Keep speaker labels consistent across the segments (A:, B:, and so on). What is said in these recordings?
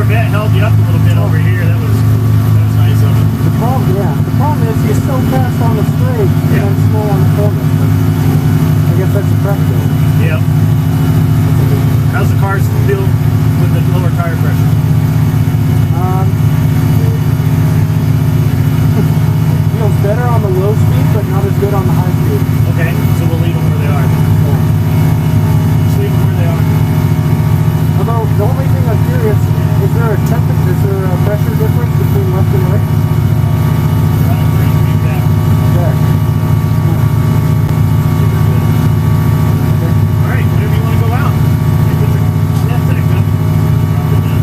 A: Corvette held you up a little bit over here. That was nice of it.
B: The problem is you're so fast on the straight and then slow on the corner. But I guess that's the pressure.
A: Yep. How's the car feel with the lower tire pressure?
B: Feels better on the low speed, but not as good on the high speed.
A: Okay, so we'll leave them where they are.
B: Yeah.
A: Just leave them where they are.
B: Although the only thing I'm curious, is there a pressure difference between left and right? There.
A: All right, whenever you want to go out, you put your snap back up. Drop it down.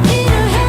C: In her head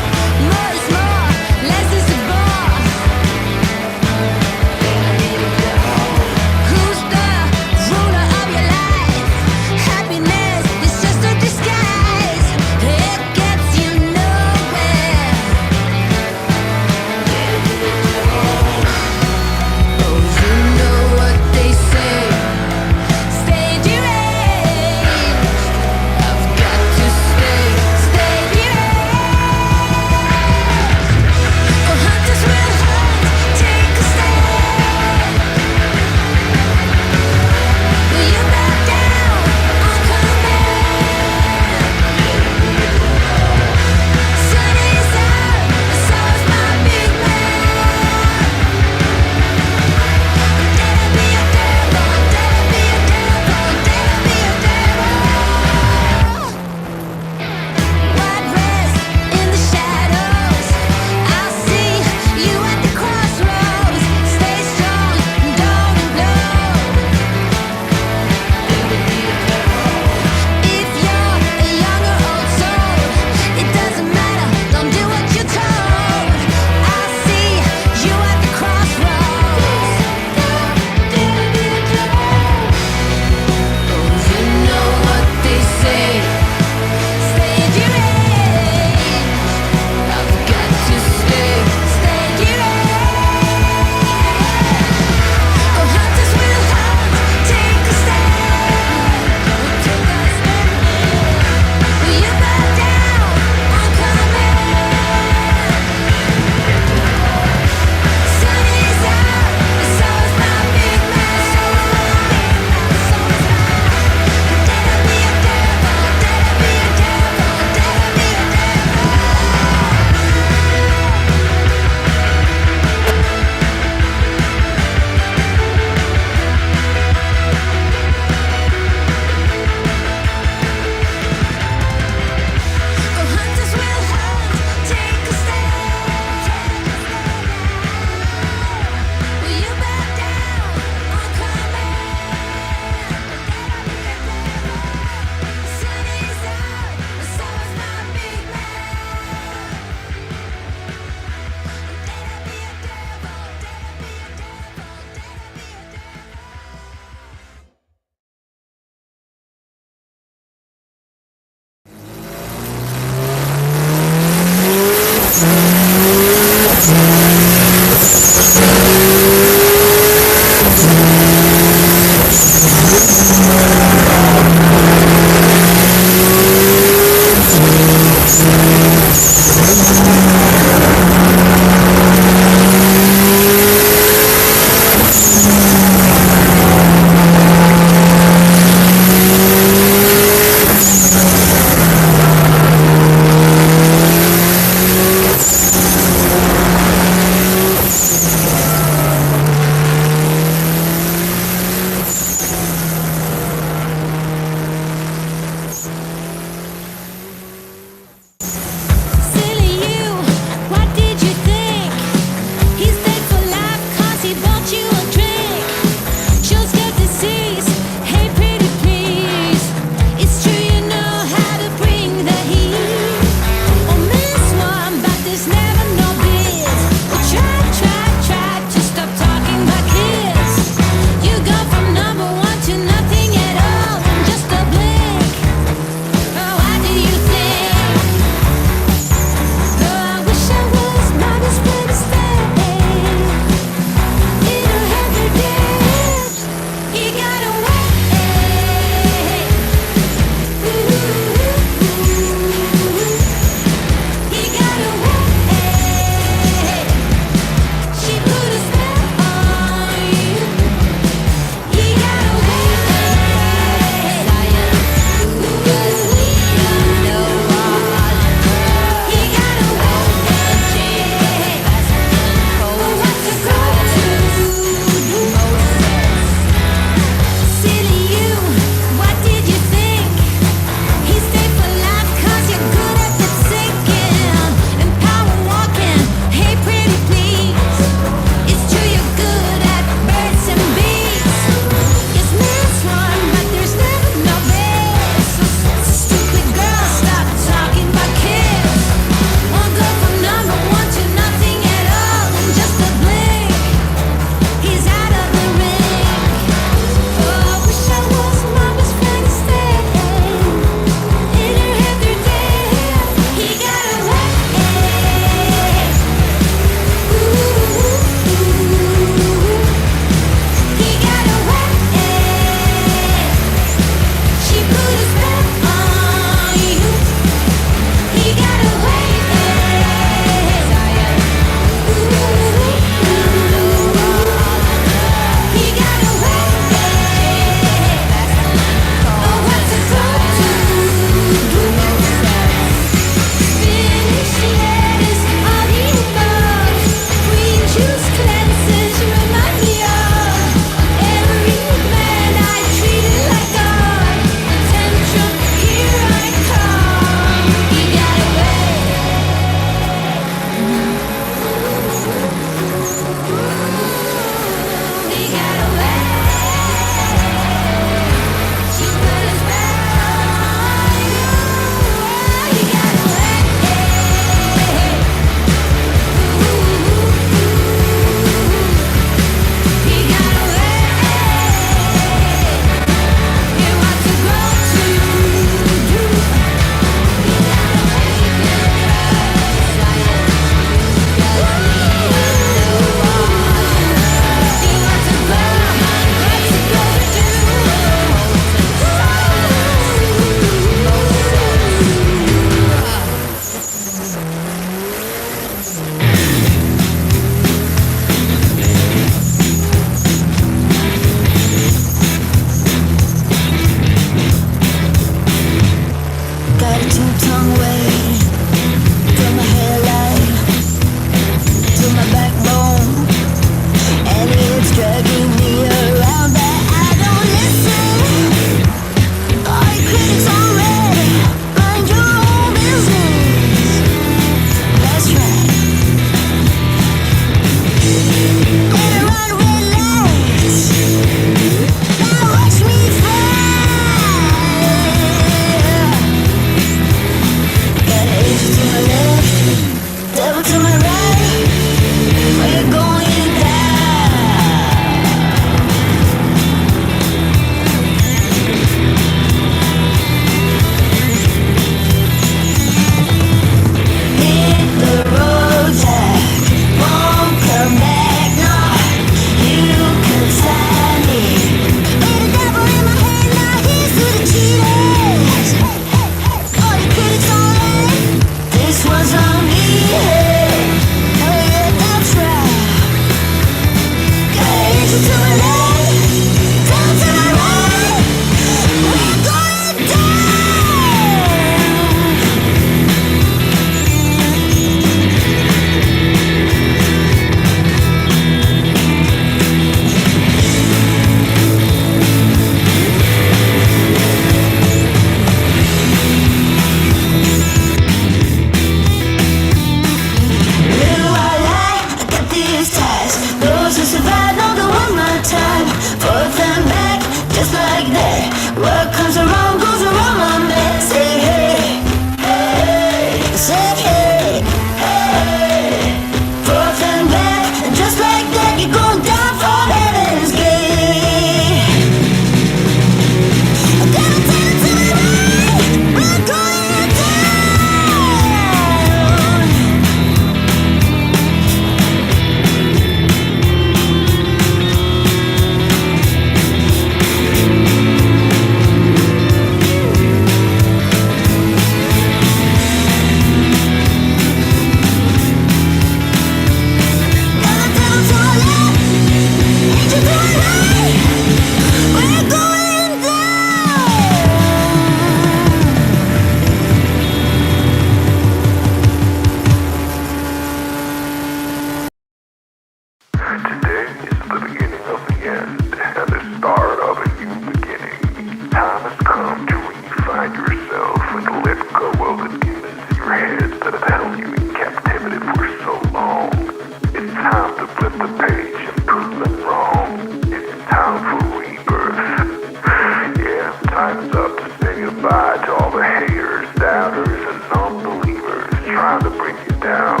C: to bring you down.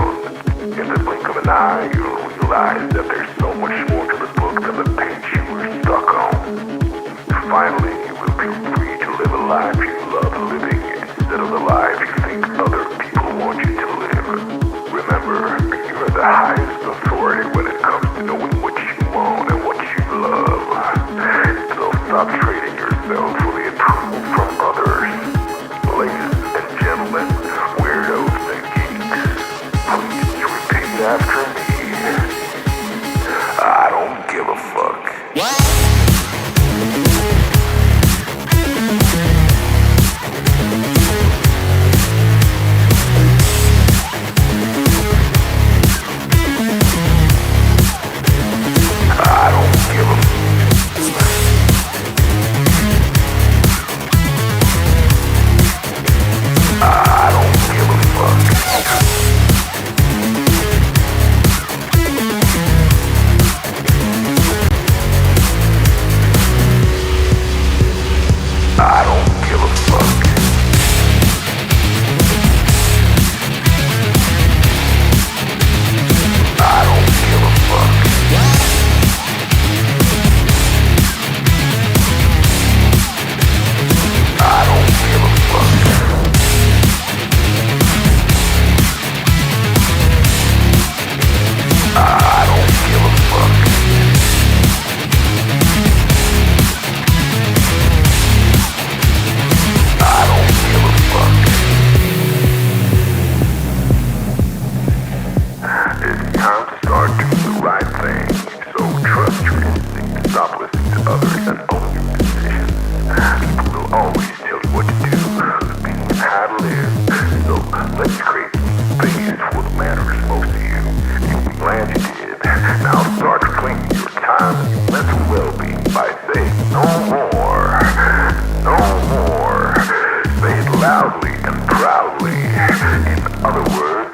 C: In the blink of an eye, you'll realize that there's so much more to the book than the page you were stuck on. Finally, you will be free to live a life you love living instead of the life you think other people want you to live. Remember, you are the highest authority when it comes to knowing what you want and what you love. So stop trading yourself for the approval from others. Ladies and gentlemen, weirdos and geeks, please repeat after me. I don't give a fuck. I don't give a I don't give a fuck. I don't give a fuck. I don't give a fuck. I don't give a fuck. I don't give a fuck. I don't give a fuck. It's time to start doing the right thing. So trust your instinct. Stop listening to others and own your decisions. People will always tell you what to do, opinions how to live. So let's create space for what matters most to you. You'll be glad you did. Now start claiming your time and your mental well-being by saying no more. No more. Say it loudly and proudly. In other words,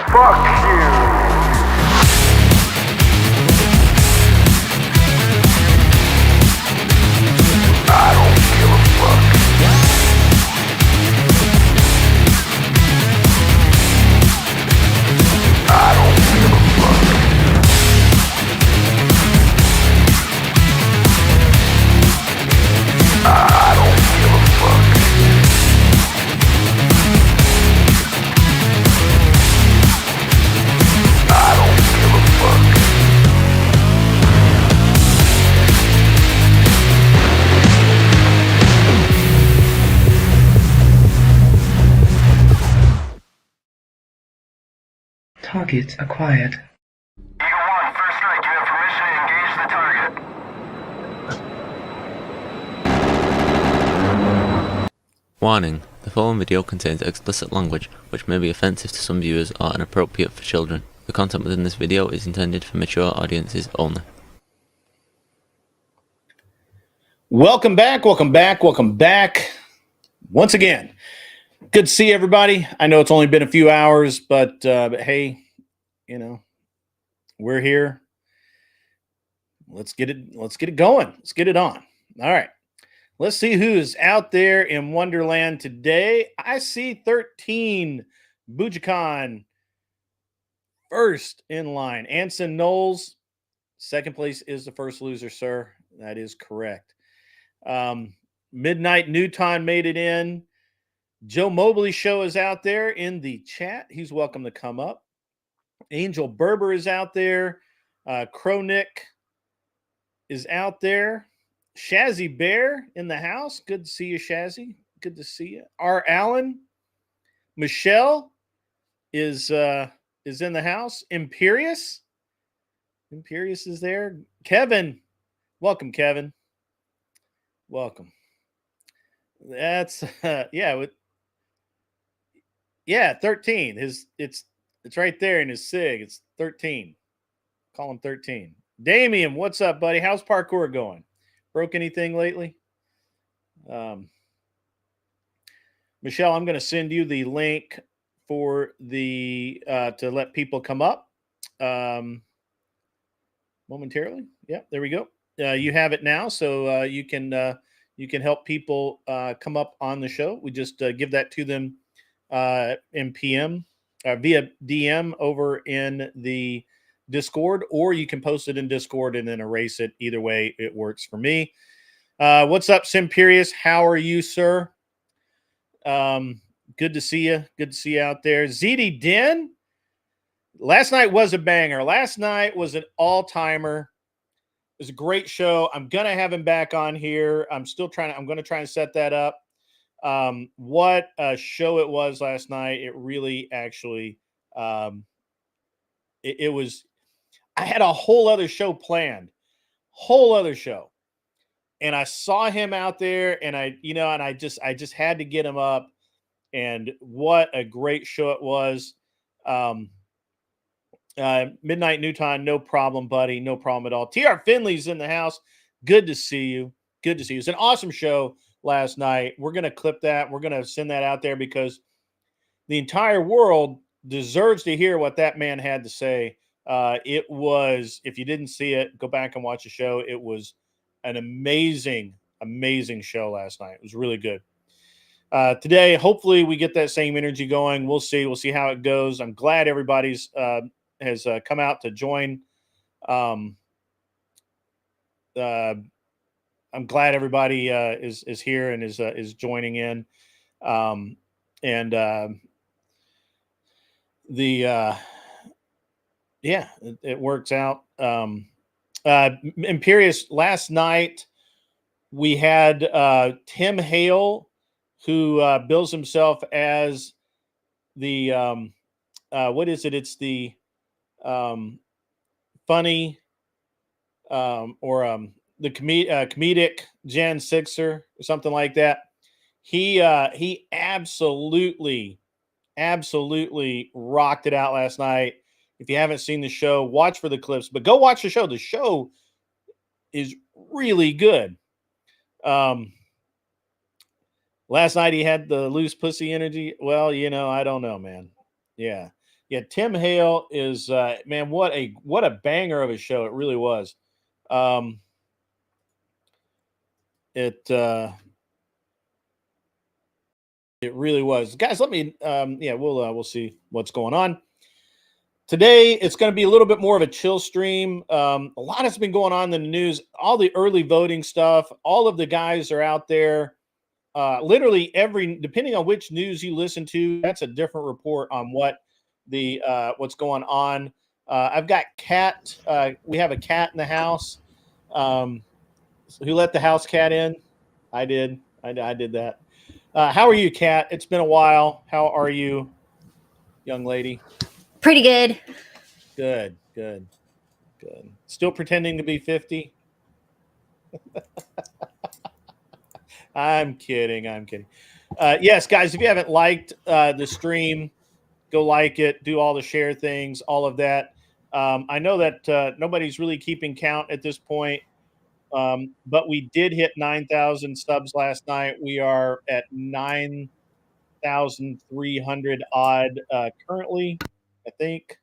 C: fuck you. I don't give a fuck. I don't give a fuck. I don't give a fuck. I don't give a fuck.
D: Target acquired.
C: Eagle 1, first strike. You have permission to engage the target.
E: Warning: the following video contains explicit language which may be offensive to some viewers or inappropriate for children. The content within this video is intended for mature audiences only.
F: Welcome back. Once again, good to see everybody. I know it's only been a few hours, but hey, you know, we're here. Let's get it going. Let's get it on. All right. Let's see who's out there in Wonderland today. I see 13. Bujicon first in line. Anson Knowles, second place is the first loser, sir. That is correct. Midnight Newton made it in. Joe Mobley Show is out there in the chat. He's welcome to come up. Angel Berber is out there. Cronick is out there. Shazzy Bear in the house. Good to see you, Shazzy. Good to see you. R. Allen. Michelle is in the house. Imperious is there. Kevin. Welcome, Kevin. Welcome. That's 13. It's right there in his SIG. It's 13. Call him 13. Damien, what's up, buddy? How's parkour going? Broke anything lately? Michelle, I'm going to send you the link for the to let people come up momentarily. Yeah, there we go. You have it now, so you can help people come up on the show. We just give that to them in PM via DM over in the Discord, or you can post it in Discord and then erase it. Either way, it works for me. What's up, Simperius? How are you, sir? Good to see you. Good to see you out there. ZD Den. Last night was a banger. Last night was an all-timer. It was a great show. I'm gonna have him back on here. I'm gonna try and set that up. What a show it was last night. It really actually it was. I had a whole other show planned. Whole other show. And I saw him out there, and I just had to get him up. And what a great show it was. Midnight Newton, no problem, buddy. No problem at all. TR Finley's in the house. Good to see you. Good to see you. It's an awesome show last night. We're going to clip that. We're going to send that out there because the entire world deserves to hear what that man had to say. It was, if you didn't see it, go back and watch the show. It was an amazing, amazing show last night. It was really good. Today, hopefully we get that same energy going. We'll see. We'll see how it goes. I'm glad everybody's has come out to join. I'm glad everybody is here and is joining in. It works out. Imperious, last night we had Tim Hale, who bills himself as the what is it? It's the funny the comedic Jan Sixer or something like that. He absolutely rocked it out last night. If you haven't seen the show, watch for the clips, but go watch the show. The show is really good. Last night he had the loose pussy energy. Well, I don't know, man. Yeah. Tim Hale is man, what a banger of a show. It really was. It really was. Guys, let me we'll see what's going on. Today, it's going to be a little bit more of a chill stream. A lot has been going on in the news. All the early voting stuff. All of the guys are out there. Literally depending on which news you listen to, that's a different report on what's going on. I've got Cat. We have a cat in the house. Who let the house cat in? I did. I did that. How are you, Cat? It's been a while. How are you, young lady?
G: Pretty good.
F: Good. Still pretending to be 50? I'm kidding. Yes, guys, if you haven't liked the stream, go like it, do all the share things, all of that. I know that nobody's really keeping count at this point, but we did hit 9,000 subs last night. We are at 9,300 odd currently, I think.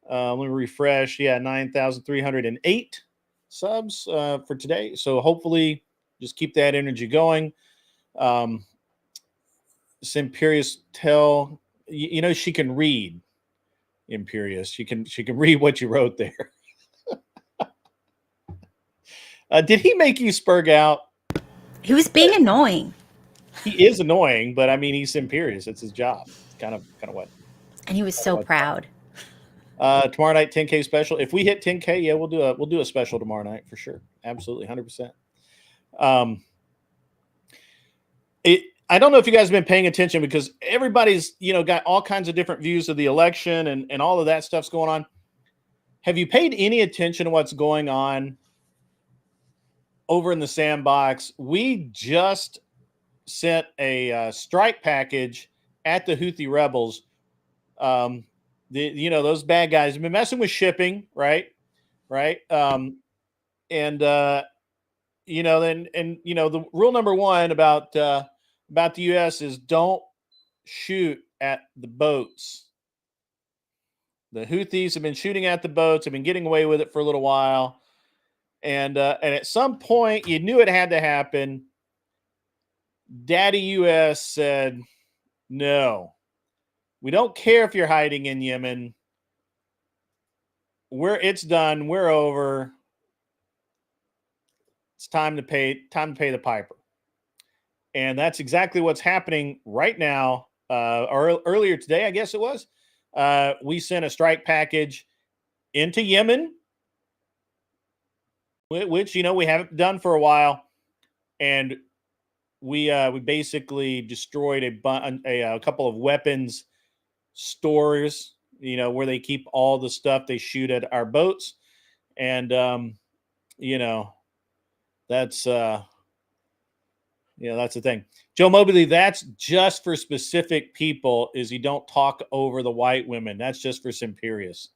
F: Let me refresh. Yeah, 9,308 subs for today. So hopefully just keep that energy going. Imperious she can read. Imperious. She can read what you wrote there. Did he make you spurg out?
G: He was being annoying.
F: He is annoying, but I mean, he's Imperious. It's his job. It's kind of what.
G: And he was so proud.
F: Tomorrow night, 10K special. If we hit 10K, yeah, we'll do a special tomorrow night for sure. Absolutely, 100%. I don't know if you guys have been paying attention because everybody's got all kinds of different views of the election and all of that stuff's going on. Have you paid any attention to what's going on over in the sandbox? We just sent a strike package at the Houthi rebels. Those bad guys have been messing with shipping, right? The rule number one about the U.S. is don't shoot at the boats. The Houthis have been shooting at the boats, have been getting away with it for a little while. And at some point, you knew it had to happen. Daddy U.S. said, no, We don't care if you're hiding in Yemen. It's done. We're over. It's time to pay the piper. And that's exactly what's happening right now. Or earlier today, I guess it was. We sent a strike package into Yemen, which we haven't done for a while, and we basically destroyed a couple of weapons stores, where they keep all the stuff they shoot at our boats, and that's that's the thing. Joe Mobley, that's just for specific people. Is you don't talk over the white women. That's just for Simperius.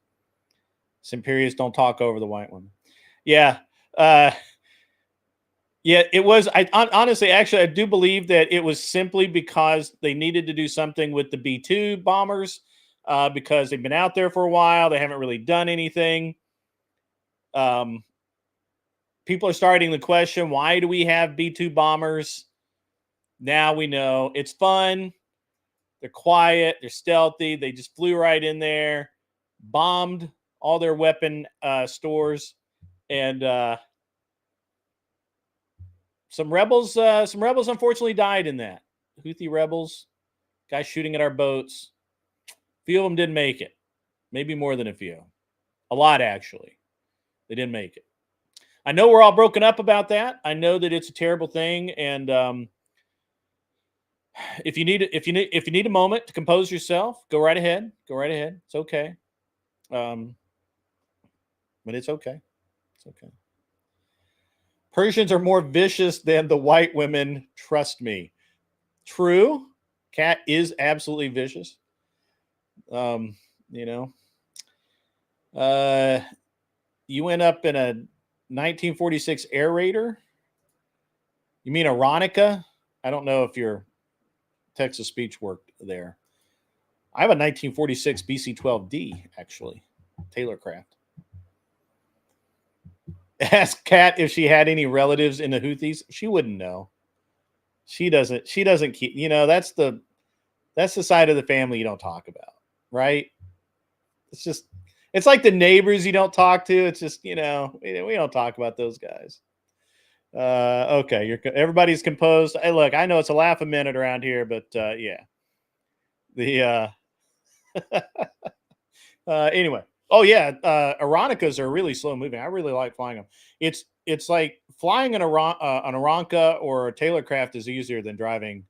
F: Simperius don't talk over the white women. Yeah. Yeah, it was. Honestly, actually, I do believe that it was simply because they needed to do something with the B-2 bombers because they've been out there for a while. They haven't really done anything. People are starting to question, why do we have B-2 bombers? Now we know. It's fun. They're quiet. They're stealthy. They just flew right in there, bombed all their weapon stores, and some rebels unfortunately died in that. Houthi rebels, guys shooting at our boats. A few of them didn't make it. Maybe more than a few. A lot, actually. They didn't make it. I know we're all broken up about that. I know that it's a terrible thing, and if you need a moment to compose yourself, go right ahead. Go right ahead. It's okay. But it's okay. It's okay. Persians are more vicious than the white women. Trust me. True. Cat is absolutely vicious. You went up in a 1946 air raider. You mean Aeronica? I don't know if your Texas speech worked there. I have a 1946 BC-12D, actually. Taylorcraft. Ask Kat if she had any relatives in the Houthis. She wouldn't know. She doesn't keep, that's the side of the family you don't talk about, right? It's like the neighbors you don't talk to. It's just, we don't talk about those guys. Okay, everybody's composed. Hey, look, I know it's a laugh a minute around here, but yeah. The anyway. Oh yeah, Aeronicas are really slow moving. I really like flying them. It's like flying an Aeronca or a Taylorcraft is easier than driving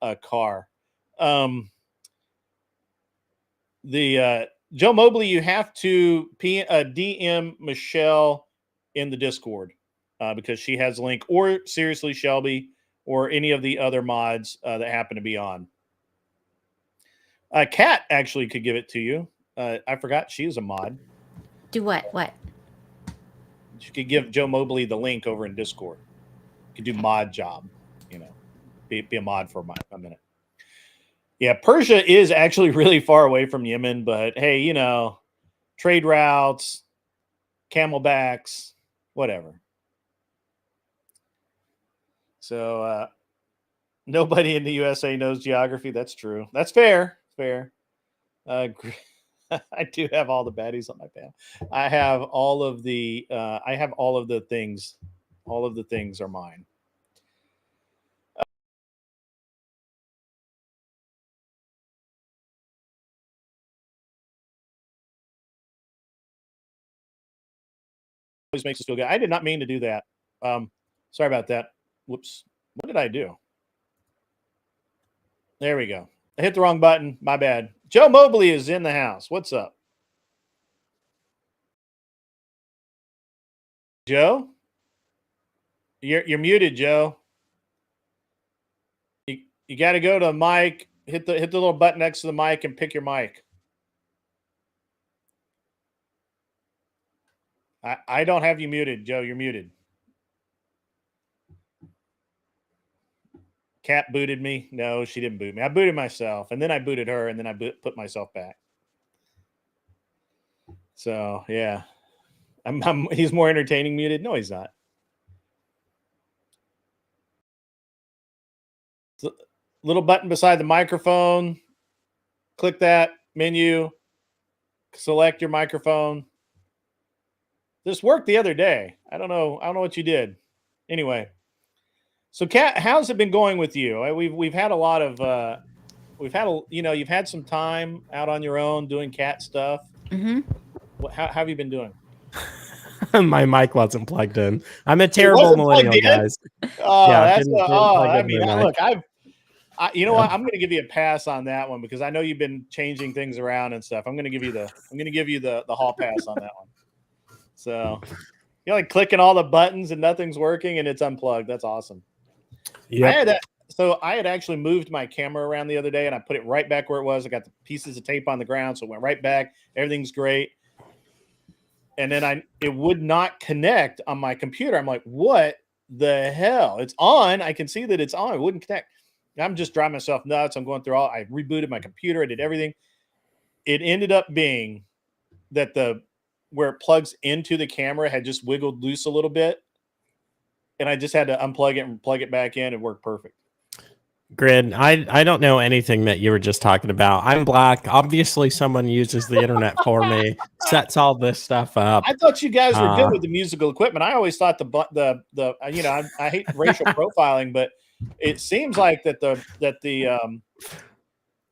F: a car. Joe Mobley, you have to DM Michelle in the Discord because she has a link, or seriously Shelby, or any of the other mods that happen to be on. Kat actually could give it to you. I forgot she is a mod.
G: Do what? What?
F: She could give Joe Mobley the link over in Discord. You could do mod job, be a mod for a minute. Yeah, Persia is actually really far away from Yemen, but hey, trade routes, camelbacks, whatever. So nobody in the USA knows geography. That's true. That's fair. Fair. I do have all the baddies on my panel. I have all of the things. All of the things are mine. Always makes us feel good. I did not mean to do that. Sorry about that. Whoops. What did I do? There we go. I hit the wrong button. My bad. Joe Mobley is in the house. What's up? Joe? You're muted, Joe. You got to go to the mic, hit the little button next to the mic and pick your mic. I don't have you muted, Joe. You're muted. Kat booted me. No, she didn't boot me. I booted myself, and then I booted her, and then I put myself back. So yeah, he's more entertaining muted. No, he's not. Little button beside the microphone. click that menu, select your microphone. This worked the other day. I don't know what you did. Anyway, so Kat, how's it been going with you? We've had a lot of you've had some time out on your own doing cat stuff.
G: Mm-hmm.
F: How have you been doing?
B: My mic wasn't plugged in. I'm a terrible millennial, guys.
F: Oh,
B: Yeah,
F: that's
B: didn't plug in my mic.
F: look, you know what? I'm going to give you a pass on that one because I know you've been changing things around and stuff. I'm going to give you the hall pass on that one. So you're like clicking all the buttons and nothing's working and it's unplugged. That's awesome.
B: Yeah.
F: I had actually moved my camera around the other day and I put it right back where it was. I got the pieces of tape on the ground, so it went right back. Everything's great. And then it would not connect on my computer. I'm like, what the hell? It's on. I can see that it's on. It wouldn't connect. I'm just driving myself nuts. I'm going through I rebooted my computer. I did everything. It ended up being that where it plugs into the camera had just wiggled loose a little bit. And I just had to unplug it and plug it back in. It worked perfect.
B: Grid, I don't know anything that you were just talking about. I'm black. Obviously, someone uses the internet for me, sets all this stuff up.
F: I thought you guys were good with the musical equipment. I always thought I hate racial profiling, but it seems like that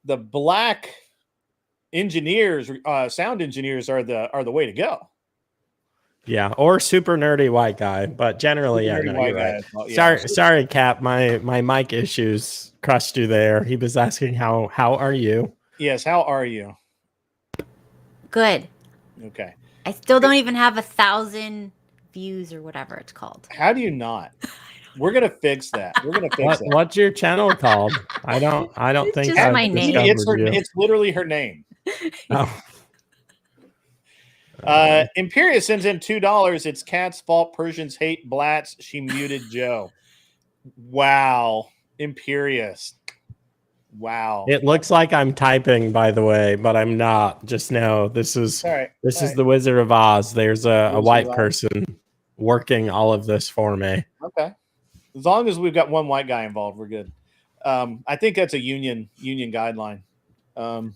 F: the black engineers, sound engineers, are the way to go.
B: Yeah, or super nerdy white guy, but generally, yeah, no, you're right.
F: Well, yeah.
B: Sorry, Cap. My mic issues crushed you there. He was asking how are you?
F: Yes, how are you?
G: Good.
F: Okay.
G: I still don't even have 1,000 views or whatever it's called.
F: How do you not? We're gonna fix that. We're gonna fix that.
B: What's your channel called? I don't
G: It's
B: think
G: just
B: I've
G: my name.
B: discovered you.
F: It's literally her name.
B: Oh.
F: Imperia sends in $2. It's Cat's fault. Persians hate blats. She muted Joe. Wow, Imperious. Wow.
B: It looks like I'm typing, by the way, but I'm not. Just know this is the Wizard of Oz. There's a white person working all of this for me.
F: Okay. As long as we've got one white guy involved, we're good. I think that's a union guideline.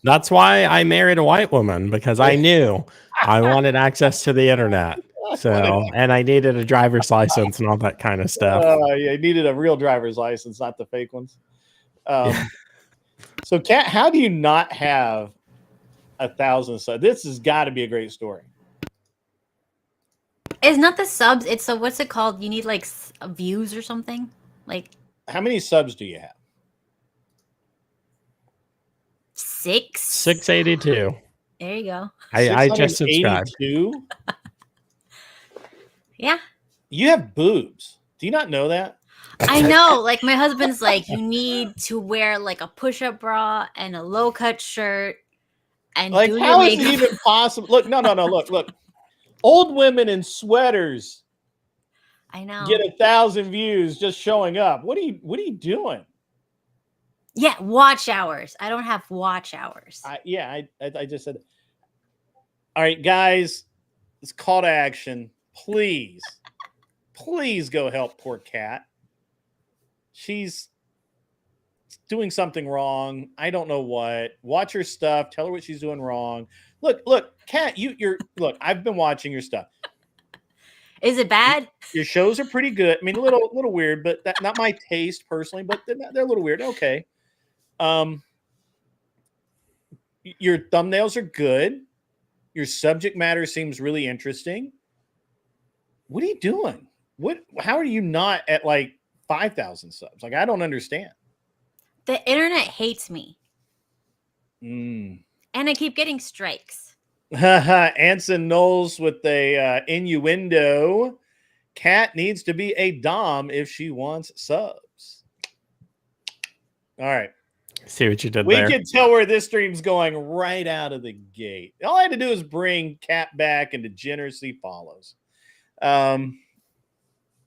B: That's why I married a white woman, because I knew I wanted access to the internet. So, and I needed a driver's license and all that kind of stuff.
F: Yeah, I needed a real driver's license, not the fake ones. So, Kat, how do you not have 1,000 subs? This has got to be a great story.
G: It's not the subs. It's what's it called? You need like views or something. Like,
F: how many subs do you have?
B: 682.
G: There you go.
B: I just subscribed.
G: Yeah.
F: You have boobs. Do you not know that?
G: I know. Like, my husband's like, you need to wear like a push-up bra and a low-cut shirt and
F: like,
G: do
F: how
G: your
F: is
G: makeup.
F: it even possible? Look, no. Look. Old women in sweaters.
G: I know.
F: Get 1,000 views just showing up. What are you doing?
G: Yeah, watch hours. I don't have watch hours.
F: I just said, all right, guys, it's call to action. Please go help poor Kat. She's doing something wrong. I don't know what. Watch her stuff. Tell her what she's doing wrong. Look, Kat, look, I've been watching your stuff.
G: Is it bad?
F: Your shows are pretty good. I mean, a little weird, but not my taste personally, but they're a little weird. Okay. Your thumbnails are good. Your subject matter seems really interesting. What are you doing? How are you not at like 5,000 subs? Like, I don't understand.
G: The internet hates me.
F: And
G: I keep getting strikes.
F: Anson Knowles with a innuendo. Kat needs to be a dom if she wants subs. All right.
B: See what you did there.
F: We can tell where this stream's going right out of the gate. All I had to do is bring Kat back and degeneracy follows.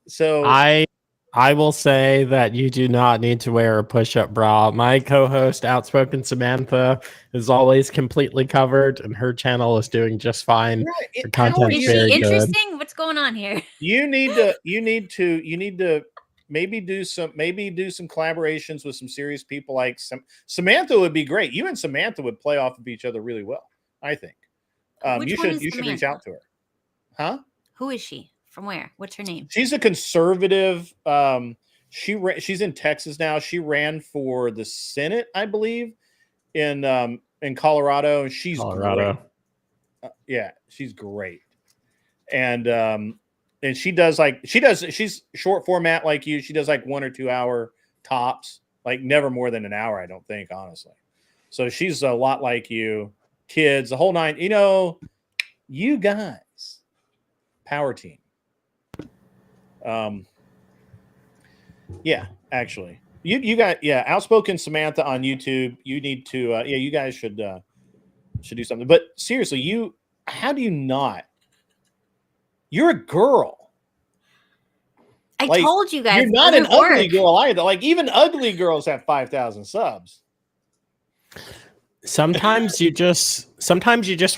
F: So
B: I will say that you do not need to wear a push-up bra. My co-host, Outspoken Samantha, is always completely covered, and her channel is doing just fine.
F: Right.
B: Her content's
G: Is
B: very
G: she interesting?
B: good.
G: What's going on here?
F: you need to maybe do some collaborations with some serious people like Samantha would be great. You and Samantha would play off of each other really well, I think.
G: Which
F: You
G: one
F: should
G: is
F: reach
G: Samantha?
F: out to her. Huh?
G: Who is she? From where? What's her name?
F: She's a conservative. She's in Texas now. She ran for the Senate, I believe, in Colorado, and she's
B: Colorado.
F: great. Yeah, she's great. And she's short format like you. She does like 1 or 2 hour tops, like never more than an hour, I don't think, honestly. So she's a lot like you, kids, the whole nine. You guys, power team. Yeah, actually, you got outspoken Samantha on YouTube. You need to you guys should do something. But seriously, how do you not? You're a girl.
G: I told you guys
F: you're not an ugly
G: work.
F: girl either. Like even ugly girls have 5,000 subs.
B: Sometimes you just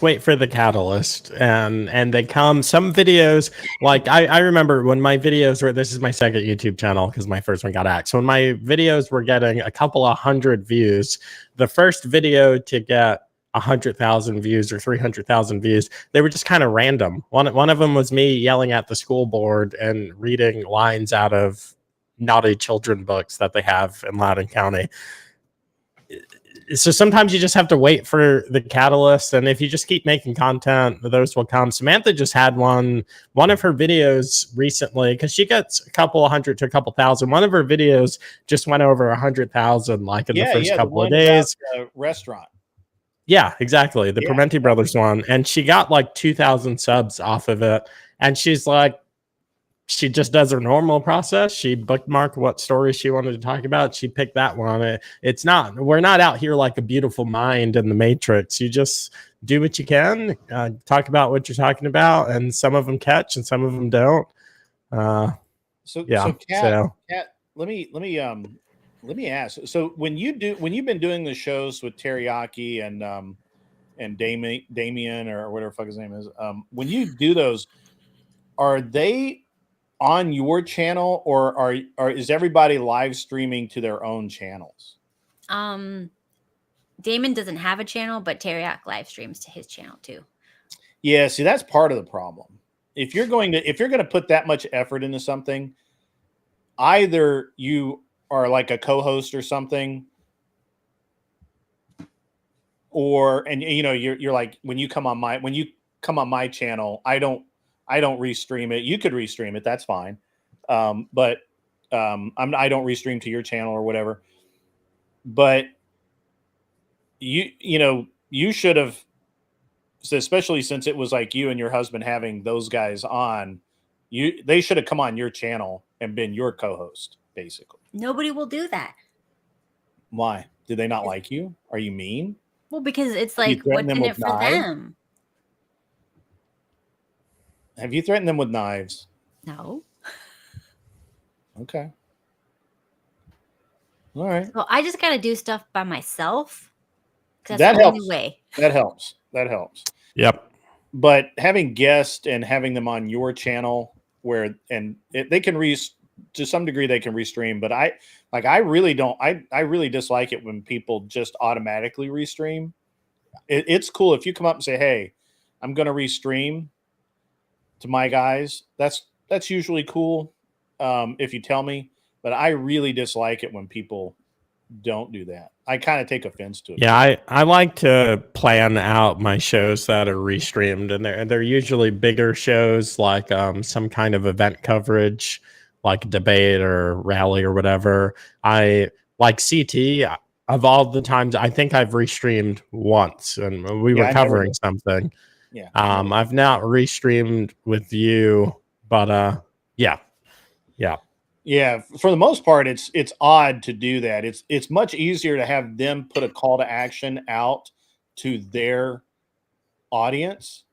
B: wait for the catalyst and they come. Some videos, like I remember when my videos were, this is my second YouTube channel because my first one got axed. So when my videos were getting a couple of 100 views, the first video to get 100,000 views or 300,000 views, they were just kind of random. One of them was me yelling at the school board and reading lines out of naughty children books that they have in Loudoun County. So sometimes you just have to wait for the catalyst, and if you just keep making content, those will come. Samantha just had one of her videos recently, because she gets a couple hundred to a couple thousand. One of her videos just went over 100,000 like in the first couple of days.
F: Restaurant.
B: Yeah, exactly. The Parmenti Brothers one. And she got like 2,000 subs off of it. And she's like, she just does her normal process. She bookmarked what story she wanted to talk about. She picked that one. We're not out here like a beautiful mind in the Matrix. You just do what you can, talk about what you're talking about. And some of them catch and some of them don't.
F: So Kat, let me ask. So when you've been doing the shows with Teriyaki and Damien or whatever the fuck his name is, when you do those, are they on your channel or is everybody live streaming to their own channels?
G: Damon doesn't have a channel, but Teriyaki live streams to his channel too.
F: Yeah, see, that's part of the problem. If you're going to put that much effort into something, either you are like a co-host or something, you're like, when you come on my channel, I don't restream it. You could restream it, that's fine. But I don't restream to your channel or whatever. But you should have, especially since it was like you and your husband having those guys on, they should have come on your channel and been your co-host, basically.
G: Nobody will do that.
F: Why? Do they not like you? Are you mean?
G: Well, because it's like, what's in it for them?
F: Have you threatened them with knives?
G: No.
F: Okay. All right.
G: Well, I just got to do stuff by myself.
F: That helps. The only way. That helps.
B: Yep.
F: But having guests and having them on your channel they can to some degree they can restream, but I really don't. I really dislike it when people just automatically restream. It's cool if you come up and say, "Hey, I'm going to restream to my guys." That's usually cool if you tell me, but I really dislike it when people don't do that. I kind of take offense to it.
B: Yeah, I like to plan out my shows that are restreamed, and they're usually bigger shows, like some kind of event coverage, like debate or rally or whatever. I like CT. Of all the times, I think I've restreamed once, and we were covering something.
F: Yeah.
B: I've not restreamed with you, but yeah.
F: Yeah, for the most part, it's odd to do that. It's much easier to have them put a call to action out to their audience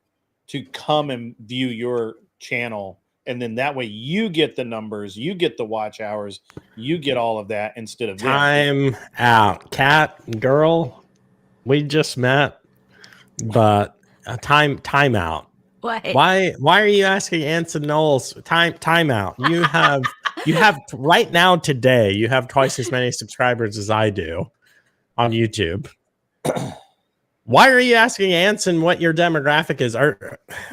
F: to come and view your channel, and then that way you get the numbers, you get the watch hours, you get all of that instead of
B: time out. Cat girl, we just met, but time out.
G: What?
B: Why are you asking Anson Knowles time out? You have You have right now today. You have twice as many subscribers as I do on YouTube. Why are you asking Anson what your demographic is?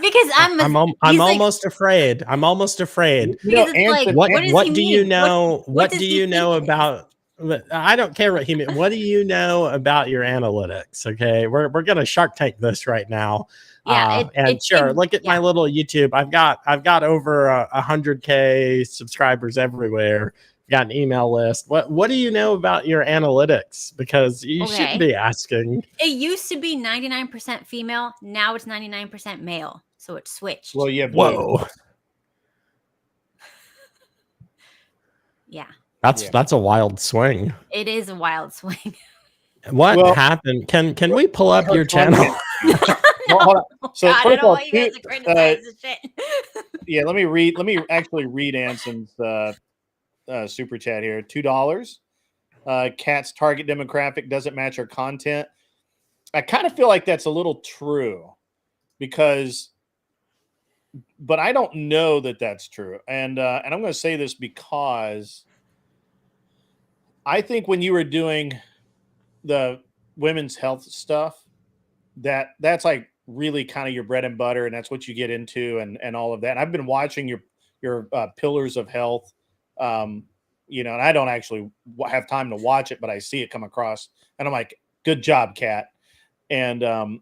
G: Because
B: I'm almost afraid. I'm almost afraid.
F: You know,
G: Because it's like,
F: Anson,
G: what does
B: What
G: he
B: do you
G: mean?
B: know? What
G: does
B: do
G: he
B: you know
G: mean?
B: about? I don't care what he means. What do you know about your analytics? Okay, we're gonna Shark Tank this right now.
G: Yeah,
B: And sure, look at my little YouTube. I've got over 100K subscribers everywhere. Got an email list. What do you know about your analytics? Because you shouldn't be asking.
G: It used to be 99% female. Now it's 99% male. So it switched.
F: well, you have
B: Whoa,
G: Yeah,
B: that's a wild swing.
G: it is a wild swing.
B: What happened? Can we pull up your channel?
F: Hold on. So
G: God, I
F: first of
G: don't
F: all,
G: want you guys to criticize the shit.
F: yeah, let me actually read Anson's super chat here. $2. Cat's target demographic doesn't match her content. I kind of feel like that's a little true because, but I don't know that that's true. And I'm going to say this because I think when you were doing the women's health stuff, that's like really kind of your bread and butter, and that's what you get into, and all of that. And I've been watching your pillars of health, you know, and I don't actually have time to watch it, but I see it come across, and I'm like, good job, Kat. And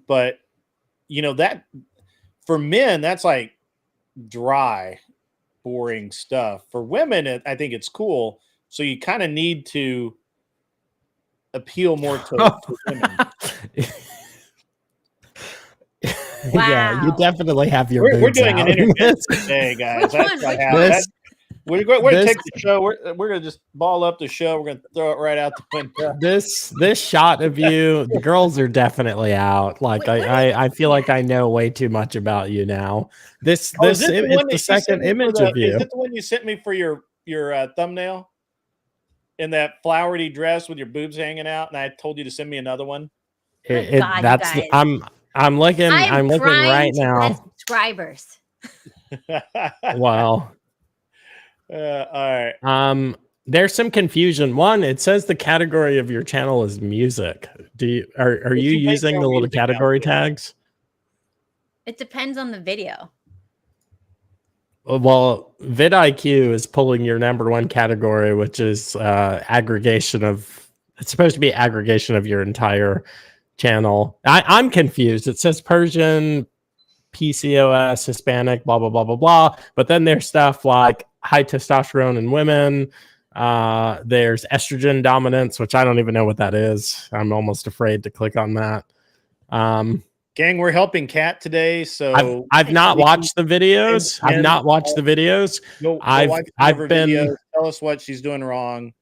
F: but you know, that for men, that's like dry, boring stuff. For women, I think it's cool. So you kind of need to appeal more to women.
B: Yeah, you definitely have your.
F: We're doing
B: out.
F: an interview today, guys. That's what happened. We're going to take the show. We're going to just ball up the show. We're going to throw it right out the window.
B: This shot of you, the girls are definitely out. Like I feel like I know way too much about you now. This it's the second image of you.
F: Is it the one you sent me for your thumbnail? In that flowery dress with your boobs hanging out, and I told you to send me another one.
B: I'm looking right now.
G: Subscribers.
B: Wow.
F: All right.
B: There's some confusion. One, it says the category of your channel is music. Are you using the little category tags?
G: It depends on the video.
B: Well, vidIQ is pulling your #1 category, which is aggregation of. It's supposed to be aggregation of your entire channel. I'm confused. It says Persian, PCOS, Hispanic, blah blah blah blah blah. But then there's stuff like high testosterone in women. There's estrogen dominance, which I don't even know what that is. I'm almost afraid to click on that.
F: Gang, we're helping Kat today, so
B: I've not watched the videos. I've not watched the videos. I've been
F: videos. Tell us what she's doing wrong.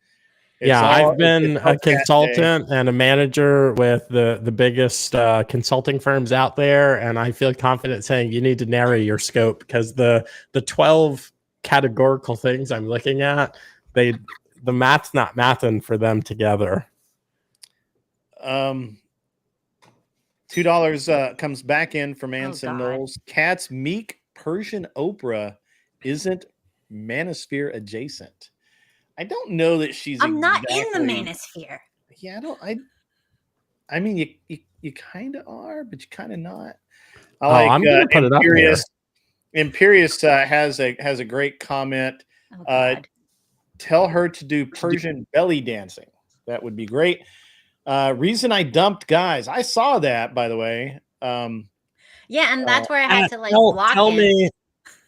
B: I've been a consultant and a manager with the biggest consulting firms out there, and I feel confident saying you need to narrow your scope because the 12 categorical things I'm looking at, the math's not mathing for them together.
F: $2 comes back in from Anson Knowles. Kat's meek Persian Oprah isn't manosphere adjacent. I don't know that she's.
G: I'm not in the manosphere.
F: Yeah, I mean, you kind of are, but you kind of not.
B: I'm gonna put it up here.
F: Imperious has a great comment. Tell her to do Persian belly dancing. That would be great. Reason I dumped guys. I saw that, by the way.
G: Yeah, and that's where I had to block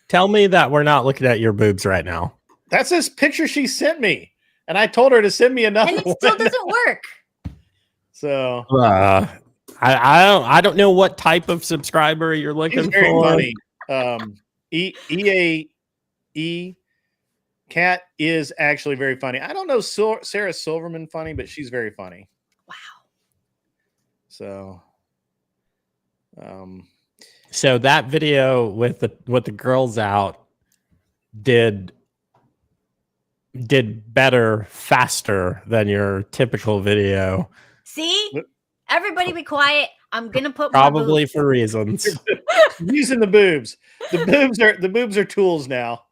B: Tell me that we're not looking at your boobs right now.
F: That's this picture she sent me, and I told her to send me another one.
G: And it still doesn't work.
F: So
B: I don't know what type of subscriber you're looking for.
F: Very funny. EAE Kat is actually very funny. I don't know Sarah Silverman funny, but she's very funny.
G: Wow.
F: So
B: so that video with the girls out did better faster than your typical video.
G: See? Everybody be quiet. I'm gonna put
B: probably for reasons.
F: Using the boobs. The boobs are tools now.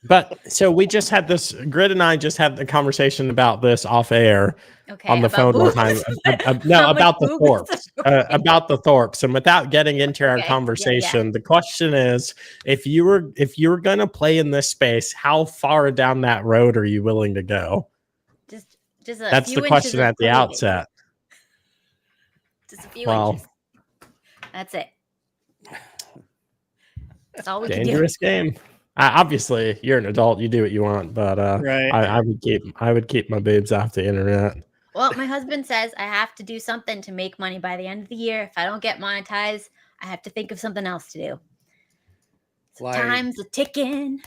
B: But so we just had this. Grid and I just had the conversation about this off air
G: Okay.
B: on the phone one
G: boobs?
B: time. No,
G: How much
B: about the
G: boob is
B: Thorpes.
G: appropriate?
B: About the Thorpes. And without getting into our
G: Okay, yeah,
B: conversation, the question is: if you were going to play in this space, how far down that road are you willing to go?
G: Just a
B: That's
G: few
B: the question
G: inches of
B: at the
G: cleavage.
B: outset.
G: Just a few
B: Well,
G: inches. That's it. That's all we can do.
B: dangerous game. Obviously, you're an adult. You do what you want, but
F: Right.
B: I would keep my boobs off the internet.
G: Well, my husband says I have to do something to make money by the end of the year. If I don't get monetized, I have to think of something else to do. So
F: Like-
G: time's a ticking.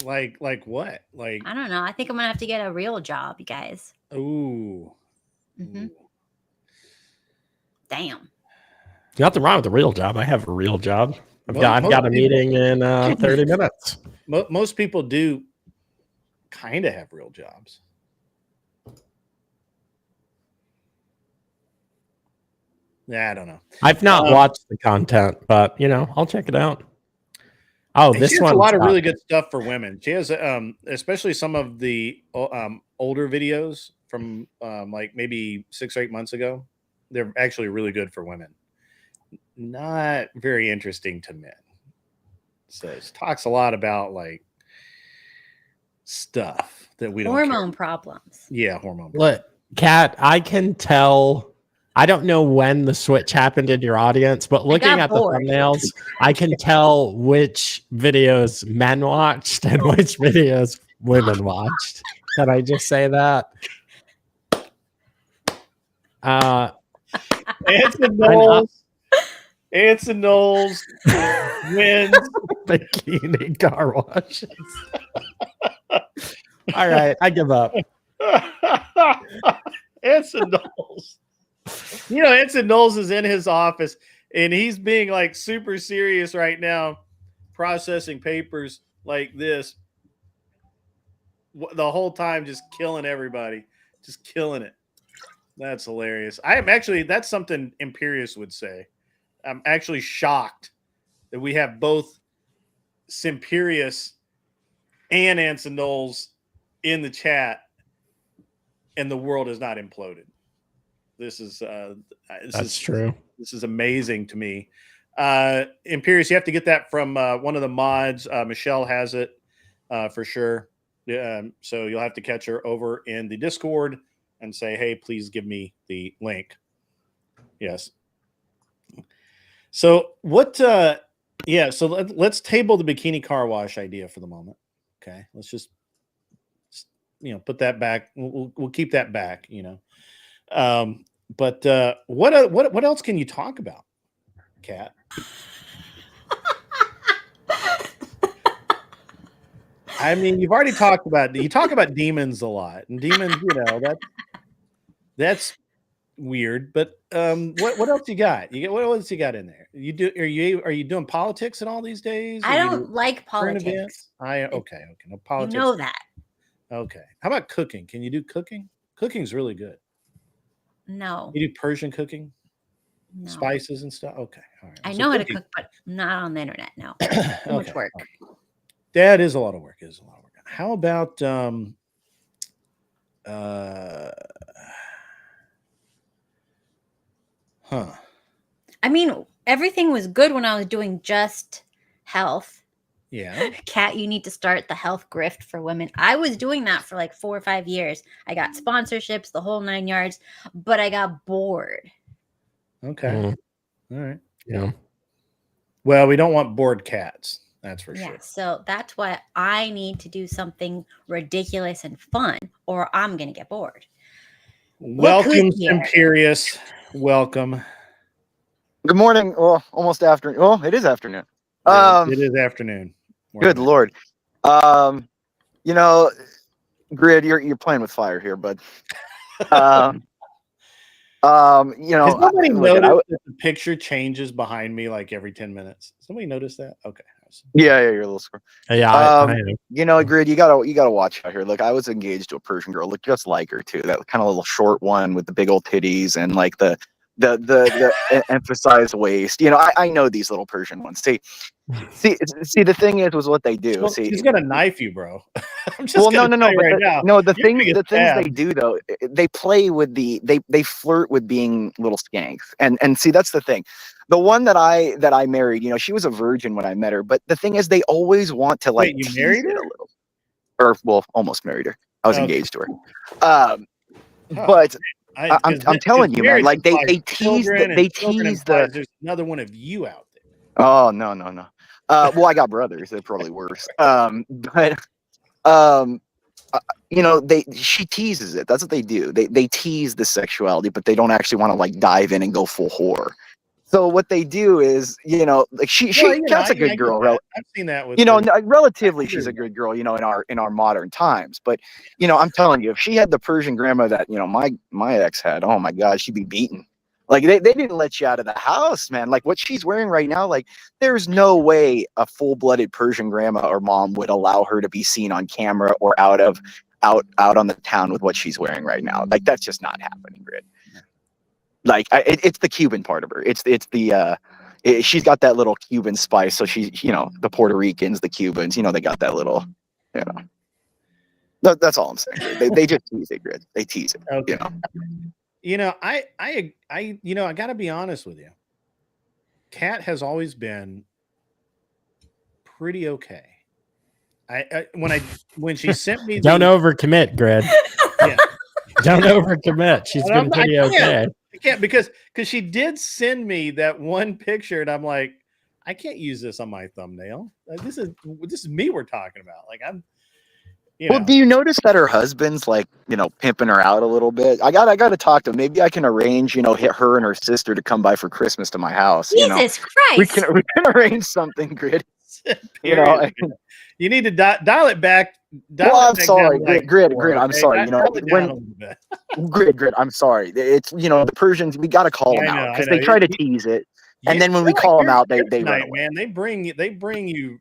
F: Like what? Like,
G: I don't know. I think I'm gonna have to get a real job, you guys.
F: ooh.
G: hmm Damn.
B: Nothing wrong with a real job. I have a real job. I've got a
F: Most
B: meeting in 30 minutes.
F: Most people do kind of have real jobs. Yeah, I don't know.
B: I've not watched the content, but I'll check it out. Oh,
F: And
B: this
F: she has
B: one
F: a lot of really good stuff for women. She has especially some of the older videos from like maybe 6 or 8 months ago. They're actually really good for women. Not very interesting to men. So it talks a lot about like stuff that we don't
G: Hormone
F: care.
G: problems.
F: Yeah, hormone.
B: Look, Kat, I can tell. I don't know when the switch happened in your audience, but looking
G: got
B: at
G: bored.
B: the thumbnails, I can tell which videos men watched and which videos women watched. Can I just say that?
F: Anson Knowles wins.
B: Bikini car washes. All right, I give up.
F: Anson Knowles. Anson Knowles is in his office and he's being like super serious right now, processing papers like this the whole time, just killing everybody, just killing it. That's hilarious. That's something Imperius would say. I'm actually shocked that we have both Simperius and Anson Knowles in the chat and the world is not imploded. This is
B: True.
F: This is amazing to me. Imperius, you have to get that from one of the mods. Michelle has it for sure. So you'll have to catch her over in the Discord and say, hey, please give me the link. Yes. So what so let's table the bikini car wash idea for the moment. Okay. Let's just put that back. We'll keep that back, But what else can you talk about, Kat? I mean, you've already talked about demons a lot, and demons, that's weird. But what else you got? What else you got in there? Are you doing politics at all these days?
G: I don't like politics.
F: Okay. No politics.
G: You know that.
F: Okay. How about cooking? Can you do cooking? Cooking's really good.
G: No.
F: You do Persian cooking?
G: No.
F: Spices and stuff? Okay. All right.
G: I know how to cook, but not on the internet. No. Too much work.
F: That is a lot of work. How about
G: I mean, everything was good when I was doing just health.
F: Yeah.
G: Kat, you need to start the health grift for women. I was doing that for like 4 or 5 years. I got sponsorships, the whole 9 yards, but I got bored.
F: Okay. All right.
B: Yeah.
F: Well, we don't want bored cats. That's for sure.
G: So that's why I need to do something ridiculous and fun, or I'm going to get bored.
F: Welcome, Imperius. Welcome.
H: Good morning. Well, almost afternoon. Well, it is afternoon.
F: It is afternoon.
H: Good Lord. Grid, you're playing with fire here, bud.
F: Has nobody noticed that the picture changes behind me like every 10 minutes? Somebody notice that? Okay.
H: Yeah, you're a little squirrel.
B: Yeah, I
H: Grid, you gotta watch out here. Look, I was engaged to a Persian girl, look just like her too. That kind of little short one with the big old titties and like the emphasized waist. I know these little Persian ones. See, See, the thing is, was what they do.
F: She's gonna knife you, bro. I'm just
H: Well, no,
F: gonna
H: no,
F: tell
H: no,
F: you
H: but
F: right now.
H: no, the
F: You're gonna
H: things
F: get
H: they
F: stabbed.
H: do though, they play with they flirt with being little skanks, and see, that's the thing. The one that I married, she was a virgin when I met her, but the thing is, they always want to like
F: Wait, you
H: tease
F: married
H: it
F: her?
H: a little, or well, almost married her. I was
F: Okay.
H: engaged to her. Um,
F: Oh,
H: but
F: man.
H: I'm telling you, man,
F: marriage
H: like they
F: implies
H: tease
F: children, and children
H: tease the.
F: implies there's another one of you out there.
H: Oh, no, no, no. Well, I got brothers. They're probably worse. But she teases it. That's what they do. They tease the sexuality, but they don't actually want to like dive in and go full whore. So what they do is, like Kat's a good
F: I get
H: girl,
F: that. I've seen that with
H: relatively
F: I
H: she's a
F: agree.
H: good girl, in our modern times. But I'm telling you, if she had the Persian grandma that my ex had, oh my God, she'd be beaten. Like they didn't let you out of the house, man. Like what she's wearing right now, like there's no way a full-blooded Persian grandma or mom would allow her to be seen on camera or out on the town with what she's wearing right now. Like that's just not happening, Grid. Like it's the Cuban part of her. It's the she's got that little Cuban spice. So she, the Puerto Ricans, the Cubans, they got that little, that's all I'm saying. Grid. They just tease it, Grid. They tease it.
F: Okay. I gotta be honest with you. Kat has always been pretty okay. When she sent me
B: Don't overcommit, Grid.
F: yeah.
B: Don't overcommit. She's
F: And
B: been pretty okay.
F: I can't because she did send me that one picture, and I'm like, I can't use this on my thumbnail. This is me we're talking about. Like I'm.
H: Well, do you notice that her husband's like, pimping her out a little bit? I got to talk to him. Maybe I can arrange, hit her and her sister to come by for Christmas to my house.
G: Jesus Christ!
H: We can arrange something, Grid.
F: You need to dial it back.
H: I'm sorry, Grid. I'm sorry. Grid. I'm sorry. It's the Persians. We got to call them out because they try to tease it, and then when we call them out, they run away.
F: Man, they bring you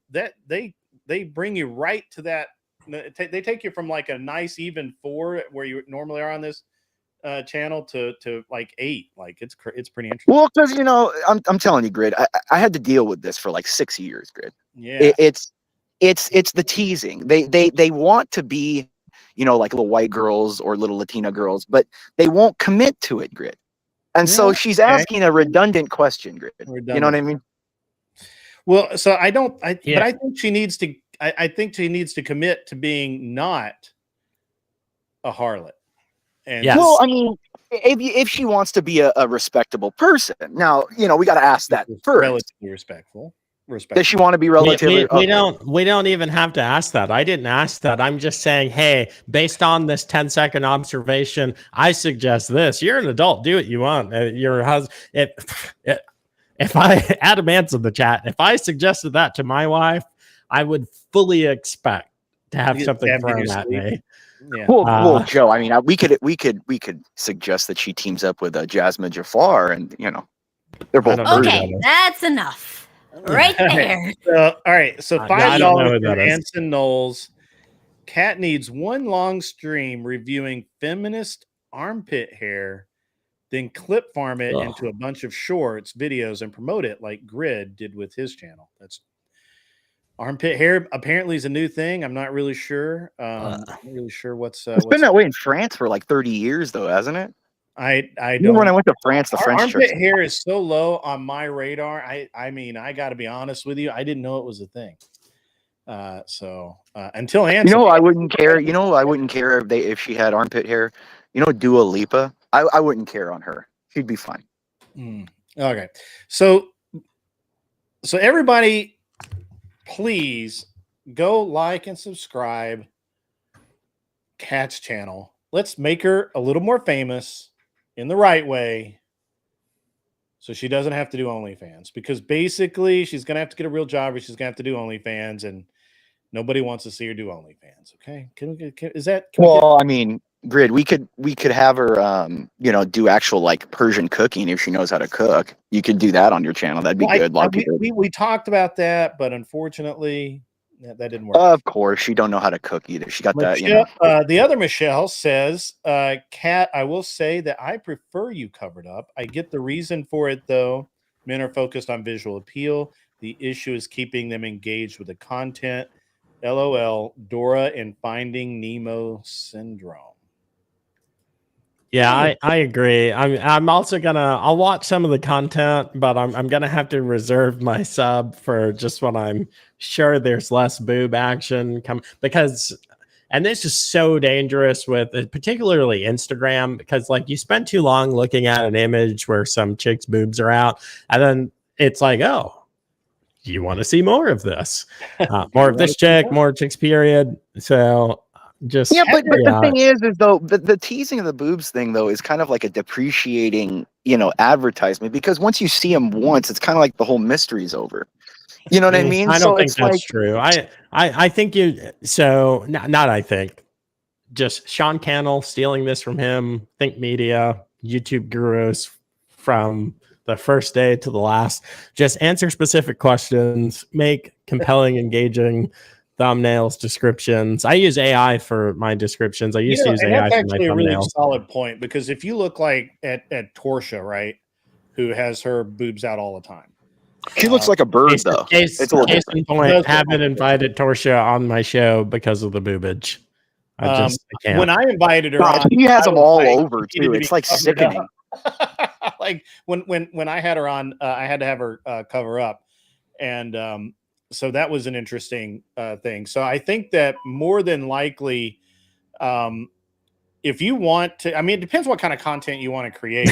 F: right to that. They take you from like a nice even 4 where you normally are on this channel to like 8. Like it's pretty interesting.
H: Well, because I'm telling you, Grid. I had to deal with this for like 6 years, Grid.
F: Yeah,
H: it's the teasing. They want to be, like little white girls or little Latina girls, but they won't commit to it, Grid. And so she's asking a redundant question, Grid. You know what I mean?
F: Well, so but I think she needs to. I think she needs to commit to being not a harlot. And
H: well, I mean, if she wants to be a respectable person, now we got to ask that first.
F: Relatively respectful.
H: Does she want to be relatively?
B: We don't even have to ask that. I didn't ask that. I'm just saying, hey, based on this 10-second observation, I suggest this. You're an adult. Do what you want. Your husband. If I Adam Ants in the chat, if I suggested that to my wife, I would fully expect to have something thrown at me.
F: Yeah.
H: Well, Joe. I mean, we could suggest that she teams up with Jasmine Jafar, and they're both
G: okay. That's enough, right there.
F: All right. So $5 for Anson Knowles. Kat needs one long stream reviewing feminist armpit hair, then clip farm it into a bunch of shorts, videos, and promote it like Grid did with his channel. That's armpit hair apparently is a new thing. I'm not really sure. Not really sure what's.
H: It's been that way in France for like 30 years, though, hasn't it?
F: I don't.
H: Remember when I went to France, the French
F: armpit hair is so low on my radar. I mean, I got to be honest with you. I didn't know it was a thing. Until Anson,
H: I wouldn't care. I wouldn't care if she had armpit hair. Dua Lipa. I wouldn't care on her. She'd be fine.
F: Okay, so everybody, please go like and subscribe Kat's channel. Let's make her a little more famous in the right way, so she doesn't have to do OnlyFans, because basically she's gonna have to get a real job, or she's gonna have to do OnlyFans, and nobody wants to see her do OnlyFans. Okay,
H: I mean, Grid, we could have her do actual like Persian cooking if she knows how to cook. You could do that on your channel. That'd be good. A lot of people.
F: We talked about that, but unfortunately that didn't work.
H: Of course, she don't know how to cook either. She got
F: Michelle, the other Michelle says, Kat, I will say that I prefer you covered up. I get the reason for it though. Men are focused on visual appeal. The issue is keeping them engaged with the content. LOL, Dora and Finding Nemo syndrome.
B: Yeah, I agree. I'm also I'll watch some of the content, but I'm gonna have to reserve my sub for just when I'm sure there's less boob action because and this is so dangerous with particularly Instagram, because like you spend too long looking at an image where some chick's boobs are out, and then it's like, oh, you want to see more of this, more of this chick, more chicks, period. So just
H: but the thing is though the teasing of the boobs thing though is kind of like a depreciating, advertisement, because once you see them once, it's kind of like the whole mystery's over. You know what I mean?
B: I don't think
H: it's
B: that's
H: like,
B: true. I think not I think, just Sean Cannell stealing this from him, Think Media, YouTube gurus from the first day to the last. Just answer specific questions, make compelling, engaging thumbnails, descriptions. I use AI for my descriptions. I used to use AI
F: that's
B: for my
F: actually a really
B: thumbnails.
F: solid point, because if you look like at Torsia, right, who has her boobs out all the time.
H: she looks like a bird though.
B: Case in point, haven't invited Torsia on my show because of the boobage. I can't.
F: When I invited her on,
H: she has them
F: was
H: all
F: like,
H: over
F: "You need
H: too.
F: to
H: It's
F: be
H: like
F: covered
H: sickening.
F: up." Like when I had her on, I had to have her cover up, and so that was an interesting thing. So I think that more than likely, if you want to, I mean, it depends what kind of content you want to create.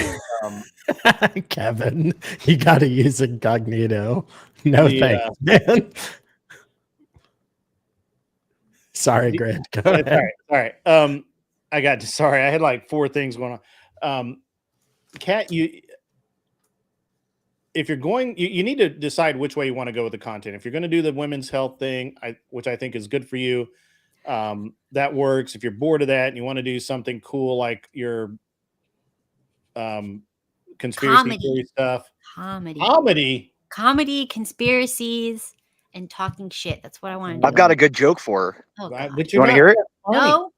B: Kevin, you got to use incognito. No thanks, man. Sorry, Grant. Go ahead.
F: All right. I had like 4 things going on. Kat, if you're going, you need to decide which way you want to go with the content. If you're going to do the women's health thing, which I think is good for you, that works. If you're bored of that and you want to do something cool like your conspiracy theory stuff,
G: comedy, conspiracies, and talking shit. That's what I want to do.
H: I've got a good joke for her.
G: Oh,
F: right?
G: God.
F: But
H: You want to hear it?
G: No.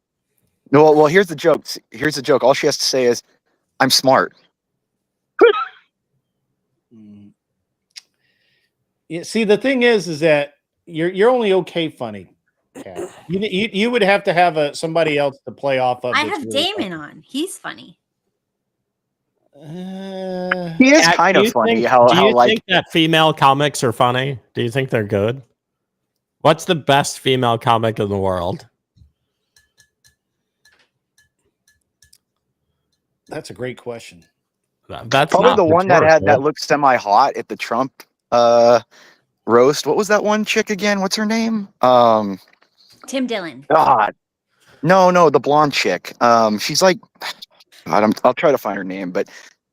H: No. Well, here's the joke. All she has to say is, "I'm smart."
F: Yeah. See, the thing is that you're only okay funny. Kat. You would have to have somebody else to play off of.
G: I have Damon on. He's funny.
H: He is kind of funny.
B: Do you
H: how
B: think that female comics are funny? Do you think they're good? What's the best female comic in the world?
F: That's a great question.
B: That's
H: probably
B: not
H: the one that
B: rhetorical.
H: looked semi-hot at the Trump roast. What was that one chick again? What's her name?
G: Tim Dillon.
H: God. No, the blonde chick. She's like, God, I'll try to find her name, but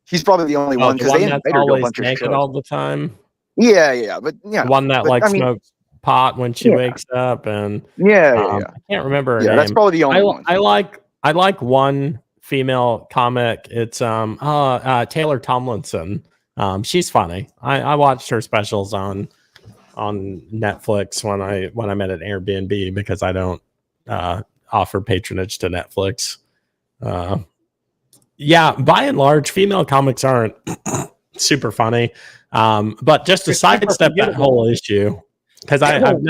H: she's probably the only one, because they invite her to a
B: always
H: bunch of
B: naked
H: shows.
B: all the time.
H: Yeah, but yeah,
B: The one that smokes pot when she wakes up, and I can't remember her name.
H: That's probably the only one.
B: I like one female comic. It's Taylor Tomlinson. She's funny. I watched her specials on Netflix when I'm at an Airbnb, because I don't offer patronage to Netflix. Yeah, by and large, female comics aren't super funny. But just to sidestep that whole issue, because I've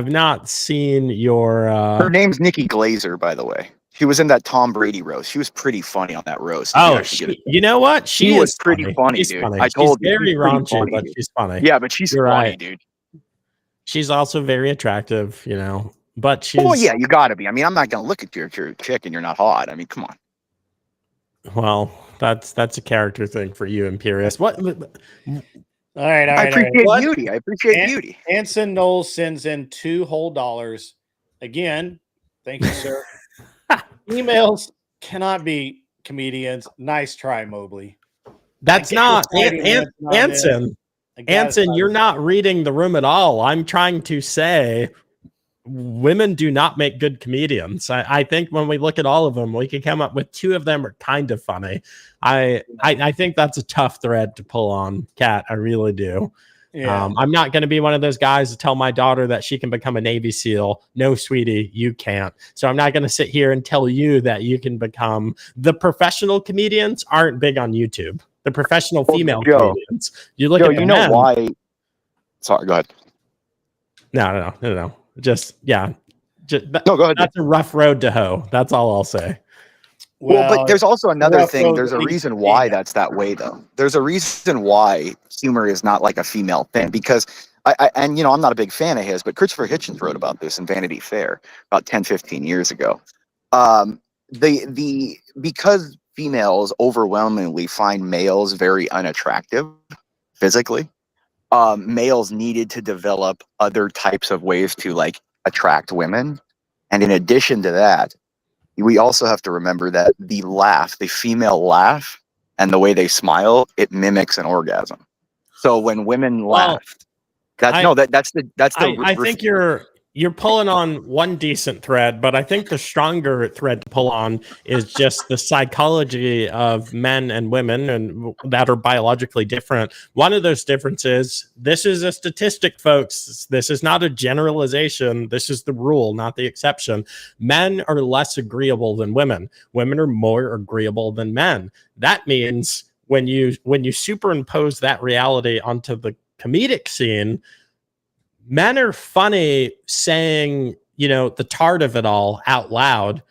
B: not seen your.
H: Her name's Nikki Glazer, by the way. She was in that Tom Brady roast. She was pretty funny on that roast.
B: Oh, you know what?
H: She was pretty funny, dude.
B: Funny.
H: I told
B: she's
H: you,
B: very raunchy,
H: funny,
B: but
H: dude.
B: she's funny.
H: Yeah, but she's funny, dude.
B: She's also very attractive, But she's.
H: Well, yeah, you gotta be. I mean, I'm not gonna look at your chick and you're not hot. I mean, come on.
B: Well, that's a character thing for you, Imperious. What?
F: All right.
H: I appreciate beauty.
F: Anson Knowles sends in $2 whole. Again, thank you, sir. Emails cannot be comedians. Nice try, Mobley.
B: That's not Anson. Anson, you're not reading the room at all. I'm trying to say women do not make good comedians. I think when we look at all of them, we can come up with 2 of them are kind of funny. I think that's a tough thread to pull on, Kat. I really do. Yeah. I'm not going to be one of those guys to tell my daughter that she can become a Navy SEAL. No, sweetie, you can't. So I'm not going to sit here and tell you that you can become. The professional comedians aren't big on YouTube. The professional female comedians. You look at the men.
H: Why? Sorry, go ahead.
B: No. Just yeah.
H: No, go ahead.
B: That's a rough road to hoe. That's all I'll say.
H: Well, but there's also another
F: rough
H: thing.
F: road
H: There's
F: to
H: a
F: lead
H: reason
F: to
H: why
F: female.
H: that's that way, though. There's a reason why humor is not like a female thing, because and you know, I'm not a big fan of his, but Christopher Hitchens wrote about this in Vanity Fair about 10, 15 years ago. Because females overwhelmingly find males very unattractive physically, males needed to develop other types of ways to like attract women. And in addition to that, we also have to remember that the female laugh and the way they smile, it mimics an orgasm. So when women laugh, that's the
B: I think you're pulling on one decent thread, but I think the stronger thread to pull on is just the psychology of men and women, and that are biologically different. One of those differences, this is a statistic, folks. This is not a generalization. This is the rule, not the exception. Men are less agreeable than women. Women are more agreeable than men. That means when you superimpose that reality onto the comedic scene, men are funny saying, the tart of it all out loud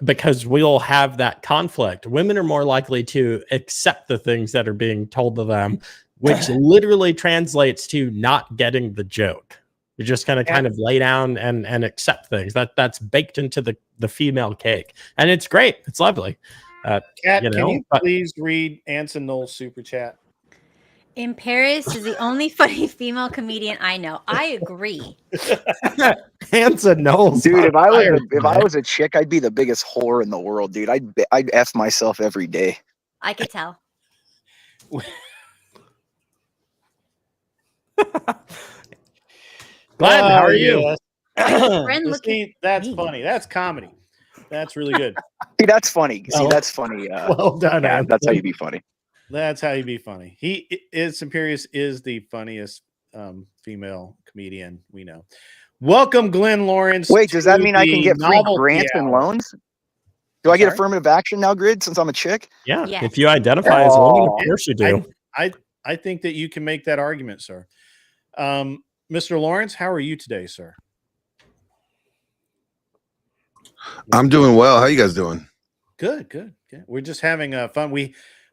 B: because we'll have that conflict. Women are more likely to accept the things that are being told to them, which literally translates to not getting the joke. You're just going to kind of lay down and accept things. That's baked into the female cake. And it's great. It's lovely.
F: Kat, can you please read Anson Knowles' super chat?
G: In Paris is the only funny female comedian I know. I agree.
B: Anson Knowles,
H: dude. If I was a chick, I'd be the biggest whore in the world, dude. I'd F myself every day.
G: I could tell.
B: Glenn, how are you?
F: See, that's funny. That's comedy. That's really good.
H: See, that's funny. See, that's funny.
B: Well done,
H: yeah, that's how you be funny.
F: That's how you be funny. Imperious is the funniest female comedian we know. Welcome, Glenn Lawrence.
H: Wait, does that mean I can get free grants and loans? Do I get affirmative action now, Grid, since I'm a chick?
B: Yeah. If you identify as a woman, of course you do.
F: I think that you can make that argument, sir. Mr. Lawrence, how are you today, sir?
I: I'm doing well. How you guys doing?
F: Good. We're just having fun.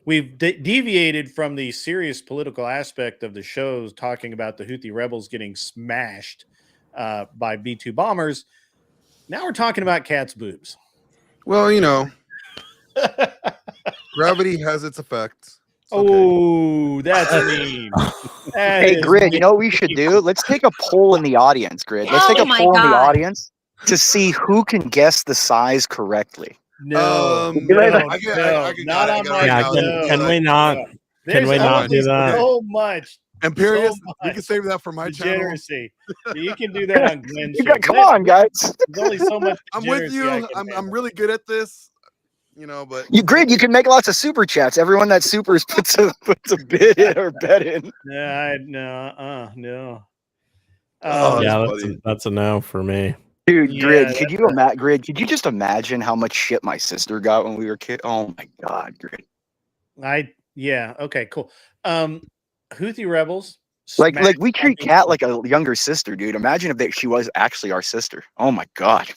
F: We've deviated from the serious political aspect of the shows, talking about the Houthi rebels getting smashed by B-2 bombers. Now we're talking about Kat's boobs.
I: Well, gravity has its effects.
F: Okay. Oh, that's mean.
H: Hey, Grid, you know what we should do? Let's take a poll in the audience, Grid. Let's take a poll in the audience to see who can guess the size correctly.
F: No,
B: Can we not? Can we not do that?
F: So much.
I: Imperious, we can save that for my
F: degeneracy. Channel. You can do that on Glenn's show.
H: Come on, guys.
F: There's only so much.
I: I'm with you. I'm really good at this. But
H: you can make lots of super chats. Everyone that supers puts a bid in or bet in.
F: No.
B: That's a no for me.
H: Dude, Grid, could you just imagine how much shit my sister got when we were kids? Oh my god, Grid.
F: Okay, cool. Houthi rebels.
H: Like we treat Kat like a younger sister, dude. Imagine if she was actually our sister. Oh my god.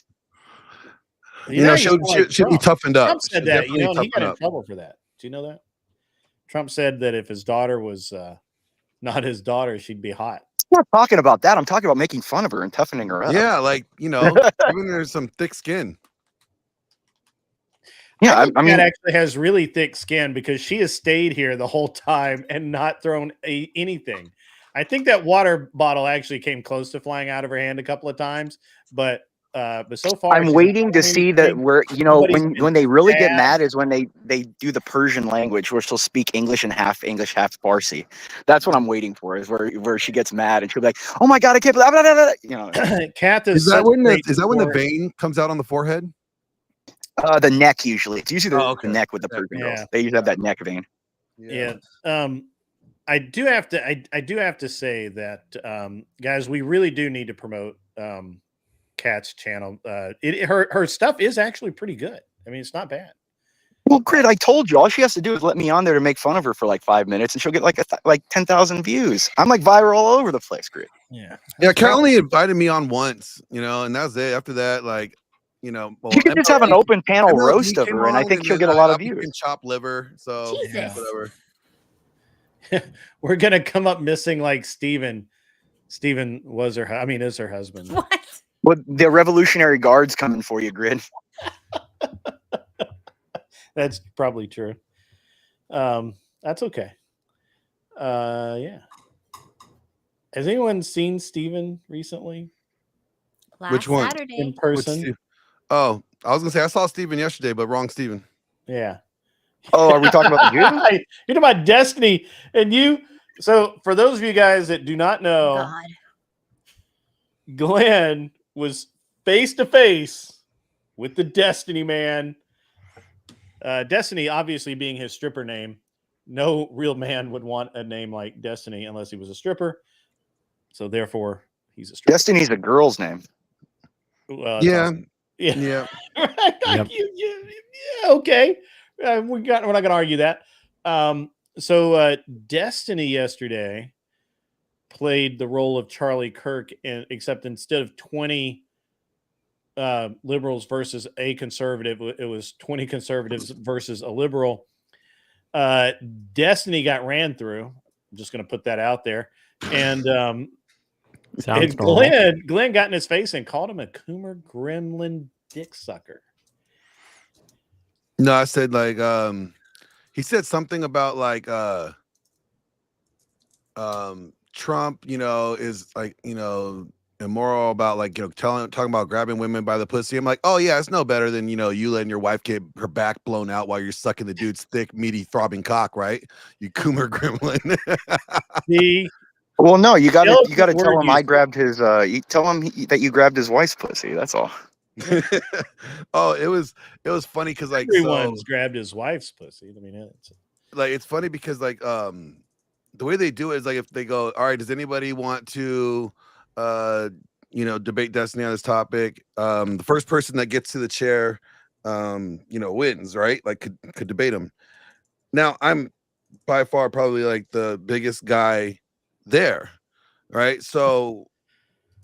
I: She'll be toughened up.
F: Trump said that. He got in trouble for that. Do you know that? Trump said that if his daughter was not his daughter, she'd be hot.
H: I'm not talking about that. I'm talking about making fun of her and toughening her up.
I: Yeah, giving her some thick skin.
F: Yeah, I mean, Kat actually has really thick skin because she has stayed here the whole time and not thrown anything. I think that water bottle actually came close to flying out of her hand a couple of times, but so far
H: I'm waiting to see that where when they really get mad is when they do the Persian language where she'll speak English and half English, half Farsi. That's what I'm waiting for, is where she gets mad and she'll be like, "Oh my god, I can't believe,"
F: Kat
I: is that when the vein comes out on the forehead?
H: The neck usually. It's usually the neck with the Persian girls. They usually have that neck vein.
F: Yeah. I do have to say that guys, we really do need to promote Kat's channel. Her stuff is actually pretty good. I mean, it's not bad.
H: Well, Grid, I told you, all she has to do is let me on there to make fun of her for like 5 minutes, and she'll get like 10,000 views. I'm like viral all over the place, Grid.
F: Yeah.
I: Yeah, Kat only invited me on once, and that was it. After that, like, well,
H: You could just have an open panel
I: MLG
H: roast of
I: came
H: her, and I
I: on,
H: think she'll
I: then
H: get a lot
I: I
H: of views.
I: can chop liver, so
G: Jesus.
I: whatever.
F: We're gonna come up missing like Steven. Steven was her. I mean, is her husband.
G: What?
H: Well, the Revolutionary Guard's coming for you, Grid.
F: That's probably true. That's okay. Yeah. Has anyone seen Steven recently
G: Last
I: Which one?
G: Saturday.
F: in
I: Which
F: person?
I: Steve? Oh, I was gonna say I saw Steven yesterday, but wrong Steven.
F: Yeah.
H: Oh, are we talking about the Jew?
F: You're talking about Destiny, and you. So, for those of you guys that do not know,
G: God.
F: Glenn was face to face with the Destiny man. Destiny, obviously, being his stripper name, no real man would want a name like Destiny unless he was a stripper. So, therefore, he's a stripper.
H: Destiny's a girl's name.
F: Well, that's
I: Yeah,
F: awesome. Yeah.
I: yeah.
F: Yeah, okay. We're not going to argue that. So Destiny yesterday played the role of Charlie Kirk, except instead of 20 liberals versus a conservative, it was 20 conservatives versus a liberal. Destiny got ran through. I'm just going to put that out there. And
B: Sounds
F: Glenn got in his face and called him a Coomer Gremlin dick sucker.
I: No, I said like he said something about like Trump, is like, immoral about like, talking about grabbing women by the pussy. I'm like, oh yeah, it's no better than, you letting your wife get her back blown out while you're sucking the dude's thick, meaty, throbbing cock, right? You Coomer Gremlin.
F: See,
H: Well, no, you got to
F: Word
H: tell him I
F: usage.
H: grabbed his. You tell him that you grabbed his wife's pussy. That's all.
I: Oh, it was funny because like
F: everyone's grabbed his wife's pussy. I mean,
I: it's funny because like the way they do it is like if they go, all right, does anybody want to debate Destiny on this topic? The first person that gets to the chair wins, right? Like could debate him. Now I'm by far probably like the biggest guy there, right? So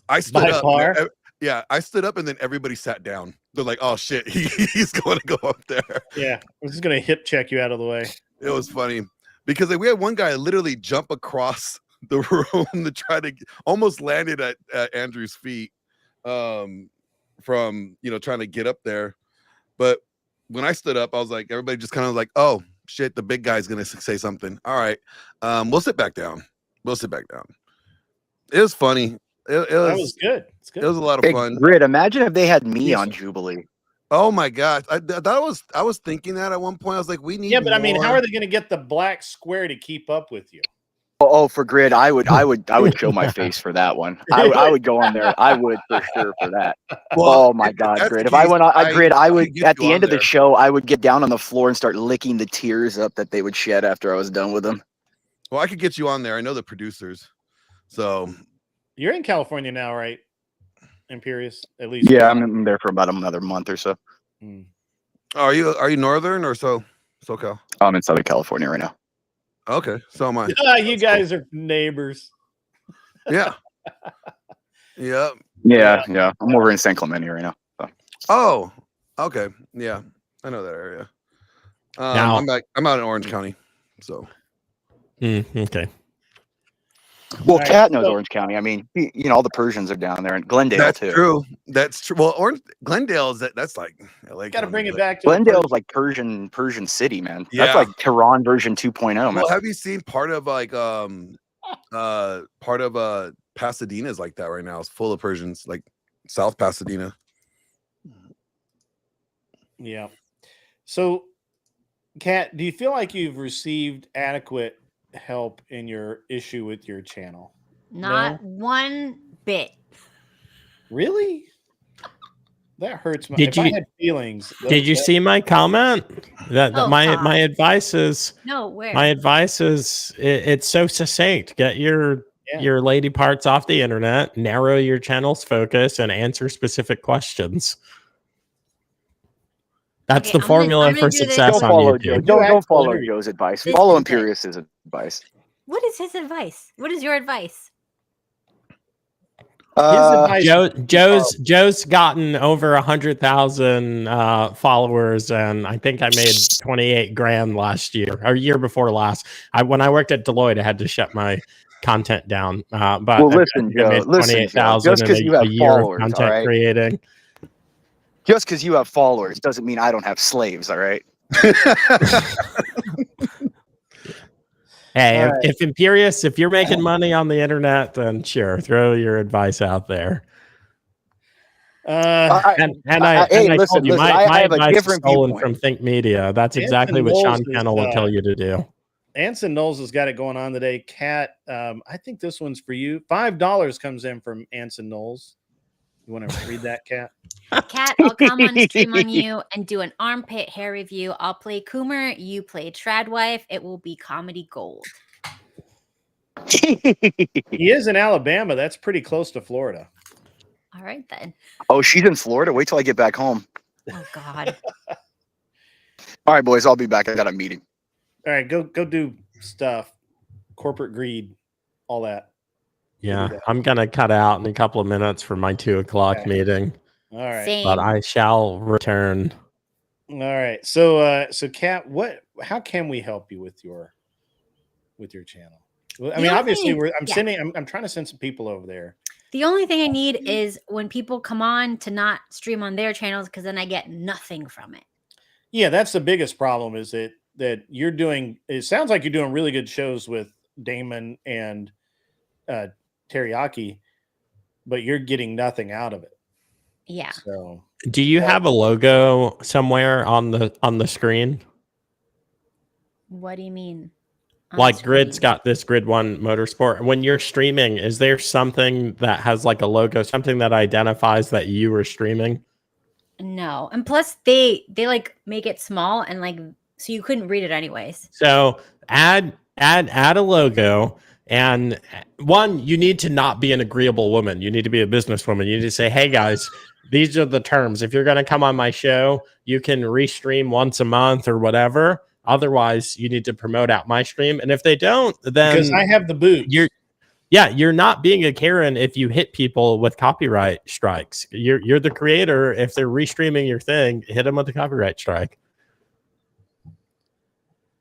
I: I stood
F: by
I: up.
F: far.
I: Yeah, I stood up and then everybody sat down. They're like, oh shit, he's going to go up there.
F: Yeah, I'm just gonna hip check you out of the way.
I: It was funny because like, we had one guy literally jump across the room to try to almost landed at Andrew's feet from trying to get up there. But when I stood up, I was like, everybody just kind of like, oh shit, the big guy's gonna say something. All right, we'll sit back down. It was funny. It
F: was good. It's good.
I: It was a lot of
H: Hey,
I: fun.
H: Grid, imagine if they had me
F: Yes,
H: on
F: sir.
H: Jubilee.
I: Oh my gosh, I was thinking that at one point. I was like, we need.
F: Yeah, but I mean, how
I: more.
F: are they going to get the black square to keep up with you?
H: Oh, for Grid, I would show my face for that one. I would go on there. I would for sure for that.
I: Well,
H: Oh my
I: if
H: God,
I: that's
H: Grid!
I: the
H: If I
I: case,
H: went on Grid, I
I: could
H: would
I: get
H: at
I: you
H: the
I: on
H: end of the
I: there.
H: show, I would get down on the floor and start licking the tears up that they would shed after I was done with them.
I: Well, I could get you on there. I know the producers, so
F: You're in California now, right? Imperious, at least.
H: Yeah, I'm there for about another month or so.
F: Mm.
I: are you northern or SoCal?
H: I'm in Southern California right now.
I: Okay, so am I.
F: You guys are neighbors.
I: Yeah. Yep.
H: Yeah. I'm over in San Clemente right now. So.
I: Oh, okay. Yeah, I know that area.
B: Now-
I: I'm out in Orange County, so
B: Okay.
H: Well,
F: Right,
H: Kat knows
F: so-
H: Orange County. I mean, all the Persians are down there, and Glendale
I: that's
H: too.
I: true. That's true. Well, Glendale is that's like LA.
F: Got to
I: County,
F: bring it
I: but-
F: back to
H: Glendale is like Persian city, man.
I: Yeah.
H: That's like Tehran version 2.0, man.
I: Well, have you seen part of like Pasadena is like that right now? It's full of Persians, like South Pasadena.
F: Yeah. So, Kat, do you feel like you've received adequate help in your issue with your channel?
G: Not
F: No?
G: one bit.
F: Really? That hurts my.
B: Did
F: if I
B: you-
F: had feelings?
B: Did you see my comment? That
G: Oh,
B: my
G: God.
B: my advice is
G: No, where?
B: it's so succinct. Get your lady parts off the internet, narrow your channel's focus, and answer specific questions. That's
G: Okay,
B: the
G: I'm gonna-
B: formula
G: I'm gonna
B: for
G: do this.
B: success
H: Don't
B: on
H: follow Joe.
B: YouTube.
H: Don't follow
F: interview.
H: Joe's advice.
G: This
H: Follow
G: is it.
H: Imperius's advice.
G: What is his advice? What is your advice?
F: His advice.
B: Joe's gotten over 100,000 followers, and I think I made 28 grand last year or year before last. When I worked at Deloitte, I had to shut my content down. But
H: Well,
B: I
H: listen,
B: think I made
H: Joe. Listen, Joe.
B: 28,000
H: Just
B: in
H: because you
B: a
H: have
B: year of
H: followers, all
B: content
H: right.
B: creating.
H: Just because you have followers doesn't mean I don't have slaves. All right.
B: Hey,
F: All right.
B: if Imperius, if you're making money on the internet, then sure, throw your advice out there. And I
H: listen,
B: told you,
H: listen.
B: my
H: I have a
B: advice is
H: different
B: stolen
H: viewpoint.
B: from Think Media. That's exactly what
F: Knowles
B: Sean
F: is,
B: Kennel will tell you to do.
F: Anson Knowles has got it going on today. Kat, I think this one's for you. $5 comes in from Anson Knowles. You want to read that, Kat?
G: Kat, I'll come on stream on you and do an armpit hair review. I'll play Coomer, you play Tradwife. It will be comedy gold.
F: He is in Alabama. That's pretty close to Florida.
G: All right, then.
H: Oh, she's in Florida. Wait till I get back home.
G: Oh, God.
H: All right, boys. I'll be back. I got a meeting.
F: All right, go do stuff. Corporate greed, all that.
B: Yeah, I'm gonna cut out in a couple of minutes for my 2:00
F: Okay.
B: meeting.
F: All right.
G: Same.
B: But I shall return.
F: All right. So Kat, how can we help you with your channel? Well, I
G: The
F: mean,
G: only
F: obviously
G: thing-
F: I'm trying to send some people over there.
G: The only thing I need is when people come on to not stream on their channels, because then I get nothing from it.
F: Yeah, that's the biggest problem is that you're doing, it sounds like you're doing really good shows with Damon and Teriyaki, but you're getting nothing out of it.
G: Yeah.
F: So
B: Do you have a logo somewhere on the screen?
G: What do you mean? On
B: Like Grid's
G: screen?
B: got this Grid One Motorsport. When you're streaming, is there something that has like a logo, something that identifies that you were streaming?
G: No. And plus they like make it small and like so you couldn't read it anyways.
B: So add a logo. And one, you need to not be an agreeable woman. You need to be a businesswoman. You need to say, hey guys, these are the terms. If you're going to come on my show, you can restream once a month or whatever. Otherwise, you need to promote out my stream. And if they don't, then
F: because I have the boot.
B: You're not being a Karen if you hit people with copyright strikes. You're the creator. If they're restreaming your thing, hit them with a copyright strike.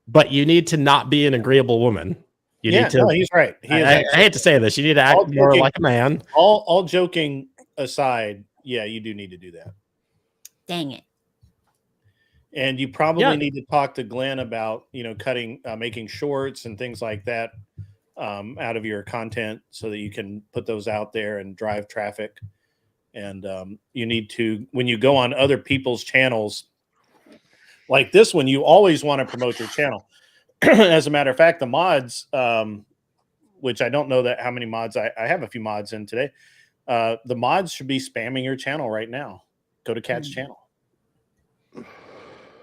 B: But you need to not be an agreeable woman. You need to.
F: No, he's right.
B: I hate to say this. You need to act more like a man.
F: All joking aside, yeah, you do need to do that.
G: Dang it.
F: And you probably need to talk to Glenn about, cutting, making shorts and things like that out of your content so that you can put those out there and drive traffic. And you need to, when you go on other people's channels, like this one, you always want to promote your channel. As a matter of fact, the mods, which I don't know how many mods I have a few mods in today. The mods should be spamming your channel right now. Go to Kat's channel.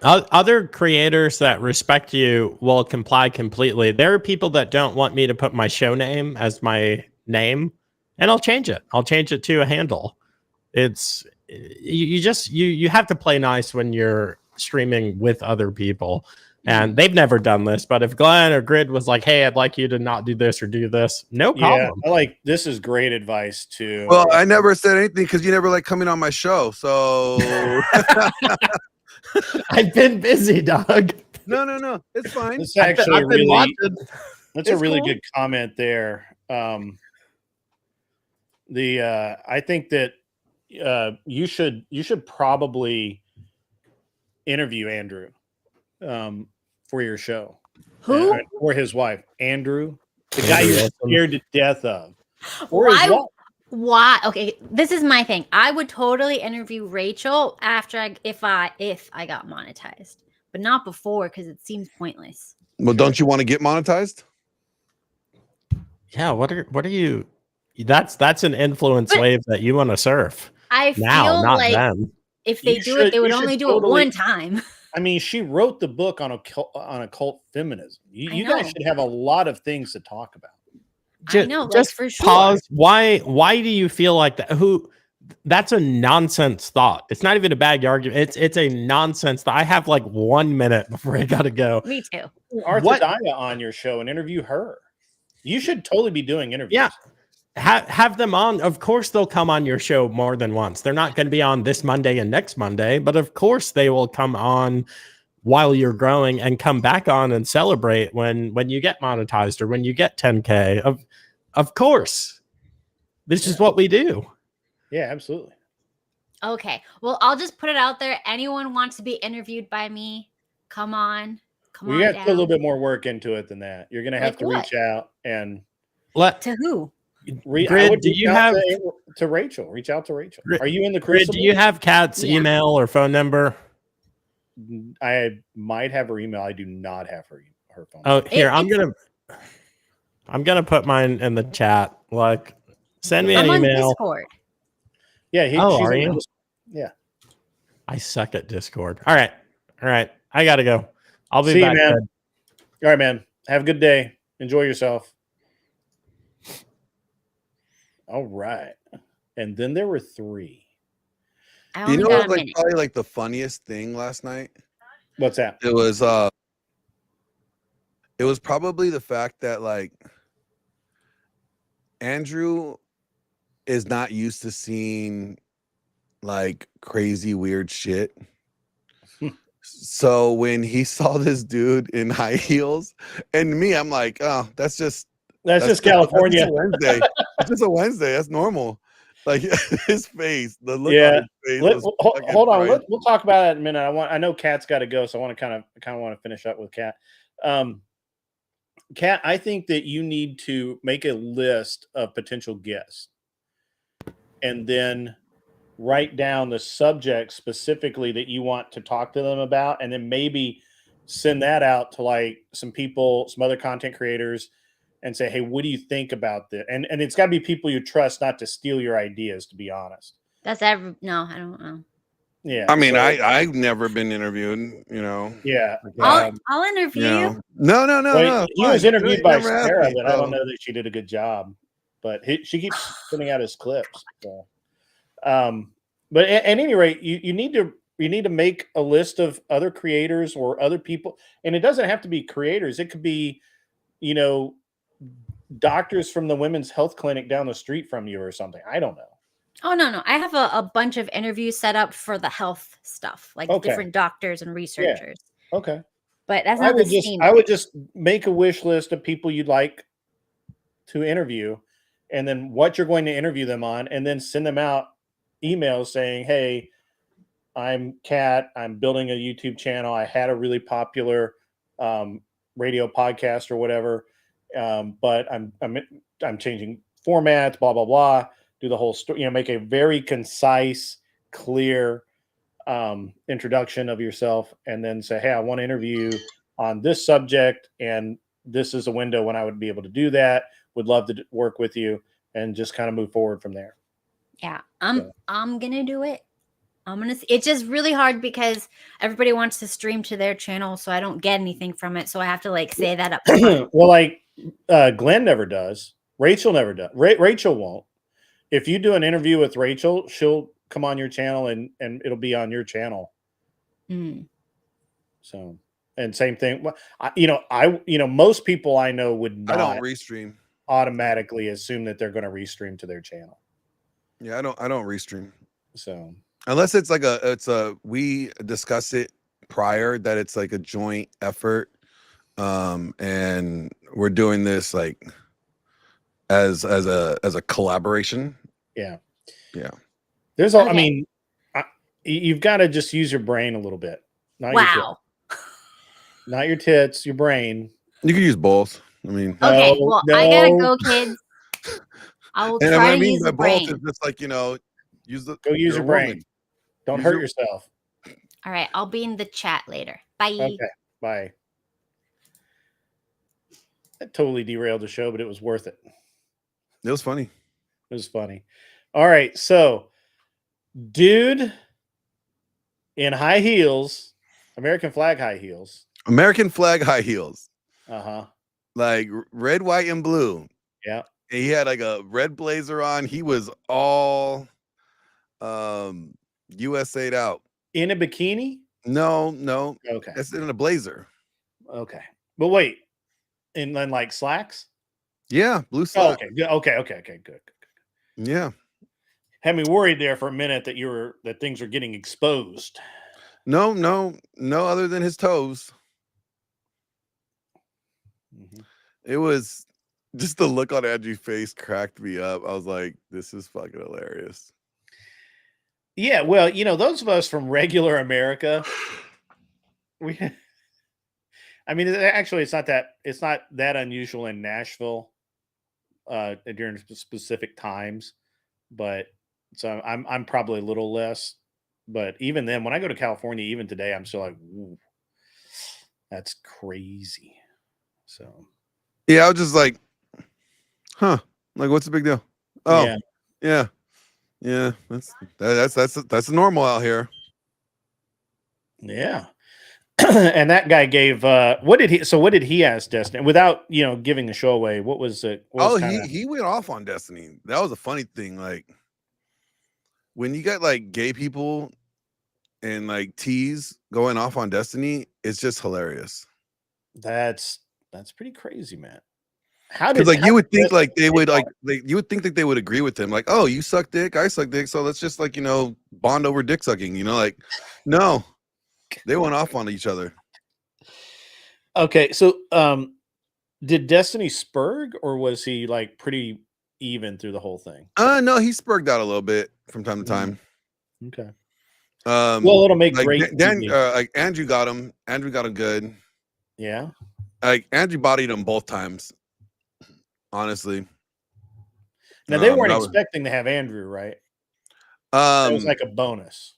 B: Other creators that respect you will comply completely. There are people that don't want me to put my show name as my name, and I'll change it. I'll change it to a handle. It's you have to play nice when you're streaming with other people. And they've never done this, but if Glenn or Grid was like, hey, I'd like you to not do this or do this, no problem.
F: Yeah, this is great advice too.
I: Well, I never said anything because you never like coming on my show. So
B: I've been busy, Doug.
I: No. It's fine.
F: It's actually that's a really
B: cool.
F: good comment there. I think that you should probably interview Andrew for your show.
G: Who?
F: Or his wife, Andrew, the guy you're scared to death of. Or his wife.
G: Why? Okay, this is my thing. I would totally interview Rachel after if I got monetized, but not before because it seems pointless.
I: Well, don't you want to get monetized?
B: Yeah. What are you? That's an influence wave that you want to surf.
G: I
B: now,
G: feel
B: not
G: like
B: then.
G: if they do it, they would only do it one time.
F: I mean, she wrote the book on occult feminism. You guys should have a lot of things to talk about.
G: I know,
B: just
G: for sure.
B: pause. Why do you feel like that? that's a nonsense thought. It's not even a bad argument. It's a nonsense thought. I have like 1 minute before I gotta go.
G: Me too.
F: Arthadaya on your show and interview her. You should totally be doing interviews.
B: Yeah. Have them on. Of course, they'll come on your show more than once. They're not going to be on this Monday and next Monday, but of course they will come on while you're growing and come back on and celebrate when you get monetized or when you get 10K. Of course, this is what we do.
F: Yeah, absolutely.
G: Okay. Well, I'll just put it out there. Anyone wants to be interviewed by me? Come on.
F: We got to put a little bit more work into it than that. You're going to have
G: Like
F: to
G: what?
F: reach out and
G: To who?
B: Grid, do you have
F: to Rachel? Reach out to Rachel. Are you in the
B: Grid?
F: Crucible?
B: Do you have Kat's email or phone number?
F: I might have her email. I do not have her phone.
B: Oh, here I'm gonna put mine in the chat. Like, send me an
G: I'm
B: email.
G: on Discord.
F: Yeah.
B: She's are you?
F: Yeah.
B: I suck at Discord. All right. I gotta go. I'll be
F: See
B: back.
F: you, man.
B: Grid.
F: All right, man. Have a good day. Enjoy yourself. All right. And then there were 3.
G: I
I: You
G: only
I: know
G: got
I: what,
G: a
I: like
G: minute.
I: probably like the funniest thing last night?
F: What's that?
I: It was probably the fact that like Andrew is not used to seeing like crazy weird shit. So when he saw this dude in high heels, and me, I'm like, oh, that's just
F: California.
I: That's just a Wednesday. It's just a Wednesday. That's normal. Like his face, the look
F: Yeah.
I: on his face. was fucking
F: Hold on.
I: priceless.
F: We'll talk about it in a minute. I know Kat's got to go, so I want to kind of want to finish up with Kat. Kat, I think that you need to make a list of potential guests and then write down the subject specifically that you want to talk to them about, and then maybe send that out to like some people, some other content creators, and say, hey, what do you think about this? And it's got to be people you trust, not to steal your ideas, to be honest.
G: No, I don't know.
F: Yeah.
I: I mean,
F: so-
I: I've never been interviewed, you know.
F: Yeah.
G: I'll interview
I: You
G: you.
I: know. No.
F: Well, he was
I: fine.
F: interviewed
I: You
F: by
I: never asked
F: Sarah,
I: me,
F: but I don't
I: so-
F: know that she did a good job. But she keeps putting out his clips. So. But at any rate, you need to make a list of other creators or other people, and it doesn't have to be creators. It could be, doctors from the women's health clinic down the street from you or something. I don't know.
G: Oh no. I have a bunch of interviews set up for the health stuff, like
F: Okay.
G: different doctors and researchers.
F: Okay.
G: But that's
F: I
G: not
F: would
G: the
F: just
G: same.
F: I would just make a wish list of people you'd like to interview, and then what you're going to interview them on, and then send them out emails saying, hey, I'm Kat, I'm building a YouTube channel, I had a really popular radio podcast or whatever, but I'm changing formats, blah blah blah, do the whole story, make a very concise, clear introduction of yourself, and then say, hey, I want to interview on this subject, and this is a window when I would be able to do that, would love to work with you, and just kind of move forward from there.
G: Yeah, I'm gonna do it. It's just really hard because everybody wants to stream to their channel, so I don't get anything from it. So I have to like say that up front.
F: Well, like Glenn never does. Rachel never does. Rachel won't. If you do an interview with Rachel, she'll come on your channel and it'll be on your channel.
G: Mm.
F: So, and same thing. Most people I know would
I: I
F: not
I: don't restream.
F: automatically assume that they're going to restream to their channel.
I: Yeah, I don't restream.
F: So
I: Unless it's like we discuss it prior that it's like a joint effort, and we're doing this like as a collaboration.
F: Yeah.
G: Okay.
F: I mean, you've got to just use your brain a little bit. Not your tits, your brain.
I: You can use both. I mean,
G: Okay,
F: No,
G: well, I gotta
F: no.
G: go, kids. I will
I: and what
G: try
I: I
G: to
I: mean
G: use
I: by
G: the
I: both
G: brain.
I: is just like
F: Go use
I: you're
F: your
I: a
F: brain.
I: woman.
F: Don't
I: Use
F: hurt
I: your-
F: yourself.
G: All right, I'll be in the chat later. Bye.
F: Okay. Bye. That totally derailed the show, but it was worth it.
I: It was funny.
F: It was funny. All right. So, dude in high heels, American flag high heels.
I: American flag high heels,
F: Like
I: red, white, and blue.
F: Yeah.
I: And he had like a red blazer on. He was all USA'd out.
F: In a bikini?
I: No.
F: Okay.
I: That's in a blazer.
F: Okay. But wait, in then like slacks?
I: Yeah, blue
F: Oh,
I: slack.
F: okay. Good. Okay. Good.
I: Yeah.
F: Had me worried there for a minute that things are getting exposed.
I: No, other than his toes.
F: Mhm.
I: It was just the look on Andrew's face cracked me up. I was like, this is fucking hilarious.
F: Yeah, well, those of us from regular America, we I mean, it's not that unusual in Nashville during specific times, but so I'm probably a little less. But even then, when I go to California, even today, I'm still like, "Ooh, that's crazy." So
I: Yeah, I was just like, huh? Like, what's the big deal? Oh,
F: yeah.
I: That's normal out here.
F: Yeah. And that guy gave what did he ask Destiny without giving the show away? What was it? What was
I: Oh,
F: kind of
I: he went off on Destiny. That was a funny thing. Like when you got like gay people and like tees going off on Destiny, it's just hilarious.
F: that's pretty crazy, man. How
I: Because
F: did
I: like you would think
F: Destiny
I: like they
F: take
I: would
F: off?
I: you would think that they would agree with him. Like, oh, you suck dick, I suck dick, so let's just like bond over dick sucking. Like, no, they went off on each other.
F: Okay, so did Destiny spurg or was he like pretty even through the whole thing?
I: No, he spurged out a little bit from time to time.
F: Okay. Well, it'll make
I: Like
F: great TV.
I: like Andrew got him. Andrew got him good.
F: Yeah.
I: Like Andrew bodied him both times. Honestly.
F: Now they weren't
I: that was-
F: expecting to have Andrew, right? That was like a bonus.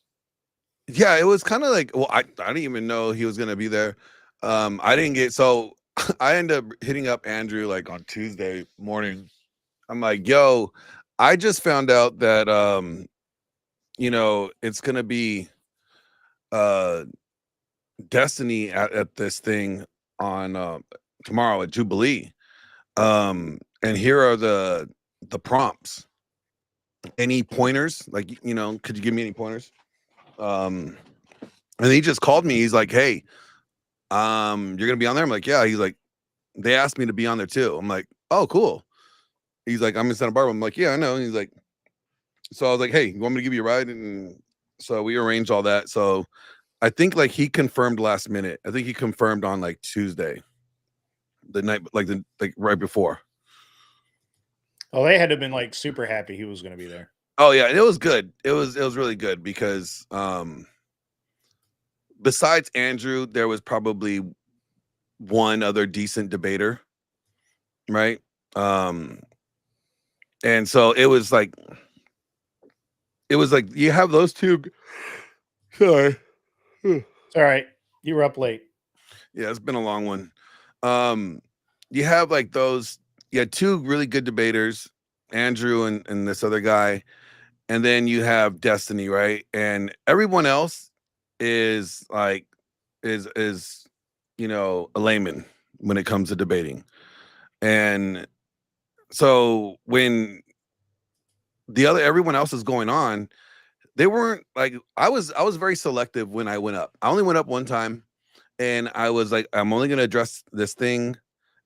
I: Yeah, it was kind of like, well, I didn't even know he was gonna be there. I didn't get so I ended up hitting up Andrew like on Tuesday morning. I'm like, yo, I just found out that it's gonna be Destiny at this thing on tomorrow at Jubilee. And here are the prompts. Any pointers? Like, could you give me any pointers? And he just called me. He's like, hey, you're gonna be on there? I'm like, yeah. He's like, they asked me to be on there too. I'm like, oh, cool. He's like, I'm in Santa Barbara. I'm like, yeah, I know. And he's like, so I was like, hey, you want me to give you a ride? And so we arranged all that. So I think like he confirmed last minute. I think he confirmed on like Tuesday, the night, like right before.
F: Oh, they had to have been like super happy he was going to be there.
I: Oh yeah, and it was good. It was really good because besides Andrew, there was probably one other decent debater, right? And so it was like you have those two. Sorry.
F: It's all right. You were up late.
I: Yeah, it's been a long one. You have like those, you had two really good debaters, Andrew and this other guy, and then you have Destiny, right? And everyone else is like is a layman when it comes to debating. And so when everyone else is going on, they weren't like I was very selective when I went up. I only went up one time and I was like, I'm only going to address this thing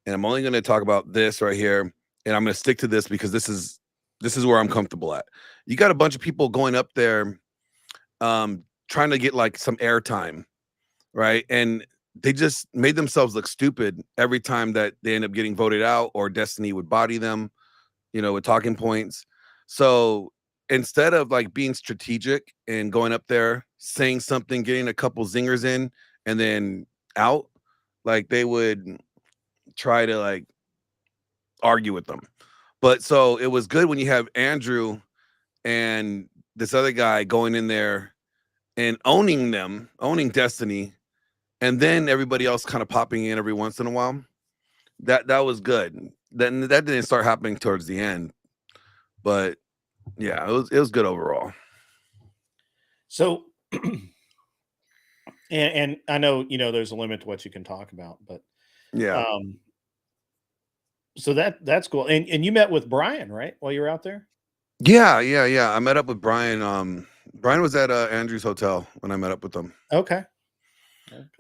I: and I'm only going to talk about this right here and I'm going to stick to this because this is where I'm comfortable at. You got a bunch of people going up there trying to get like some airtime, right? And they just made themselves look stupid every time that they end up getting voted out or Destiny would body them, with talking points. So instead of like being strategic and going up there, saying something, getting a couple zingers in and then out, like they would try to like argue with them. But so it was good when you have Andrew and this other guy going in there and owning Destiny, and then everybody else kind of popping in every once in a while. That was good. Then that didn't start happening towards the end, but yeah, it was good overall.
F: So, and I know there's a limit to what you can talk about, but
I: Yeah.
F: So that's cool. And you met with Brian, right, while you were out there?
I: Yeah. I met up with Brian. Brian was at Andrew's hotel when I met up with him.
F: Okay.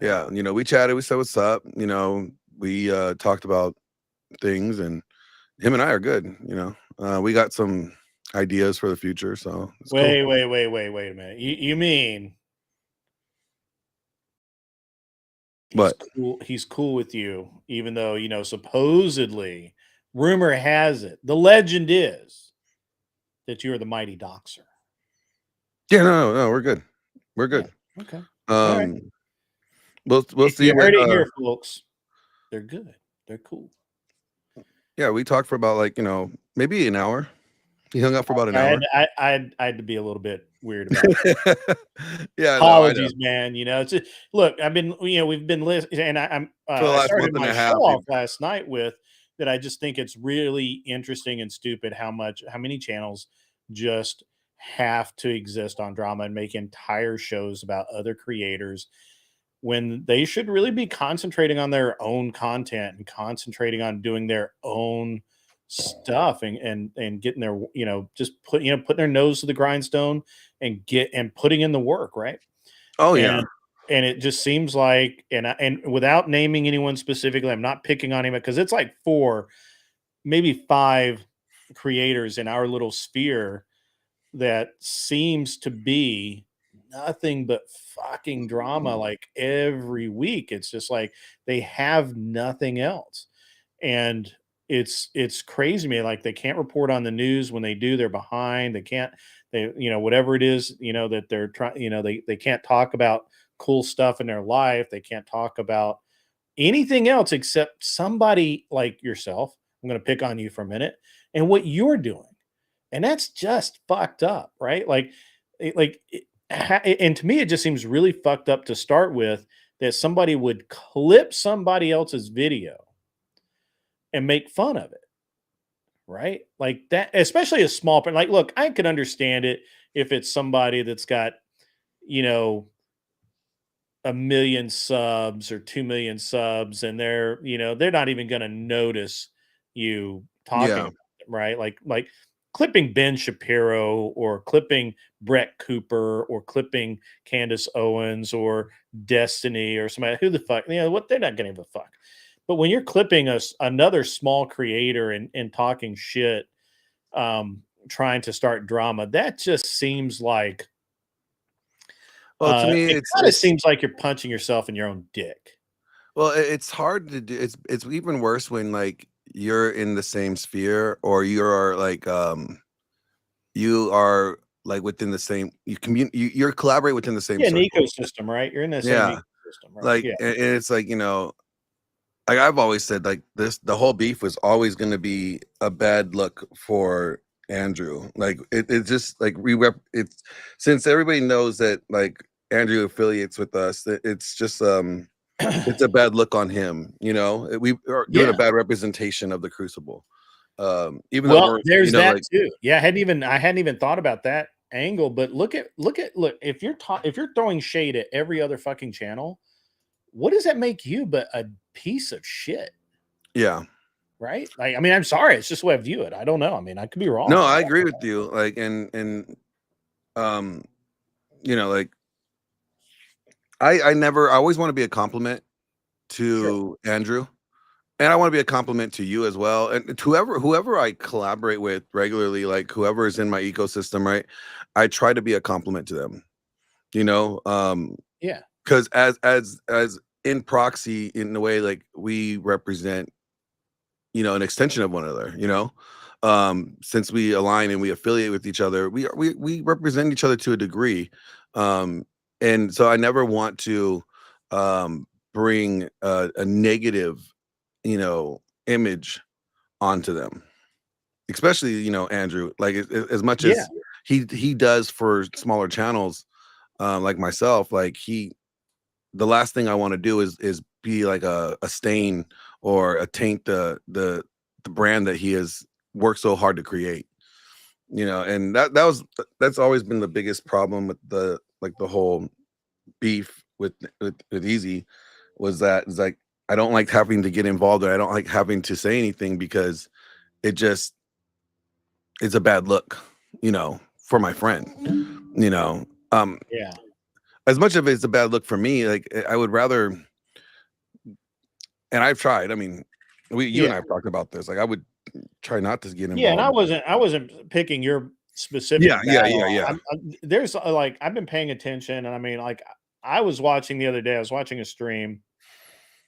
I: Yeah, we chatted, we said what's up, we talked about things, and him and I are good. We got some ideas for the future, so it's cool.
F: Wait a minute. You mean
I: But
F: he's cool with you, even though, supposedly, rumor has it, the legend is that you're the mighty doxer.
I: yeah, no, we're good. We're good.
F: Yeah. Okay. All right.
I: We'll
F: If
I: see
F: you
I: what
F: heard it here, folks. They're good. They're cool.
I: Yeah, we talked for about maybe an hour. He hung out for about an hour.
F: I had to be a little bit weird about it.
I: Yeah,
F: apologies, man. It's look. I've been, we've been listening, and I'm.
I: For the
F: I
I: last
F: started
I: month and
F: my
I: a
F: show
I: half,
F: off last night with that. I just think it's really interesting and stupid how many channels just have to exist on drama and make entire shows about other creators when they should really be concentrating on their own content and concentrating on doing their own stuff and getting their, just putting their nose to the grindstone and putting in the work, right?
I: Oh yeah.
F: And it just seems like, and without naming anyone specifically, I'm not picking on him because it's like 4, maybe 5 creators in our little sphere that seems to be nothing but fucking drama like every week. It's just like they have nothing else. And it's crazy to me. Like they can't report on the news. When they do, they're behind. Whatever it is, that they're trying, they can't talk about cool stuff in their life. They can't talk about anything else except somebody like yourself. I'm going to pick on you for a minute and what you're doing. And that's just fucked up, right? And to me, it just seems really fucked up to start with that somebody would clip somebody else's video and make fun of it, right? Like that, especially a small print. Like, look, I could understand it if it's somebody that's got, 1 million subs or 2 million subs, and they're not even going to notice you talking
I: Yeah.
F: about it, right? Like clipping Ben Shapiro or clipping Brett Cooper or clipping Candace Owens or Destiny or somebody, who the fuck, what, they're not going to give a fuck. But when you're clipping another small creator and talking shit, trying to start drama, that just seems like,
I: well, to me,
F: it kind of seems like you're punching yourself in your own dick.
I: Well, it's hard to do. It's even worse when you're in the same sphere, or you are within the same, you're collaborate within the same
F: Yeah, an
I: circle.
F: ecosystem, right? You're in the same
I: Yeah.
F: ecosystem, right?
I: And it's I've always said the whole beef was always going to be a bad look for Andrew. It's just it's, since everybody knows that Andrew affiliates with us, it's just it's a bad look on him. We are doing a bad representation of the Crucible. Even though
F: there's that too. Yeah, I hadn't even thought about that angle. But look, if you're throwing shade at every other fucking channel, what does that make you but a piece of shit?
I: Yeah.
F: Right. I'm sorry. It's just the way I view it. I don't know. I could be wrong.
I: No, I agree with you. I always want to be a compliment to Andrew, and I want to be a compliment to you as well, and to whoever I collaborate with regularly, whoever is in my ecosystem, right? I try to be a compliment to them,
F: Yeah.
I: Because as in proxy, in a way, we represent, an extension of one another, since we align and we affiliate with each other, we represent each other to a degree. And so I never want to bring a negative, image onto them, especially, Andrew, as much as he does for smaller channels, like myself, the last thing I want to do is be like a stain or a taint the brand that he has worked so hard to create. And that's always been the biggest problem with the whole beef with Easy, was that it's I don't like having to get involved, or I don't like having to say anything, because it's a bad look. for my friend,
F: Yeah.
I: as much of it's a bad look for me, like I would rather, and I've tried. I mean, you and I have talked about this. Like I would try not to get involved.
F: Yeah, and I wasn't picking your specific.
I: Yeah.
F: There's like I've been paying attention, and I mean, like I was watching the other day. I was watching a stream,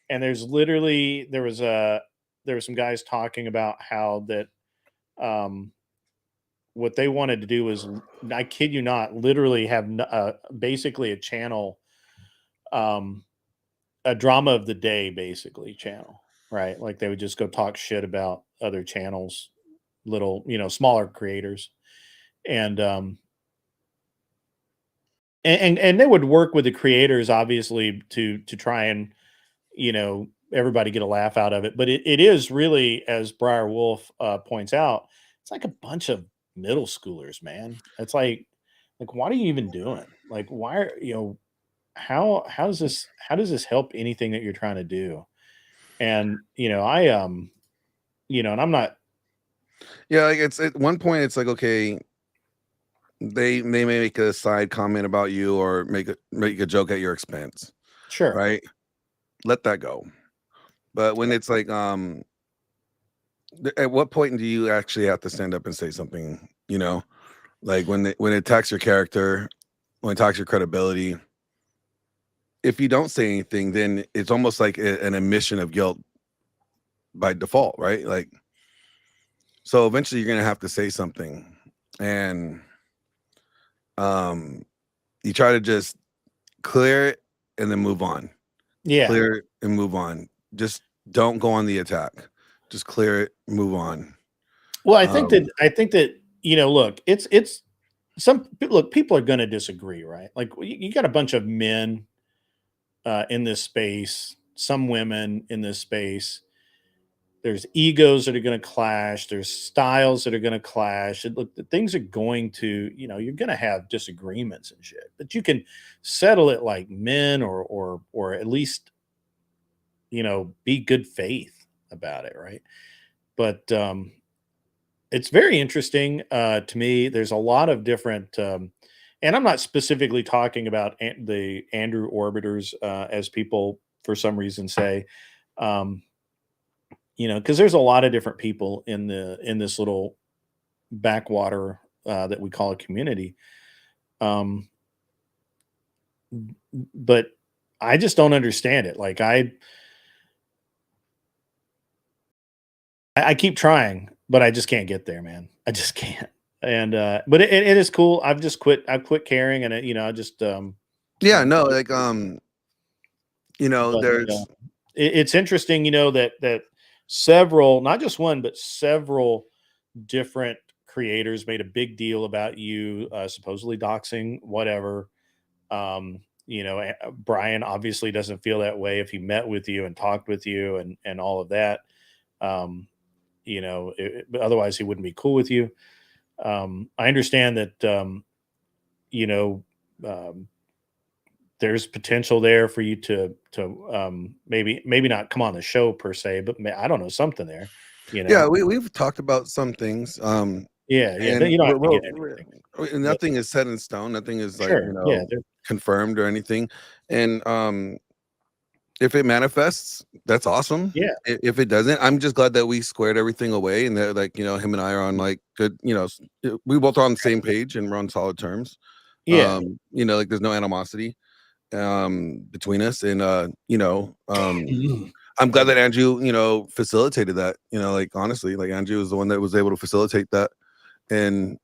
F: and there were some guys talking about how that what they wanted to do was, I kid you not, literally have basically a channel, a drama of the day, basically channel, right? Like they would just go talk shit about other channels, little, smaller creators. And and they would work with the creators, obviously, to try and, everybody get a laugh out of it. But it is really, as Briar Wolf points out, it's like a bunch of middle schoolers, man. It's like what are you even doing? Like, why are how does this help anything that you're trying to do? And and I'm not.
I: Yeah, like it's at one point it's like, okay, they may make a side comment about you or make a joke at your expense.
F: Sure.
I: Right? Let that go. But when it's like, at what point do you actually have to stand up and say something? Like when it attacks your character, when it attacks your credibility. If you don't say anything, then it's almost like an admission of guilt by default, right? Like, so eventually you're gonna have to say something, and you try to just clear it and then move on.
F: Yeah.
I: Clear it and move on. Just don't go on the attack. Just clear it, move on.
F: Well, I think that look, it's people are going to disagree, right? Like you got a bunch of men in this space, some women in this space. There's egos that are going to clash. There's styles that are going to clash. And look, the things are going to, you're going to have disagreements and shit, but you can settle it like men, or at least, be good faith about it, right? But it's very interesting to me. There's a lot of different, and I'm not specifically talking about the Andrew orbiters, as people for some reason say, because there's a lot of different people in this little backwater that we call a community. But I just don't understand it. Like I keep trying, but I just can't get there, man. I just can't. And but it is cool. I've quit caring, and I just
I: yeah, no, like there's
F: it's interesting, that several, not just one, but several different creators made a big deal about you supposedly doxing, whatever. Brian obviously doesn't feel that way if he met with you and talked with you and all of that. But otherwise he wouldn't be cool with you. I understand that, there's potential there for you to maybe not come on the show per se, but I don't know, something there.
I: Yeah, we've talked about some things.
F: Yeah.
I: And
F: You don't have to get anything.
I: nothing is set in stone. Nothing is like
F: Sure.
I: confirmed or anything. And if it manifests, that's awesome.
F: Yeah.
I: If it doesn't, I'm just glad that we squared everything away and that, like, him and I are on like good, we both are on the same page and we're on solid terms.
F: Yeah.
I: Like there's no animosity between us. And I'm glad that Andrew, facilitated that. Like honestly, like Andrew was the one that was able to facilitate that. And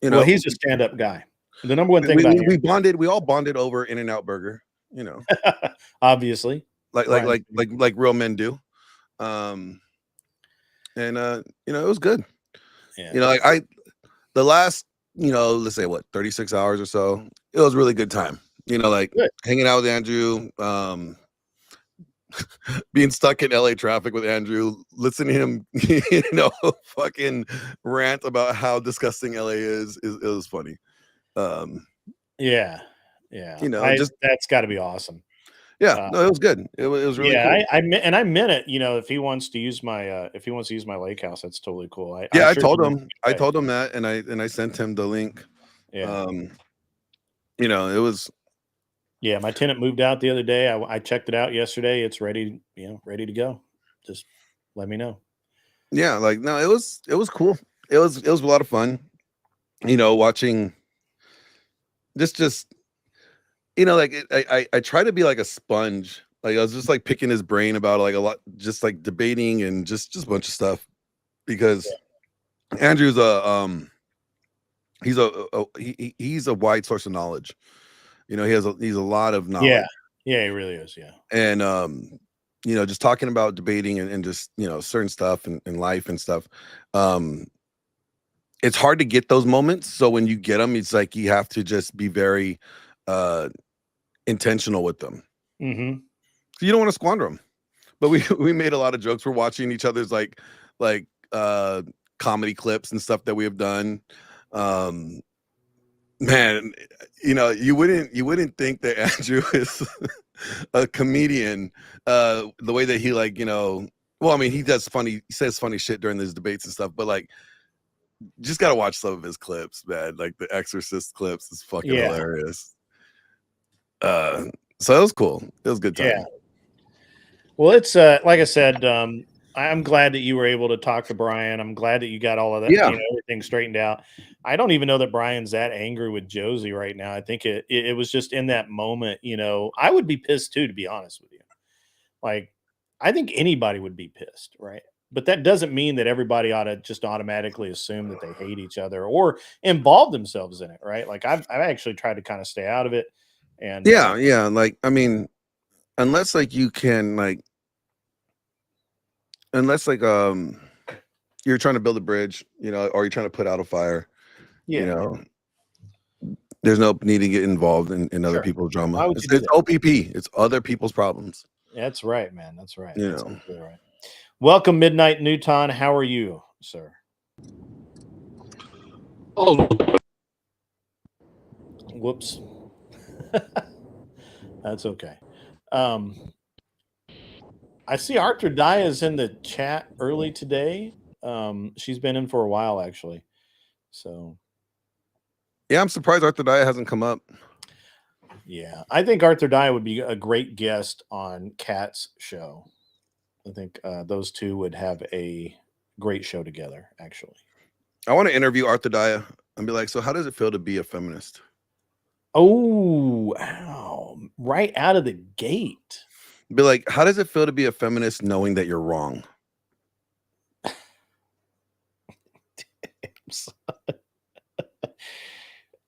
F: well, he's a stand-up guy. The number one thing
I: we all bonded over In-N-Out Burger.
F: Obviously,
I: like real men do. And it was good.
F: Yeah.
I: The last, let's say 36 hours or so, it was a really good time. Like
F: good.
I: Hanging out with Andrew, being stuck in LA traffic with Andrew, listening to him, fucking rant about how disgusting LA is. It was funny.
F: Yeah. That's got to be awesome.
I: Yeah, no, it was good. It was really
F: yeah,
I: cool.
F: I meant it. You know, if he wants to use my lake house, that's totally cool.
I: Yeah, I
F: sure
I: told
F: think
I: him. I told him that, and I sent him the link.
F: Yeah.
I: You know, it was.
F: Yeah, my tenant moved out the other day. I checked it out yesterday. It's ready, ready to go. Just let me know.
I: Yeah, like no, it was cool. It was a lot of fun. You know, watching just like I try to be like a sponge. Like I was just like picking his brain about like a lot, just like debating and just a bunch of stuff because Andrew's he's a wide source of knowledge. You know, he's a lot of knowledge.
F: Yeah, he really is. Yeah.
I: And you know, just talking about debating and just, you know, certain stuff in life and stuff. It's hard to get those moments. So when you get them, it's like you have to just be very intentional with them.
F: Mm-hmm.
I: So you don't want to squander them. But we made a lot of jokes. We're watching each other's like comedy clips and stuff that we have done. Man, you know, you wouldn't think that Andrew is a comedian the way that he like, you know, well, I mean, he says funny shit during his debates and stuff, but like just gotta watch some of his clips, man. Like the Exorcist clips is fucking hilarious. So it was cool. It was a good time.
F: Yeah. Well, it's like I said, I'm glad that you were able to talk to Brian. I'm glad that you got all of that, everything straightened out. I don't even know that Brian's that angry with Josie right now. I think it was just in that moment, you know. I would be pissed too, to be honest with you. Like, I think anybody would be pissed, right? But that doesn't mean that everybody ought to just automatically assume that they hate each other or involve themselves in it, right? Like I've actually tried to kind of stay out of it. And
I: yeah, like I mean, unless like you can like, unless like you're trying to build a bridge, you know, or you're trying to put out a fire, you know, there's no need to get involved in other people's drama. It's OPP. It's other people's problems.
F: That's right, man. That's right.
I: You
F: That's
I: know.
F: absolutely right. Welcome, Midnight Newton. How are you, sir?
J: Oh,
F: whoops. That's okay. I see Arthur Daya is in the chat early today. She's been in for a while, actually. So,
I: yeah, I'm surprised Arthur Daya hasn't come up.
F: Yeah, I think Arthur Daya would be a great guest on Kat's show. I think those two would have a great show together, actually.
I: I want to interview Arthur Daya and be like, so how does it feel to be a feminist?
F: Oh, wow. Right out of the gate.
I: Be like, how does it feel to be a feminist knowing that you're wrong?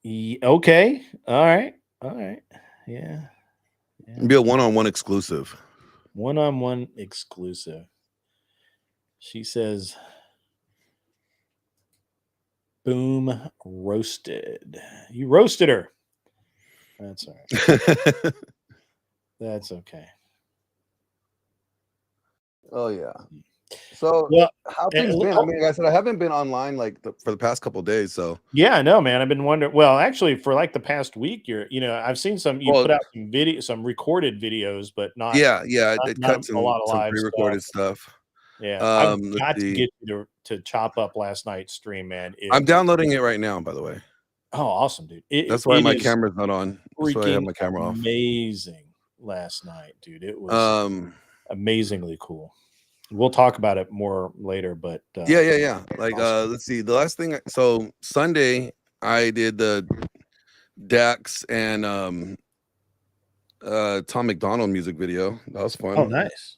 F: Okay. All right. Yeah.
I: Be a one-on-one exclusive.
F: One-on-one exclusive. She says, boom, roasted. You roasted her. That's all right. That's okay.
I: Oh, yeah. So how things been? I mean, like I said, I haven't been online like for the past couple of days. So
F: yeah, no, man. I've been wondering. Well, actually, for like the past week, I've seen some. You put out some recorded videos, but not.
I: It cut
F: a lot of
I: some
F: live
I: pre-recorded stuff.
F: Yeah, I've got to get you to chop up last night's stream, man.
I: I'm downloading it right now, by the way.
F: Oh, awesome, dude!
I: That's why my camera's not on. That's why I have my camera off.
F: Amazing last night, dude. It was amazingly cool. We'll talk about it more later, but
I: yeah. Like let's see. The last thing. So Sunday I did the Dax and Tom McDonald music video. That was fun.
F: Oh, nice.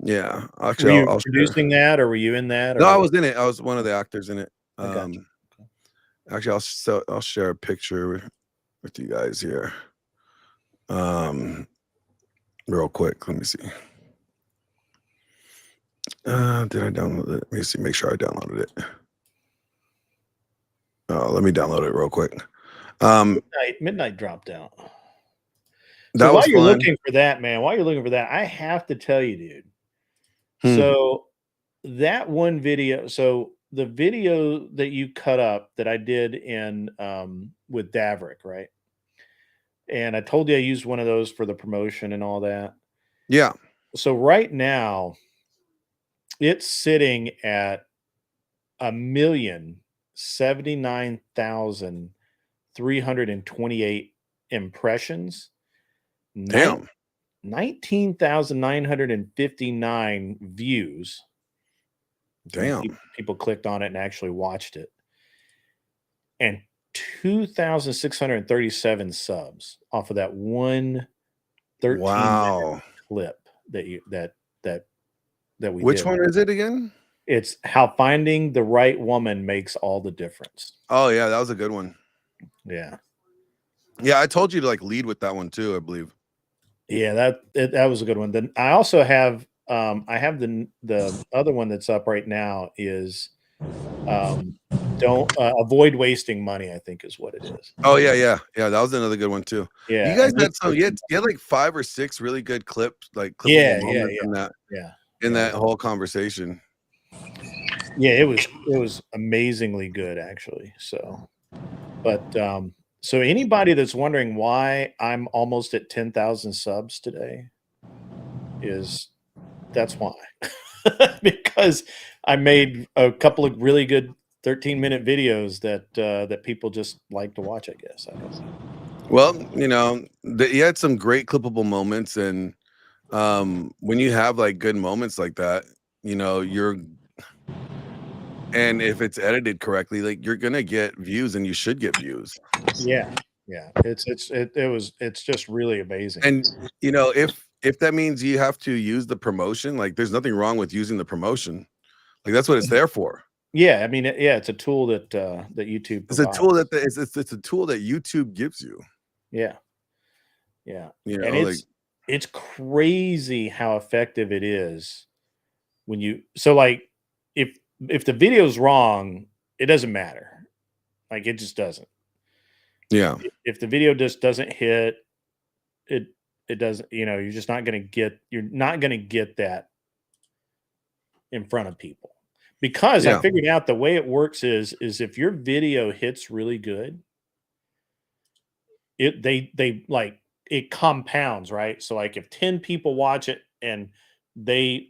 I: Yeah,
F: actually, were you producing that, or were you in that? Or
I: no, I was in it. I was one of the actors in it.
F: Okay.
I: Actually, I'll share a picture with you guys here. Real quick. Let me see. Did I download it? Let me see. Make sure I downloaded it. Oh, let me download it real quick.
F: Midnight dropped out.
I: So
F: while you're looking for that, man, I have to tell you, dude. So that one video, the video that you cut up that I did in with Daverick, right? And I told you I used one of those for the promotion and all that.
I: Yeah.
F: So right now, it's sitting at 1,079,328 impressions.
I: Damn.
F: 19,959 views.
I: Damn.
F: People clicked on it and actually watched it. And 2,637 subs off of that one 13-minute clip that we
I: Which
F: did.
I: one is it again?
F: It's how finding the right woman makes all the difference.
I: Oh yeah, that was a good one.
F: Yeah.
I: Yeah, I told you to like lead with that one too, I believe.
F: Yeah, that was a good one. Then I also have I have the other one that's up right now is don't avoid wasting money, I think is what it is.
I: Oh yeah. That was another good one too.
F: Yeah.
I: You guys had some. You had like 5 or 6 really good clips, like clippable moments in that whole conversation.
F: Yeah, it was amazingly good actually. So, but so anybody that's wondering why I'm almost at 10,000 subs today that's why. Because I made a couple of really good 13-minute videos that people just like to watch, I guess. I don't know.
I: Well, you had some great clippable moments, and when you have like good moments like that, and if it's edited correctly, like you're gonna get views, and you should get views.
F: Yeah. It's just really amazing.
I: And if that means you have to use the promotion, like there's nothing wrong with using the promotion. Like that's what it's there for.
F: Yeah, I mean, it's a tool that YouTube provides.
I: It's a tool that it's a tool that YouTube gives you.
F: Yeah. And it's crazy how effective it is when you like if the video's wrong, it doesn't matter. Like it just doesn't.
I: Yeah.
F: If the video just doesn't hit, it doesn't, you're just not going to get that in front of people. Because I figured out the way it works is if your video hits really good, it compounds, right? So like if 10 people watch it and they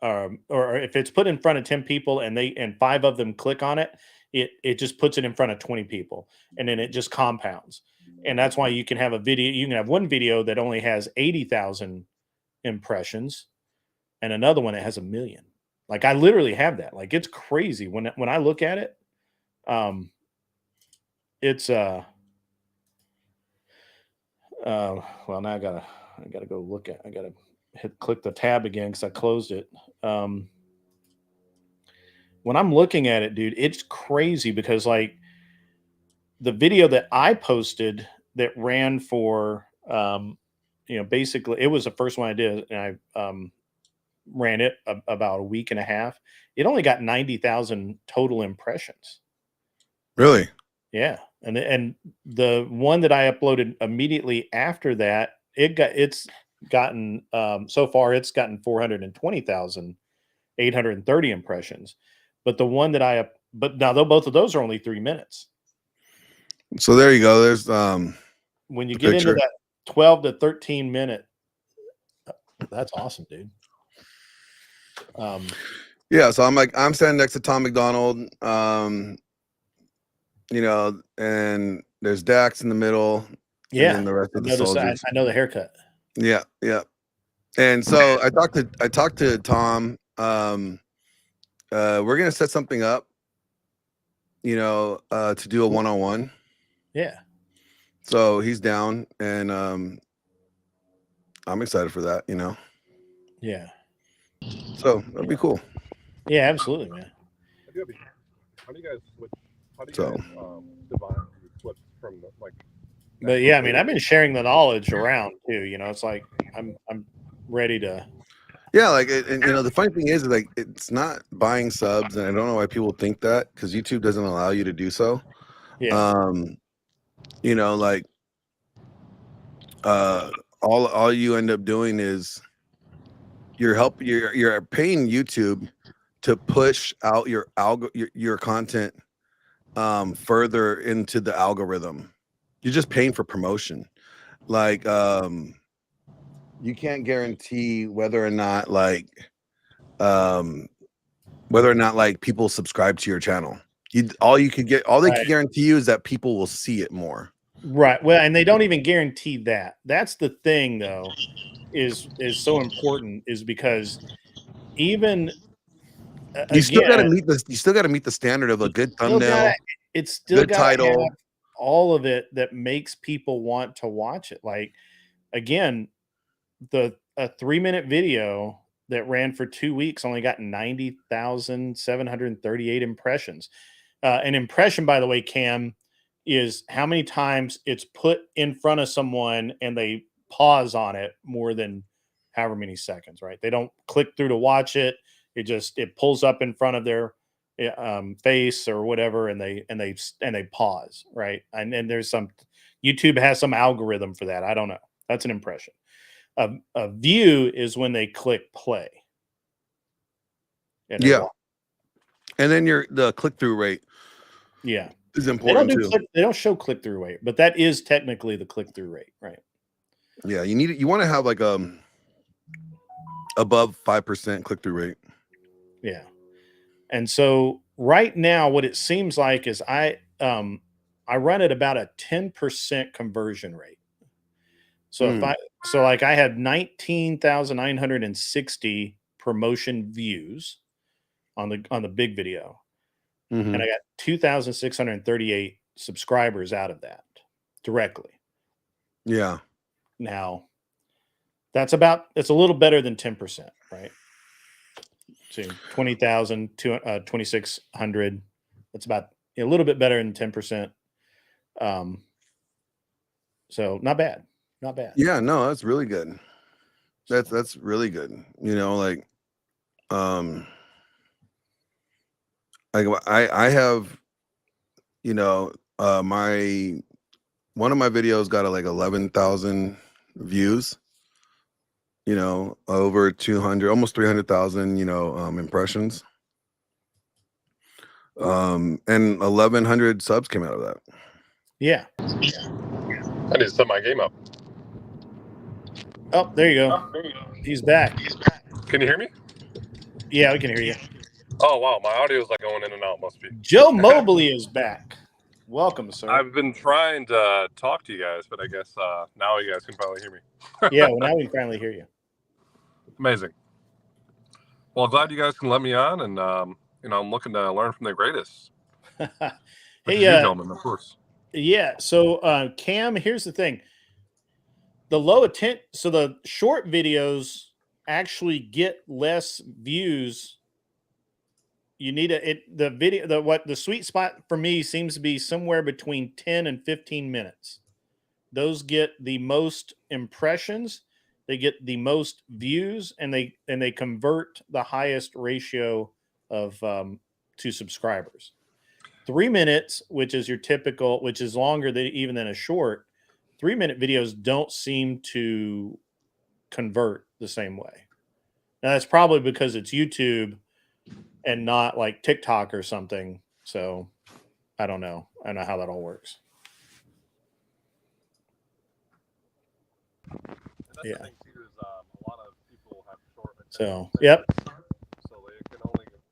F: or if it's put in front of 10 people and 5 of them click on it, it just puts it in front of 20 people and then it just compounds. And that's why you can have one video that only has 80,000 impressions and another one that has 1 million. Like I literally have that. Like it's crazy when I look at it. It's well now I gotta go look at. I gotta click the tab again because I closed it. When I'm looking at it, dude, it's crazy because like the video that I posted that ran for basically it was the first one I did, and I ran it about a week and a half. It only got 90,000 total impressions.
I: Really?
F: Yeah. And the one that I uploaded immediately after that, it's gotten so far it's gotten 420,830 impressions. But the one that but now both of those are only 3 minutes.
I: So there you go. There's
F: when you get into that 12 to 13 minute, that's awesome, dude.
I: Yeah, so I'm standing next to Tom McDonald, and there's Dax in the middle.
F: Yeah,
I: and the rest of the soldiers.
F: I know the haircut.
I: Yeah. And so I talked to Tom. We're gonna set something up, to do a one-on-one.
F: Yeah.
I: So he's down, and I'm excited for that.
F: Yeah.
I: So that'd be cool.
F: Yeah, absolutely, man.
J: How do you guys
I: divide
J: clips from
F: But yeah, I mean, I've been sharing the knowledge around too. It's like I'm ready to.
I: Yeah, like the funny thing is like it's not buying subs, and I don't know why people think that because YouTube doesn't allow you to do so.
F: Yeah.
I: Like all you end up doing is you're paying YouTube to push out your content further into the algorithm. you're just paying for promotion. Like you can't guarantee whether or not like people subscribe to your channel. All they can guarantee you is that people will see it more.
F: Right. Well, and they don't even guarantee that. That's the thing, though, is so important, is because even
I: You still got to meet the standard of a good thumbnail.
F: It's still
I: good
F: got
I: title,
F: have all of it that makes people want to watch it. Like, again, a 3-minute video that ran for 2 weeks only got 90,738 impressions. An impression, by the way, Cam, is how many times it's put in front of someone and they pause on it more than however many seconds, right? They don't click through to watch it. It pulls up in front of their face or whatever, and they pause, right? And then there's YouTube has some algorithm for that. I don't know. That's an impression. A view is when they click play.
I: Yeah. And then the click-through rate.
F: Yeah.
I: Is important too.
F: They don't show click-through rate, but that is technically the click-through rate, right?
I: Yeah, you want to have like above 5% click-through rate.
F: Yeah. And so right now, what it seems like is I run at about a 10% conversion rate. So I had 19,960 promotion views on the big video.
I: Mm-hmm.
F: And I got 2,638 subscribers out of that directly.
I: Yeah.
F: Now, it's a little better than 10%, right? So 20,000 to 2,600. That's about a little bit better than 10%. So not bad. Not bad.
I: Yeah, no, that's really good. That's really good. You know, like I have, you know, one of my videos got like 11,000 views, you know, over 200, almost 300,000, you know, impressions. And 1,100 subs came out of that.
F: Yeah.
J: I need to set my game up.
F: Oh, there you go. He's back.
J: Can you hear me?
F: Yeah, we can hear you.
J: Oh, wow. My audio is like going in and out. Must be.
F: Joe Mobley is back. Welcome, sir.
J: I've been trying to talk to you guys, but I guess now you guys can finally hear me.
F: Yeah, well, now we can finally hear you.
J: Amazing. Well, glad you guys can let me on, and you know, I'm looking to learn from the greatest.
F: Hey,
J: you gentlemen, of course.
F: Yeah. So, Cam, here's the thing: the short videos actually get less views. You need the sweet spot for me seems to be somewhere between 10 and 15 minutes. Those get the most impressions, they get the most views, and they convert the highest ratio of to subscribers. 3 minutes, which is your typical, which is longer even than a short, 3-minute videos don't seem to convert the same way. Now that's probably because it's YouTube and not like TikTok or something. So I don't know. I don't know how that all works. Yeah. So, yep.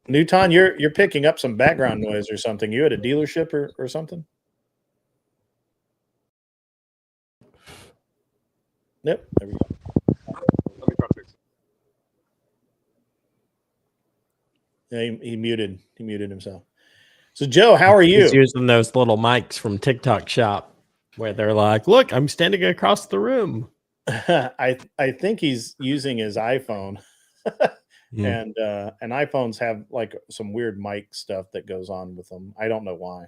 F: Newton, you're picking up some background noise or something. You at a dealership or something? Yep. There we go.
J: Let me try to fix it.
F: Yeah, he muted himself. So, Joe, how are you?
B: He's using those little mics from TikTok Shop where they're like, "Look, I'm standing across the room."
F: I think he's using his iPhone, and iPhones have like some weird mic stuff that goes on with them. I don't know why.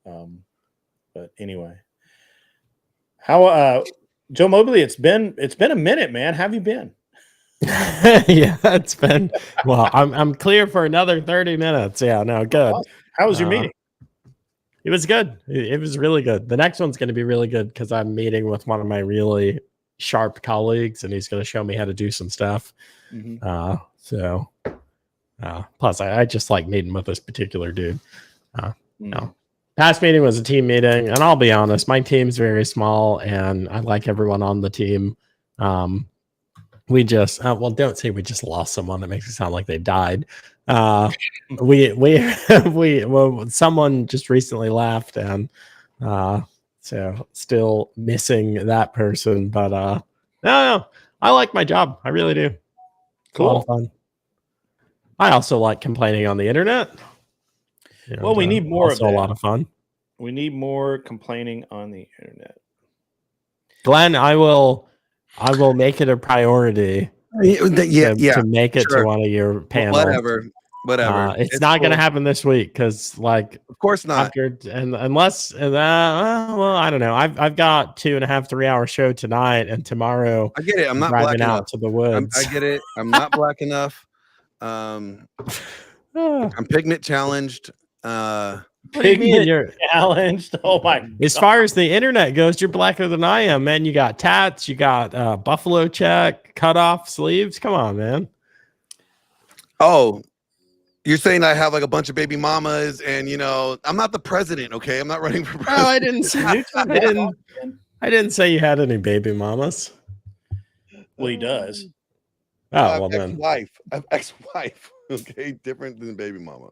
F: But anyway, how Joe Mobley? It's been a minute, man. How have you been?
B: Yeah, it's been well. I'm clear for another 30 minutes. Yeah, no, good.
F: How was your meeting?
B: It was good. It was really good. The next one's going to be really good because I'm meeting with one of my really sharp colleagues, and he's going to show me how to do some stuff.
F: Mm-hmm.
B: Plus, I just like meeting with this particular dude. No, Past meeting was a team meeting, and I'll be honest, my team's very small, and I like everyone on the team. We just well, don't say we just lost someone. That makes it sound like they died. Well, someone just recently left, and so still missing that person. But no, I like my job. I really do. It's a lot of fun. I also like complaining on the internet.
F: Well, we need more of
B: also
F: that.
B: a lot of fun.
F: We need more complaining on the internet.
B: Glenn, I will make it a priority to make it
I: sure.
B: to one of your panels.
I: Whatever.
B: It's not going to happen this week because, like,
I: of course not.
B: Unless well, I don't know. I've got 2.5, 3 hour show tonight, and tomorrow.
I: I get it. I'm not
B: driving
I: black
B: out
I: enough
B: to the woods.
I: I get it. I'm not black enough. I'm pigment challenged.
B: What do you mean you're
F: challenged? Oh my God.
B: As far as the internet goes, you're blacker than I am, man. You got tats, you got buffalo check, cut off sleeves. Come on, man.
I: Oh, you're saying I have like a bunch of baby mamas, and I'm not the president, okay? I'm not running for president.
B: Oh, I didn't say I didn't say you had any baby mamas.
F: Well, he does.
B: Oh, well then.
I: Ex-wife. I have ex-wife. Okay, different than baby mama.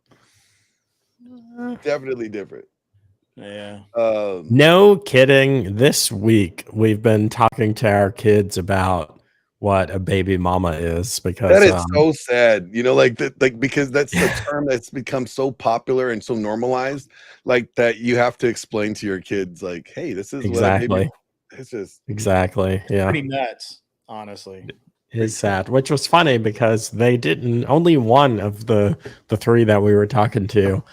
I: Definitely different.
F: Yeah.
B: No kidding. This week we've been talking to our kids about what a baby mama is, because
I: that is so sad. Because that's the term that's become so popular and so normalized, like that you have to explain to your kids, like, hey, this is
B: exactly.
I: What a baby. It's just
B: exactly. Yeah.
F: Pretty nuts, honestly.
B: Is sad, which was funny because they didn't. Only one of the three that we were talking to,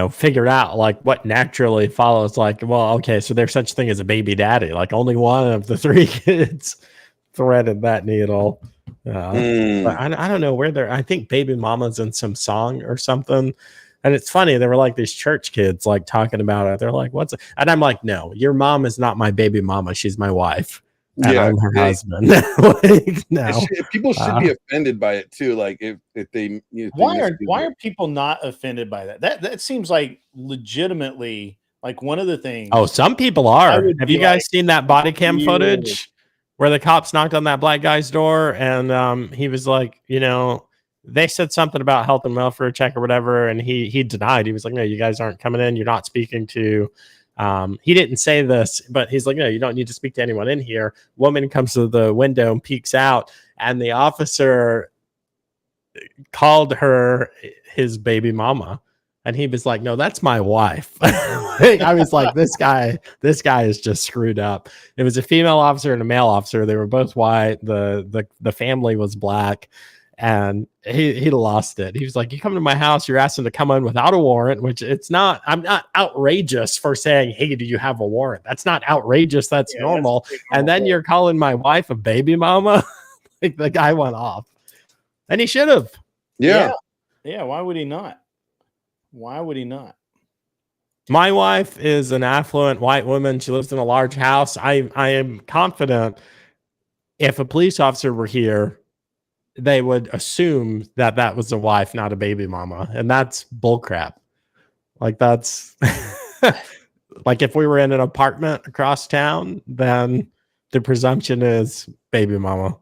B: figured out like what naturally follows. Like, well, okay, so there's such thing as a baby daddy. Like, only one of the three kids threaded that needle. But I don't know where they're. I think baby mama's in some song or something. And it's funny, they were like these church kids like talking about it. They're like, "What's?" And I'm like, "No, your mom is not my baby mama. She's my wife." And I'm her husband. Like, no.
I: People should be offended by it too. Like if they
F: why are people not offended by that? That seems like legitimately like one of the things.
B: Oh, some people are. Have you guys seen that body cam footage where the cops knocked on that black guy's door and he was like, they said something about health and welfare check or whatever, and he denied. He was like, "No, you guys aren't coming in. You're not speaking to." He didn't say this, but he's like, "No, you don't need to speak to anyone in here." Woman comes to the window and peeks out, and the officer called her his baby mama, and he was like, "No, that's my wife." I was like, this guy is just screwed up. It was a female officer and a male officer. They were both white. The family was black. And he lost it. He was like, "You come to my house, you're asking to come in without a warrant," which I'm not outrageous for saying, "Hey, do you have a warrant?" That's not outrageous. That's normal. And then you're calling my wife a baby mama. Like, the guy went off, and he should have.
F: Yeah. Why would he not? Why would he not?
B: My wife is an affluent white woman. She lives in a large house. I am confident if a police officer were here, they would assume that was a wife, not a baby mama. And that's bullcrap. Like, that's like if we were in an apartment across town, then the presumption is baby mama.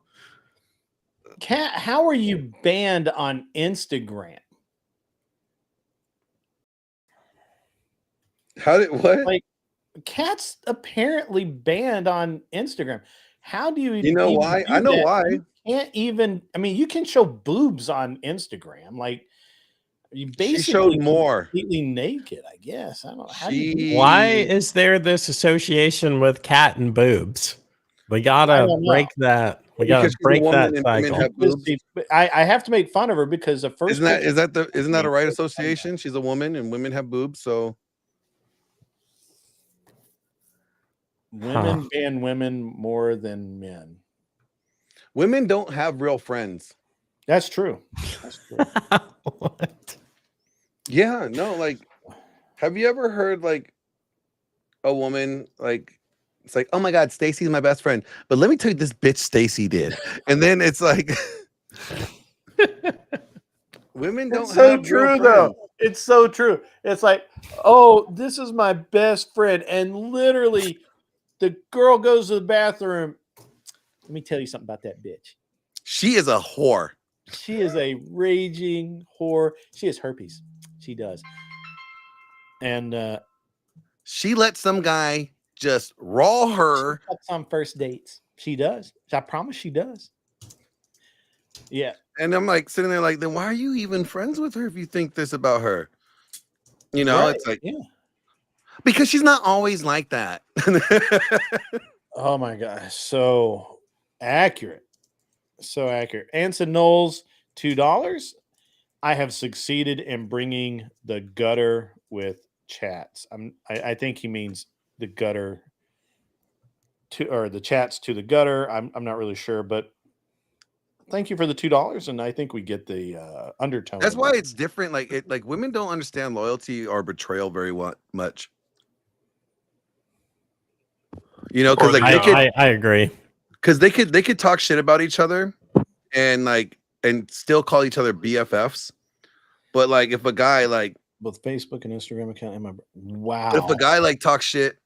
F: Kat, how are you banned on Instagram?
I: What?
F: Like, Kat's apparently banned on Instagram. How do you
I: You know why? I know why.
F: Can't even. I mean, you can show boobs on Instagram. Like, you basically
I: she showed more
F: completely naked. I guess I don't know. How do you
B: why is there this association with cat and boobs? We gotta break that. We gotta break that cycle.
F: I have to make fun of her because the first
I: isn't that a right association? She's a woman and women have boobs, so
F: women ban women more than men.
I: Women don't have real friends.
F: That's true. That's true.
B: What?
I: Yeah, no, like, have you ever heard like a woman like it's like, "Oh my God, Stacy's my best friend, but let me tell you this bitch Stacy did," and then it's like, women don't.
F: It's so true though. It's so true. It's like, oh, this is my best friend. And literally, the girl goes to the bathroom. Let me tell you something about that bitch.
I: She is a whore.
F: She is a raging whore. She has herpes. She does. And
I: she let some guy just raw her.
F: She fucks on first dates. She does. I promise she does. Yeah.
I: And I'm like sitting there like, then why are you even friends with her if you think this about her? You know,
F: Right.
I: it's like,
F: yeah.
I: Because she's not always like that.
F: Oh my gosh. So accurate. So accurate. Anson Knowles, $2. I have succeeded in bringing the gutter with chats. I think he means the gutter to, or the chats to the gutter. I'm not really sure, but thank you for the $2, and I think we get the undertone.
I: That's
F: of
I: why
F: it.
I: it's different. Like women don't understand loyalty or betrayal very much. You know, because
J: Or
I: like
B: I agree.
I: because they could talk shit about each other and still call each other BFFs. But like if a guy like
F: both Facebook and Instagram account.
I: but if a guy like talks shit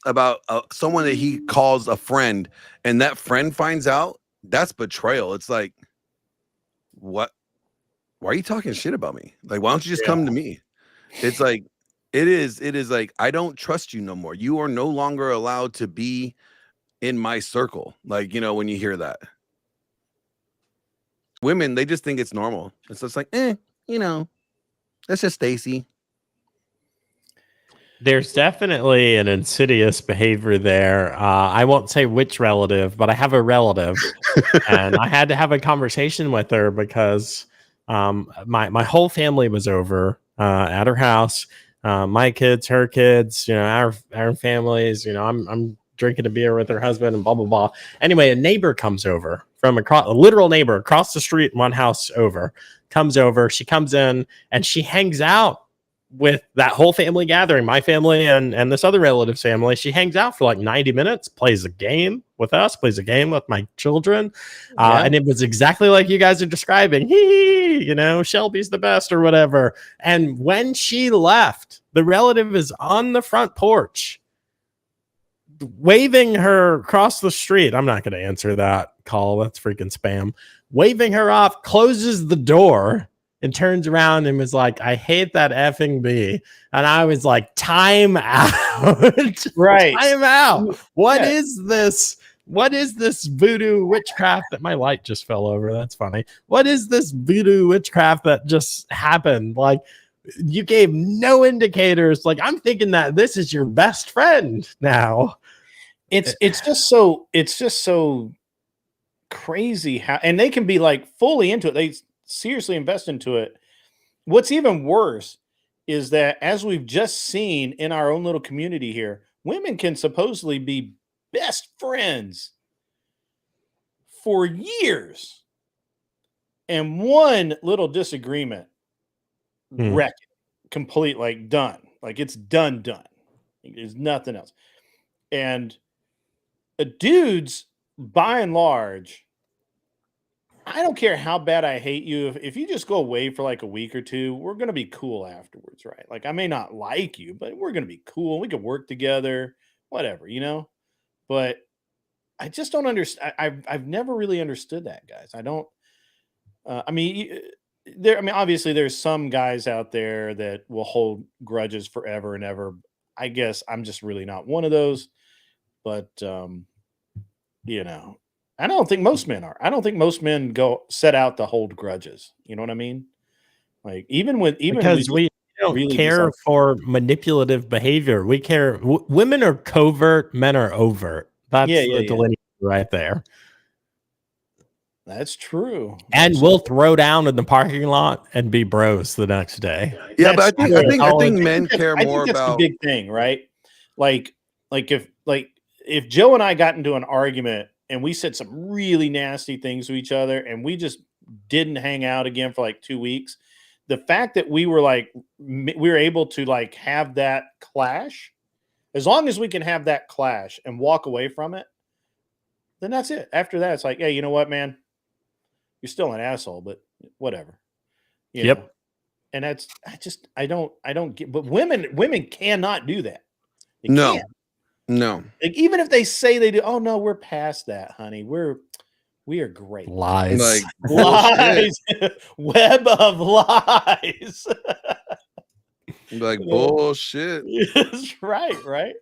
I: about someone that he calls a friend and that friend finds out, that's betrayal. It's like, what? Why are you talking shit about me? Like, why don't you just come to me? It's like, it is like, I don't trust you no more. You are no longer allowed to be in my circle. Like, you know, when you hear that. Women, they just think it's normal. It's just like, you know, that's just Stacy.
B: There's definitely an insidious behavior there. I won't say which relative, but I have a relative, and I had to have a conversation with her because my whole family was over at her house. My kids, her kids, you know, our families. You know, I'm drinking a beer with her husband and blah blah blah. Anyway, a neighbor comes over from across, a literal neighbor across the street, one house over, comes over. She comes in and she hangs out with that whole family gathering, my family and this other relative's family. She hangs out for like 90 minutes, plays a game with us, plays a game with my children. And it was exactly like you guys are describing. You know, Shelby's the best or whatever. And when she left, the relative is on the front porch waving her across the street. I'm not going to answer that call. That's freaking spam. Waving her off, closes the door and turns around and was like, I hate that effing bee. And I was like, time out.
F: Right.
B: Time out. What is this? What is this voodoo witchcraft that my light just fell over? That's funny. What is this voodoo witchcraft that just happened? Like, you gave no indicators. Like, I'm thinking that this is your best friend now.
F: It's just so crazy how, and they can be like fully into it. They seriously invest into it. What's even worse is that, as we've just seen in our own little community here, women can supposedly be best friends for years, and one little disagreement wreck it, complete, like done, like it's done. There's nothing else. And dudes, by and large, I don't care how bad I hate you. If you just go away for like a week or two, we're going to be cool afterwards, right? Like, I may not like you, but we're going to be cool. We can work together, whatever, you know? But I just don't understand. I've never really understood that, guys. I don't, I mean, obviously there's some guys out there that will hold grudges forever and ever. I guess I'm just really not one of those, but, you know, I don't think most men are. I don't think most men go set out to hold grudges. You know what I mean? Like, because
B: we don't really care for manipulative behavior. We care. Women are covert, men are overt. That's the delineation right there.
F: That's true.
B: And we'll throw down in the parking lot and be bros the next day.
I: Yeah, but I think men care more
F: that's
I: about
F: the big thing, right? Like if Joe and I got into an argument and we said some really nasty things to each other and we just didn't hang out again for like 2 weeks, the fact that we were able to like have that clash, as long as we can have that clash and walk away from it, then that's it. After that, it's like, hey, you know what, man? You're still an asshole, but whatever. You know? And that's I don't get. But women cannot do that. They
I: No.
F: can't.
I: No.
F: Like, even if they say they do, oh no, we're past that, honey. We are great.
B: Lies.
I: Like
F: Lies. Web of lies.
I: like bullshit.
F: That's right.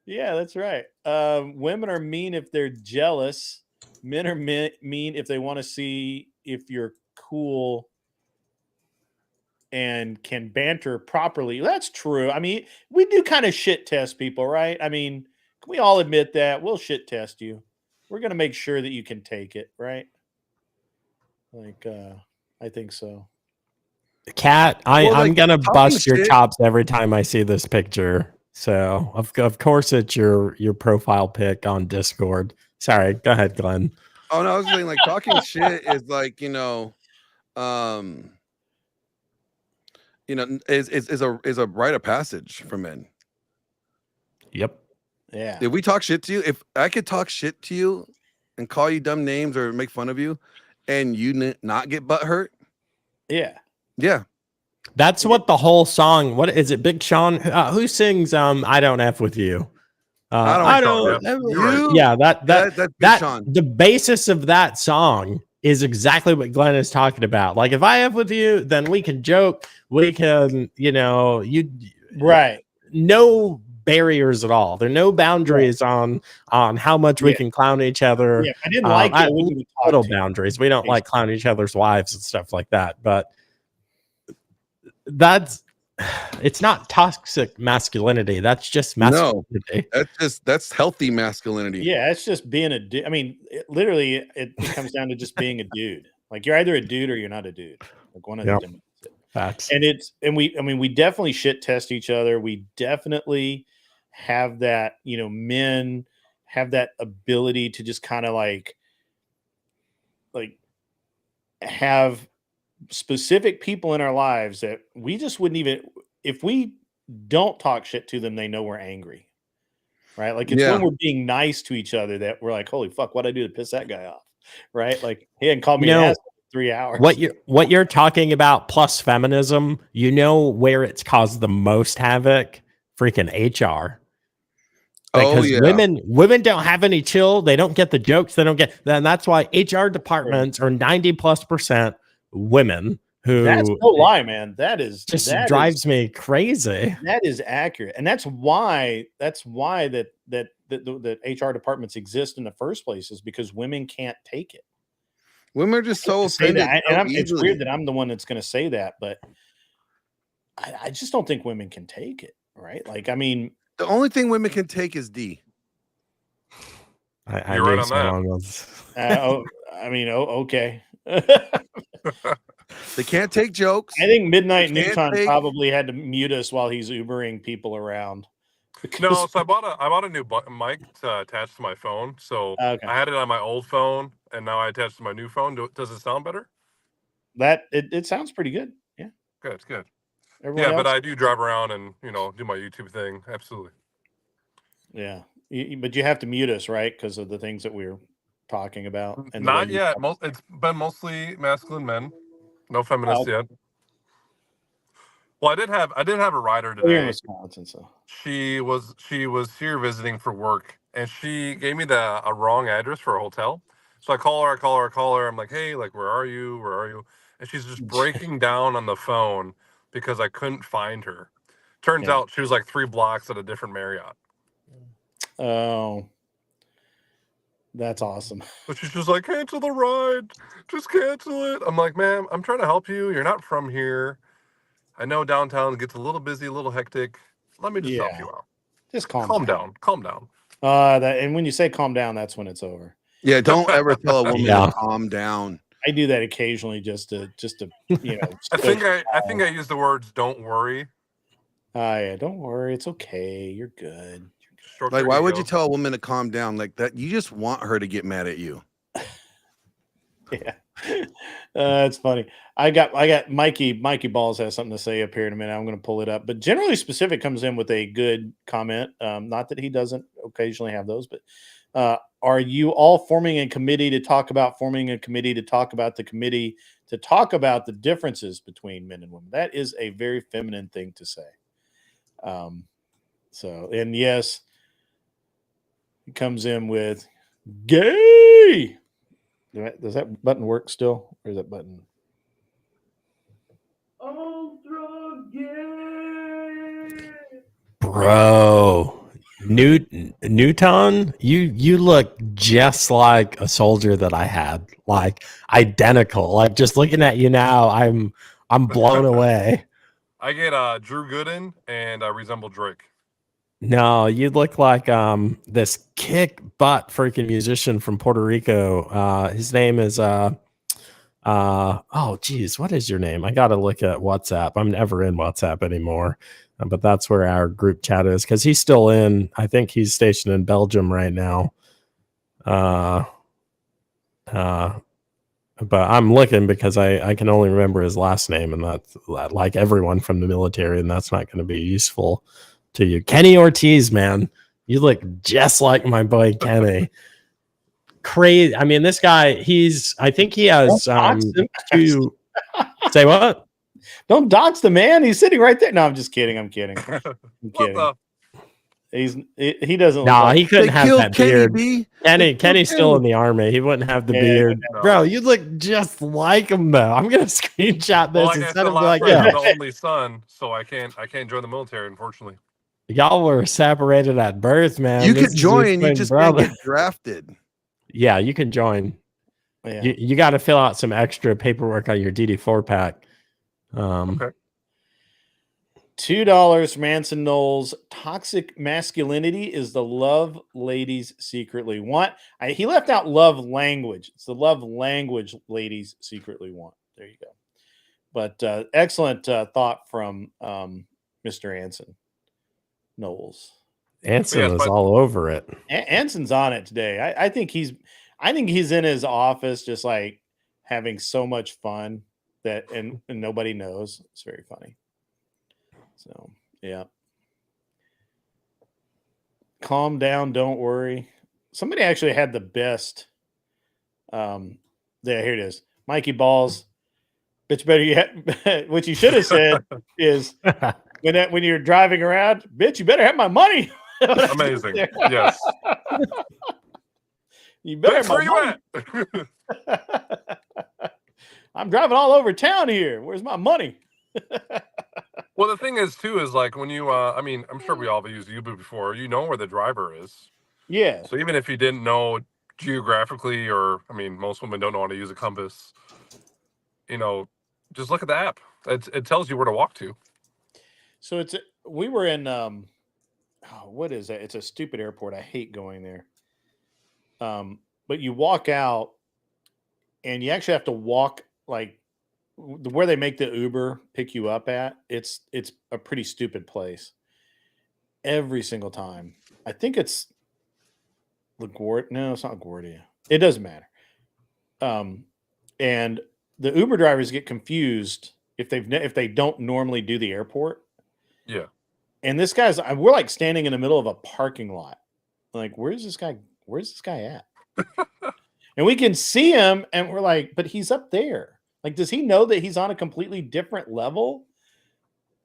F: Yeah, that's right. Women are mean if they're jealous. Men are mean if they want to see if you're cool and can banter properly. That's true. I mean, we do kind of shit test people, right? I mean, can we all admit that? We'll shit test you. We're going to make sure that you can take it, right? Like, I think so.
B: Cat,
I: Well,
B: I'm
I: like,
B: gonna
I: talking
B: bust your
I: shit-
B: chops every time I see this picture. So of course it's your profile pic on Discord. Sorry, go ahead, Glenn.
I: Oh no, I was saying like talking shit is like, is a rite of passage for men.
B: Yep.
F: Yeah.
I: If we talk shit to you, if I could talk shit to you and call you dumb names or make fun of you, and you not get butt hurt,
F: Yeah.
I: yeah,
B: That's what the whole song. What is it? Big Sean. Who sings? I don't f with you.
I: I
J: don't F with you.
B: Yeah,
I: that's Big
B: that
I: Sean.
B: the basis of that song is exactly what Glenn is talking about. Like, if I f with you, then we can joke. We can,
F: Right.
B: no barriers at all. There are no boundaries on how much we can clown each other.
F: Yeah. If I didn't like it, I wouldn't even talk
B: little
F: to you.
B: boundaries. We don't like clown each other's wives and stuff like that. But it's not toxic masculinity. That's just masculinity.
I: That's healthy masculinity.
F: Yeah, it's just being a dude. I mean, it comes down to just being a dude. Like, you're either a dude or you're not a dude. Like, one of the two.
B: Facts.
F: And we definitely shit test each other. We definitely have that, men have that ability to just kind of like have specific people in our lives that we just wouldn't even, if we don't talk shit to them, they know we're angry. Right? Like, it's when we're being nice to each other that we're like, holy fuck, what'd I do to piss that guy off? Right? Like, he hadn't called me an ass for 3 hours.
B: What you're talking about plus feminism, where it's caused the most havoc? Freaking HR. Because women don't have any chill. They don't get the jokes. They don't get. Then that's why HR departments are 90+% women.
F: That's no lie, man. That
B: drives me crazy.
F: That is accurate, and that's why that HR departments exist in the first place, is because women can't take it.
I: Women are just so offended.
F: It's weird that I'm the one that's going to say that, but I just don't think women can take it. Right? Like, I mean,
I: the only thing women can take is D.
J: You're right on that.
F: Okay.
I: They can't take jokes.
F: I think Midnight Newton probably had to mute us while he's Ubering people around.
J: No, so I bought a new mic to attach to my phone. So I had it on my old phone, and now I attached to my new phone. Does it sound better?
F: It sounds pretty good. Yeah.
J: Good.
F: Everyone
J: but
F: else?
J: I do drive around and do my YouTube thing. Absolutely.
F: Yeah, but you have to mute us, right? Because of the things that we were talking about. And
J: not yet. It's been mostly masculine men. No feminists yet. Well, I did have a rider today.
F: You're in Wisconsin, so
J: she was here visiting for work, and she gave me a wrong address for a hotel. So I call her. I'm like, hey, like, where are you? And she's just breaking down on the phone because I couldn't find her. Turns out she was like 3 blocks at a different Marriott.
F: Oh, that's awesome.
J: But she's just like, cancel the ride. Just cancel it. I'm like, ma'am, I'm trying to help you. You're not from here. I know downtown gets a little busy, a little hectic. Let me just help you out.
F: Just calm
J: down. Calm down.
F: And when you say calm down, that's when it's over.
I: Yeah, don't ever tell a woman to calm down.
F: I do that occasionally just to
J: I think I use the words "don't worry."
F: Yeah, don't worry, it's okay. You're good.
I: Like, why would you tell a woman to calm down like that? You just want her to get mad at you.
F: Yeah, that's funny. I got Mikey Balls has something to say up here in a minute. I'm going to pull it up. But Generally Specific comes in with a good comment. Not that he doesn't occasionally have those, but Are you all forming a committee to talk about forming a committee to talk about the committee to talk about the differences between men and women? That is a very feminine thing to say. So, and yes, it comes in with gay. Does that button work still? Or is that button? Ultra gay.
B: Bro, Newton, you look just like a soldier that I had, like identical. Like just looking at you now, I'm blown away.
J: I get Drew Gooden and resemble Drake.
B: No, you look like this kick butt freaking musician from Puerto Rico. His name is oh geez, what is your name? I gotta look at WhatsApp. I'm never in WhatsApp anymore. But that's where our group chat is because he's still in. I think he's stationed in Belgium right now. But I'm looking because I can only remember his last name, and that's like everyone from the military, and that's not going to be useful to you. Kenny Ortiz, man, you look just like my boy Kenny. Crazy. I mean, this guy, I think he has two. Say what?
F: Don't dox the man. He's sitting right there. No, I'm just kidding. I'm kidding. I'm kidding. He doesn't.
B: No,
F: like
B: he couldn't have that beard.
I: B.
B: Kenny's still in the army. He wouldn't have the beard.
J: No.
B: Bro, you look just like him though. I'm gonna screenshot this
J: Well, like I
B: instead
J: said
B: of
J: last
B: like,
J: night,
B: yeah.
J: I'm the only son, so I can't join the military, unfortunately.
B: Y'all were separated at birth, man.
I: You
B: This
I: could
B: is your
I: join, you
B: twin
I: just
B: brother.
I: can't get drafted.
B: Yeah, you can join.
F: Yeah.
B: You got to fill out some extra paperwork on your DD4 pack.
J: Okay.
F: $2 from Anson Knowles. Toxic masculinity is the love ladies secretly want. He left out love language. It's the love language ladies secretly want. There you go. But excellent thought from Mr. Anson Knowles.
B: Anson was all over it.
F: Anson's on it today. I think he's in his office just like having so much fun that and nobody knows. It's very funny. So yeah. Calm down, don't worry. Somebody actually had the best. Yeah, here it is. Mikey Balls. Bitch, better you what you should have said is when you're driving around, bitch, you better have my money.
J: Amazing. Yes.
F: You better have my money. I'm driving all over town here. Where's my money?
J: Well, the thing is, too, is like when you, I mean, I'm sure we all have used Uber before. You know where the driver is.
F: Yeah.
J: So even if you didn't know geographically, or I mean, most women don't know how to use a compass. You know, just look at the app. It tells you where to walk to.
F: So we were in what is that? It's a stupid airport. I hate going there. But you walk out, and you actually have to walk like where they make the Uber pick you up at. It's a pretty stupid place. Every single time, I think it's LaGuardia. No, it's not LaGuardia. It doesn't matter. And the Uber drivers get confused if they don't normally do the airport.
J: Yeah.
F: And this guy's, we're like standing in the middle of a parking lot. Like, where's this guy at? And we can see him, and we're like, but he's up there. Like, does he know that he's on a completely different level?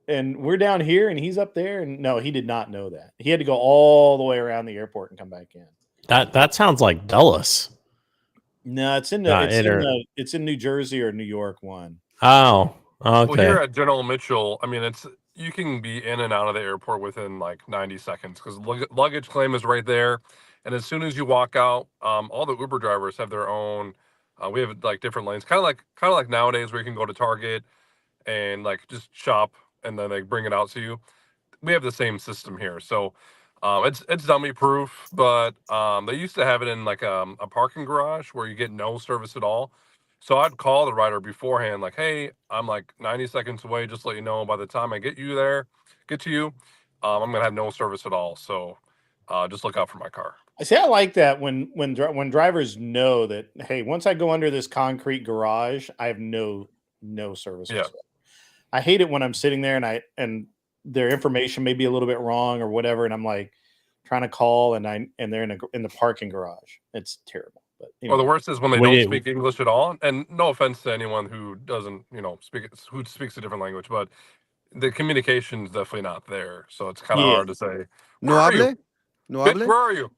F: And we're down here, and he's up there. And no, he did not know that. He had to go all the way around the airport and come back in.
B: That sounds like Dulles.
F: No, it's in New Jersey or New York one.
B: Oh, okay.
J: Well, here at General Mitchell, I mean, you can be in and out of the airport within like 90 seconds because luggage claim is right there. And as soon as you walk out, all the Uber drivers have their own. We have like different lanes, kind of like nowadays where you can go to Target and like just shop and then they bring it out to you. We have the same system here, so it's dummy proof. But they used to have it in like a parking garage where you get no service at all. So I'd call the rider beforehand, like, "Hey, I'm like 90 seconds away. Just to let you know, by the time I get to you, I'm gonna have no service at all. So just look out for my car."
F: I see. I like that when drivers know that, hey, once I go under this concrete garage, I have no service.
J: Yeah.
F: I hate it when I'm sitting there and their information may be a little bit wrong or whatever, and I'm like, trying to call, and they're in the parking garage. It's terrible. But
J: Or the worst is when they
B: Wait.
J: don't speak English at all. And no offense to anyone who doesn't, who speaks a different language, but the communication is definitely not there. So it's kind of
F: Yeah.
J: hard to say,
I: No
J: where are you?
I: hable? No
J: Bitch,
I: hable?
J: where are you?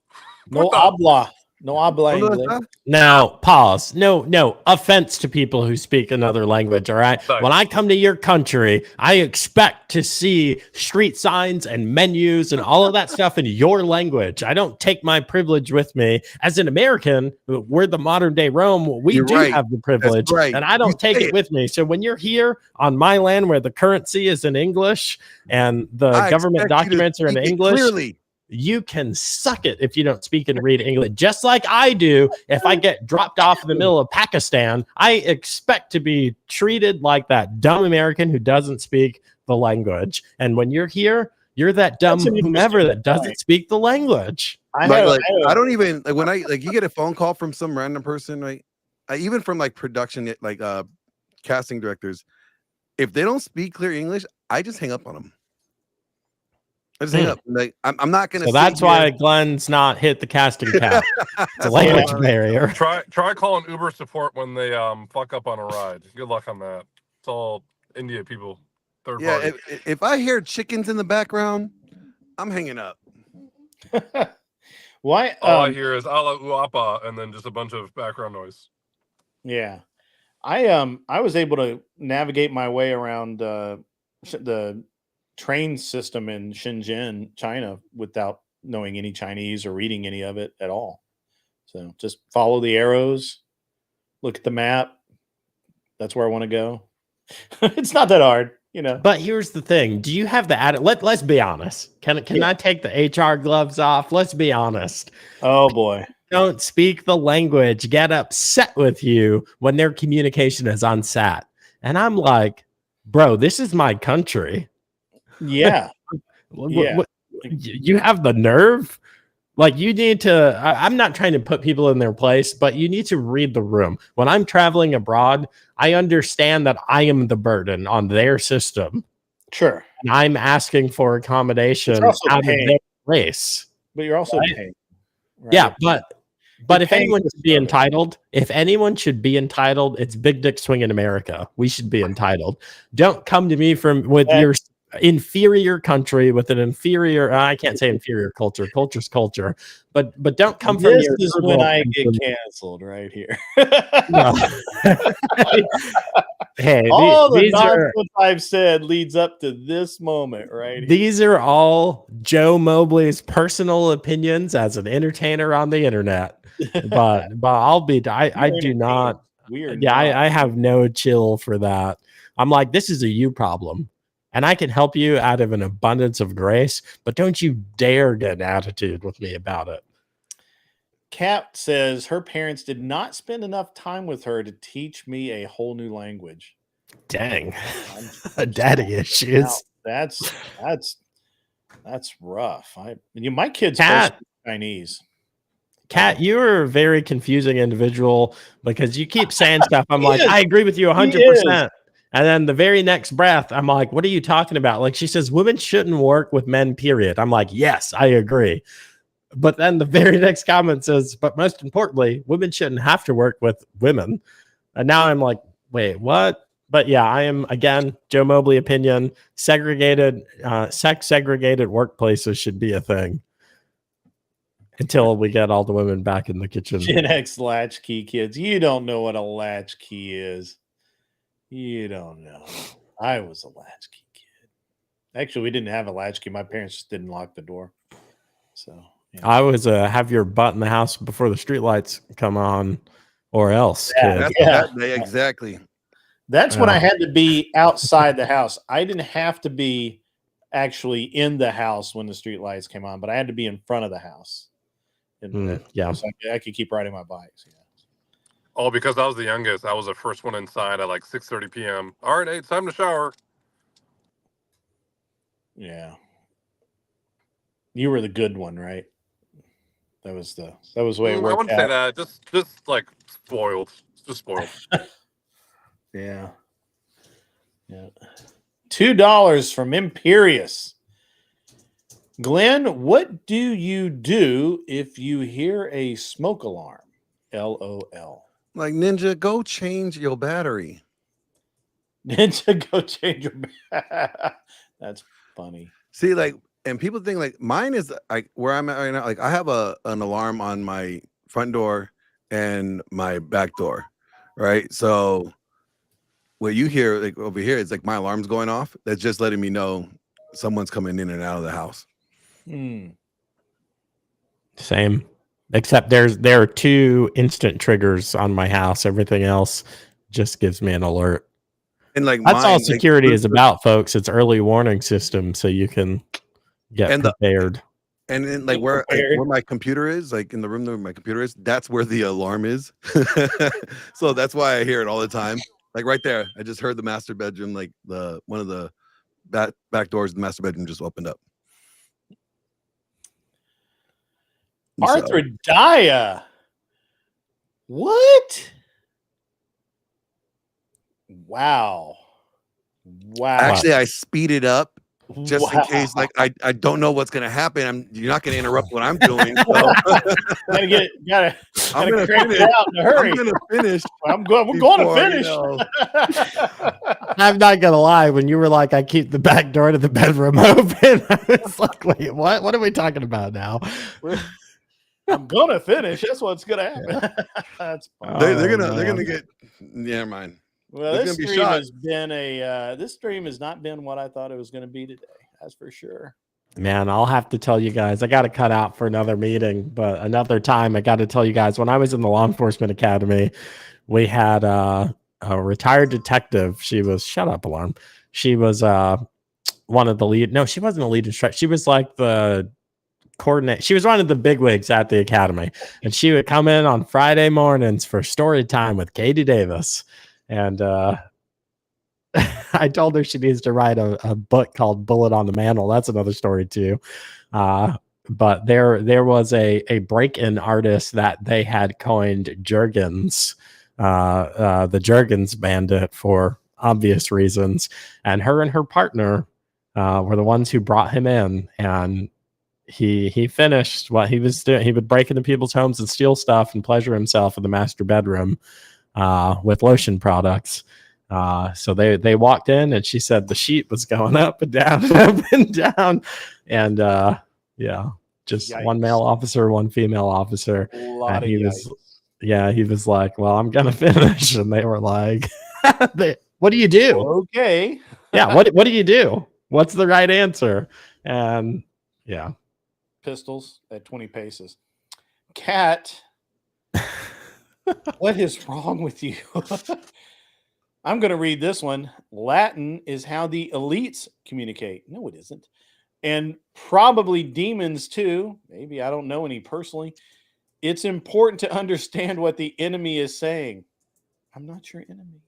F: no
J: Puta.
F: habla, no habla
I: ¿Dónde
F: English.
I: está?
B: Now, pause. No offense to people who speak another language. All right.
J: Nice.
B: When I come to your country, I expect to see street signs and menus and all of that stuff in your language. I don't take my privilege with me. As an American, we're the modern day Rome. We
I: You're
B: do
I: right.
B: have the privilege,
I: right.
B: and I
I: You
B: don't take
I: say
B: it
I: it.
B: with me. So when you're here on my land where the currency is in English and the
I: I
B: government
I: expect you to
B: documents are in
I: speak it
B: English,
I: clearly.
B: you can suck it if you don't speak and read English, just like I do. If I get dropped off in the middle of Pakistan, I expect to be treated like that dumb American who doesn't speak the language. And when you're here, you're that dumb
F: That's an
B: whomever
F: interesting
B: that doesn't
F: point.
B: speak the language.
F: I
I: don't even like when you get a phone call from some random person, right? Even from like production, casting directors, if they don't speak clear English, I just hang up on them. I just hang up. Like I'm not gonna.
B: So that's why Glenn's not hit the casting couch. It's a language barrier.
J: Try calling Uber support when they fuck up on a ride. Good luck on that. It's all India people. Third party.
I: If I hear chickens in the background, I'm hanging up.
F: Why?
J: All I hear is ala uapa and then just a bunch of background noise.
F: Yeah, I was able to navigate my way around the train system in Shenzhen, China, without knowing any Chinese or reading any of it at all. So just follow the arrows, look at the map. That's where I want to go. It's not that hard,
B: But here's the thing: do you have the attitude? Let's be honest. Can I take the HR gloves off? Let's be honest.
F: Oh boy.
B: Don't speak the language, get upset with you when their communication is unsat. And I'm like, bro, this is my country.
F: Yeah.
B: You have the nerve? Like, you need to, I'm not trying to put people in their place, but you need to read the room. When I'm traveling abroad, I understand that I am the burden on their system.
F: Sure.
B: And I'm asking for accommodation out of their race.
F: But you're also paying.
B: Right? Yeah, but if anyone should be entitled, it's Big Dick Swinging America. We should be entitled. Don't come to me with your inferior country with an inferior. I can't say inferior culture. Culture's culture, but don't come from
F: This
B: your.
F: is when I get canceled right here.
B: Hey,
F: all the
B: these
F: nonsense I've said leads up to this moment, right?
B: These are all Joe Mobley's personal opinions as an entertainer on the internet. But I'll be. I do not. I have no chill for that. I'm like, this is a you problem. And I can help you out of an abundance of grace, but don't you dare get an attitude with me about it.
F: Kat says her parents did not spend enough time with her to teach me a whole new language.
B: Dang. Daddy issues.
F: That's rough. My kids
B: Kat,
F: Chinese.
B: Kat, you're a very confusing individual because you keep saying stuff. I'm like, I agree with you 100%. And then the very next breath, I'm like, what are you talking about? Like, she says, women shouldn't work with men, period. I'm like, yes, I agree. But then the very next comment says, but most importantly, women shouldn't have to work with women. And now I'm like, wait, what? But yeah, I am, again, Joe Mobley opinion, sex-segregated workplaces should be a thing until we get all the women back in the kitchen.
F: Gen X latchkey kids. You don't know what a latchkey is. You don't know. I was a latchkey kid. Actually, we didn't have a latchkey. My parents just didn't lock the door. So
B: I was have your butt in the house before the streetlights come on, or else.
I: Exactly.
F: That's when I had to be outside the house. I didn't have to be actually in the house when the streetlights came on, but I had to be in front of the house. So I could keep riding my bikes.
J: Oh, because I was the youngest. I was the first one inside at like 6:30 p.m. All right, it's time to shower.
F: Yeah. You were the good one, right? That was the way it worked.
J: I wouldn't say that. Just like spoiled. Just spoiled.
F: Yeah. $2 from Imperious. Glenn, what do you do if you hear a smoke alarm? LOL.
I: Like, Ninja, go change your battery.
F: Ninja, go change your. That's funny.
I: See, like, and people think like mine is like where I'm at right now. Like, I have an alarm on my front door and my back door, right? So what you hear like over here is like my alarm's going off. That's just letting me know someone's coming in and out of the house.
B: Same. Except there are 2 instant triggers on my house. Everything else just gives me an alert.
I: And like
B: That's all
I: mine,
B: security
I: like,
B: is about, folks. It's early warning system, so you can get
I: and
B: prepared.
I: And then like where my computer is, like in the room where my computer is, that's where the alarm is. So that's why I hear it all the time. Like right there, I just heard the master bedroom, like the one of the back doors of the master bedroom just opened up.
F: Arthur Daya. What? Wow.
I: Actually, I speeded up just in case, like I don't know what's gonna happen. You're not gonna interrupt what I'm doing. So.
F: gotta crank
I: finish.
F: it out in a hurry.
I: I'm gonna finish.
F: We're going to finish.
B: I'm not gonna lie. When you were like, I keep the back door to the bedroom open, I was like, wait, what? What are we talking about now?
F: I'm gonna finish. That's what's gonna happen. That's fun.
I: They're gonna get. Never mind.
F: Well, this stream has been this stream has not been what I thought it was going to be today. That's for sure.
B: Man, I'll have to tell you guys, I got to cut out for another meeting, but another time I got to tell you guys, when I was in the law enforcement academy, we had a retired detective. She was, shut up, alarm. She was one of the lead. No, she wasn't a lead instructor. She was like the coordinate. She was one of the bigwigs at the academy, and she would come in on Friday mornings for story time with Katie Davis. And I told her she needs to write a book called Bullet on the Mantle. That's another story too. But there was a break-in artist that they had coined Jurgens, the Jurgens Bandit, for obvious reasons. And her and her partner were the ones who brought him in. And he finished what he was doing. He would break into people's homes and steal stuff and pleasure himself in the master bedroom with lotion products. So they walked in and she said the sheet was going up and down and up and down. And yeah, just yikes. One male officer, one female officer. And he was like, well, I'm gonna finish. And they were like, what do you do?
F: Okay.
B: Yeah, what do you do? What's the right answer? And yeah.
F: Pistols at 20 paces. Cat. What is wrong with you? I'm going to read this one. Latin is how the elites communicate. No, it isn't. And probably demons too. Maybe I don't know any personally. It's important to understand what the enemy is saying. I'm not your enemy.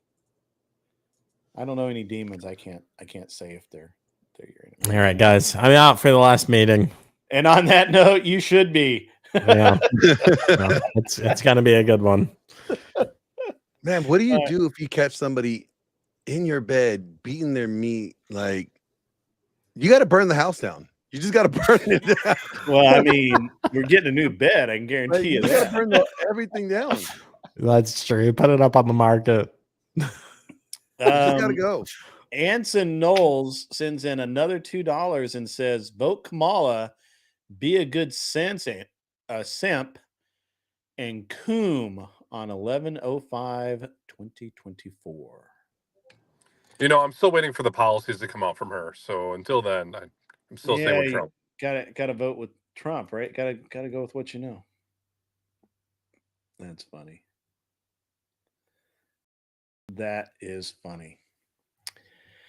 F: I don't know any demons. I can't say if they're your enemy.
B: All right, guys. I'm out for the last meeting.
F: And on that note, you should be.
B: Yeah. No, it's gonna be a good one.
I: Man, what do you do if you catch somebody in your bed beating their meat? Like, you got to burn the house down. You just got to burn it down.
F: Well, I mean, you're getting a new bed. I can guarantee you that.
I: You got to burn everything down.
B: That's true. Put it up on the market.
I: You just got to go.
F: Anson Knowles sends in another $2 and says, vote Kamala, be a good simp, and Coom on 11/05/2024.
J: You know, I'm still waiting for the policies to come out from her. So until then, I'm still staying with Trump.
F: Gotta vote with Trump, right? Gotta go with what you know. That's funny. That is funny.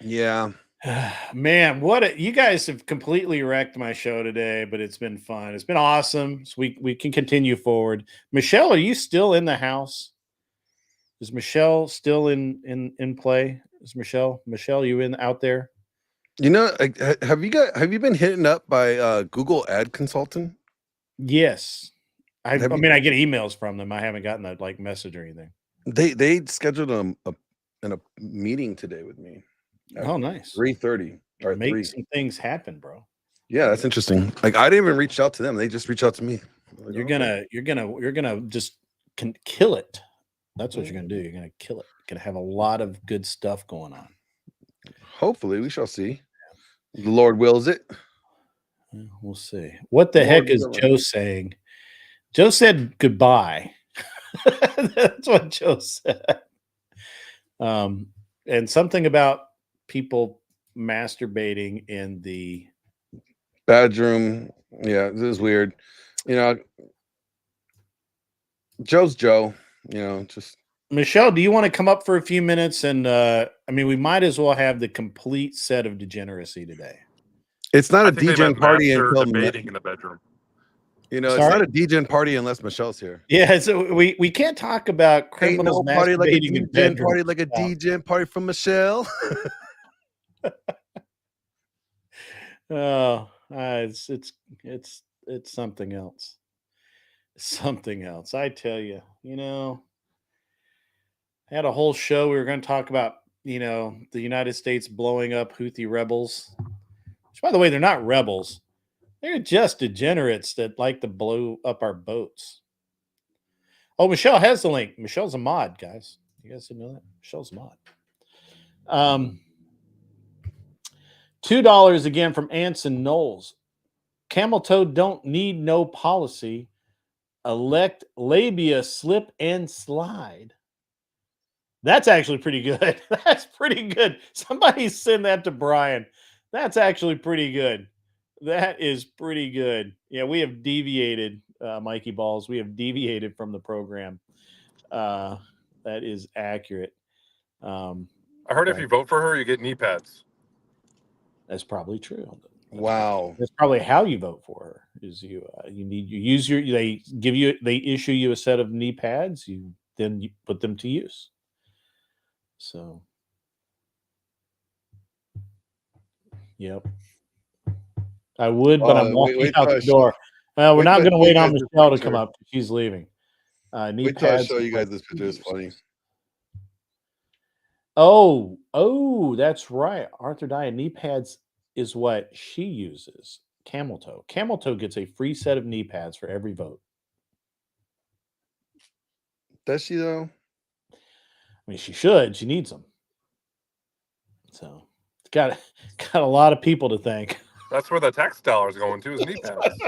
I: Yeah.
F: Man, you guys have completely wrecked my show today, but it's been fun. It's been awesome. So we can continue forward. Michelle, are you still in the house? Is Michelle still in play? Is Michelle, you out there?
I: You know, have you been hitting up by Google Ad Consultant?
F: Yes. I mean, I get emails from them. I haven't gotten that like message or anything.
I: They scheduled a meeting today with me.
F: Oh, nice.
I: 3:30 or
F: Make
I: 3.
F: some things happen, bro.
I: Yeah, that's interesting. Like I didn't even reach out to them; they just reached out to me. Like,
F: You're
I: okay.
F: gonna just kill it. That's what you're gonna do. You're gonna kill it. You're gonna have a lot of good stuff going on.
I: Hopefully, we shall see. The Lord wills it.
F: Yeah, we'll see. What the heck is Joe saying? Joe said goodbye. That's what Joe said. And something about people masturbating in the
I: Bedroom. Yeah, this is weird. You know, Joe's Joe. You know, just
F: Michelle, do you want to come up for a few minutes? And I mean, we might as well have the complete set of degeneracy today.
I: it's not
J: I
I: a
J: think they
I: DGen
J: meant
I: party
J: master
I: until
J: debating in the bedroom.
I: you know,
F: Sorry?
I: it's not a DGen party unless Michelle's here.
F: Yeah, so we can't talk about
I: Ain't
F: criminals
I: no party like a
F: masturbating in
I: DGen
F: bedrooms.
I: party like a DGen party from Michelle.
F: Oh, it's something else. Something else. I tell you, I had a whole show. We were going to talk about, the United States blowing up Houthi rebels. Which, by the way, they're not rebels. They're just degenerates that like to blow up our boats. Oh, Michelle has the link. Michelle's a mod, guys. You guys didn't know that? Michelle's a mod. $2 again from Anson Knowles. Camel toe don't need no policy. Elect labia slip and slide. That's actually pretty good. That's pretty good. Somebody send that to Brian. That's actually pretty good. That is pretty good. Yeah, we have deviated, Mikey Balls. We have deviated from the program. That is accurate.
J: I heard if you vote for her, you get knee pads.
F: That's probably true.
I: Wow.
F: That's probably how you vote for her. Is you use your they issue you a set of knee pads. You put them to use. So, yep. I would, but I'm walking out the door. Well, we're not going to wait on Michelle to come up. She's leaving. Knee
I: Wait till I
F: pads.
I: show you guys this picture. It's funny.
F: Oh, that's right. Arthur Dye knee pads is what she uses. Camel toe. Camel toe gets a free set of knee pads for every vote.
I: Does she though?
F: I mean, she should. She needs them. So it's got a lot of people to thank.
J: That's where the tax dollars going to is knee pads.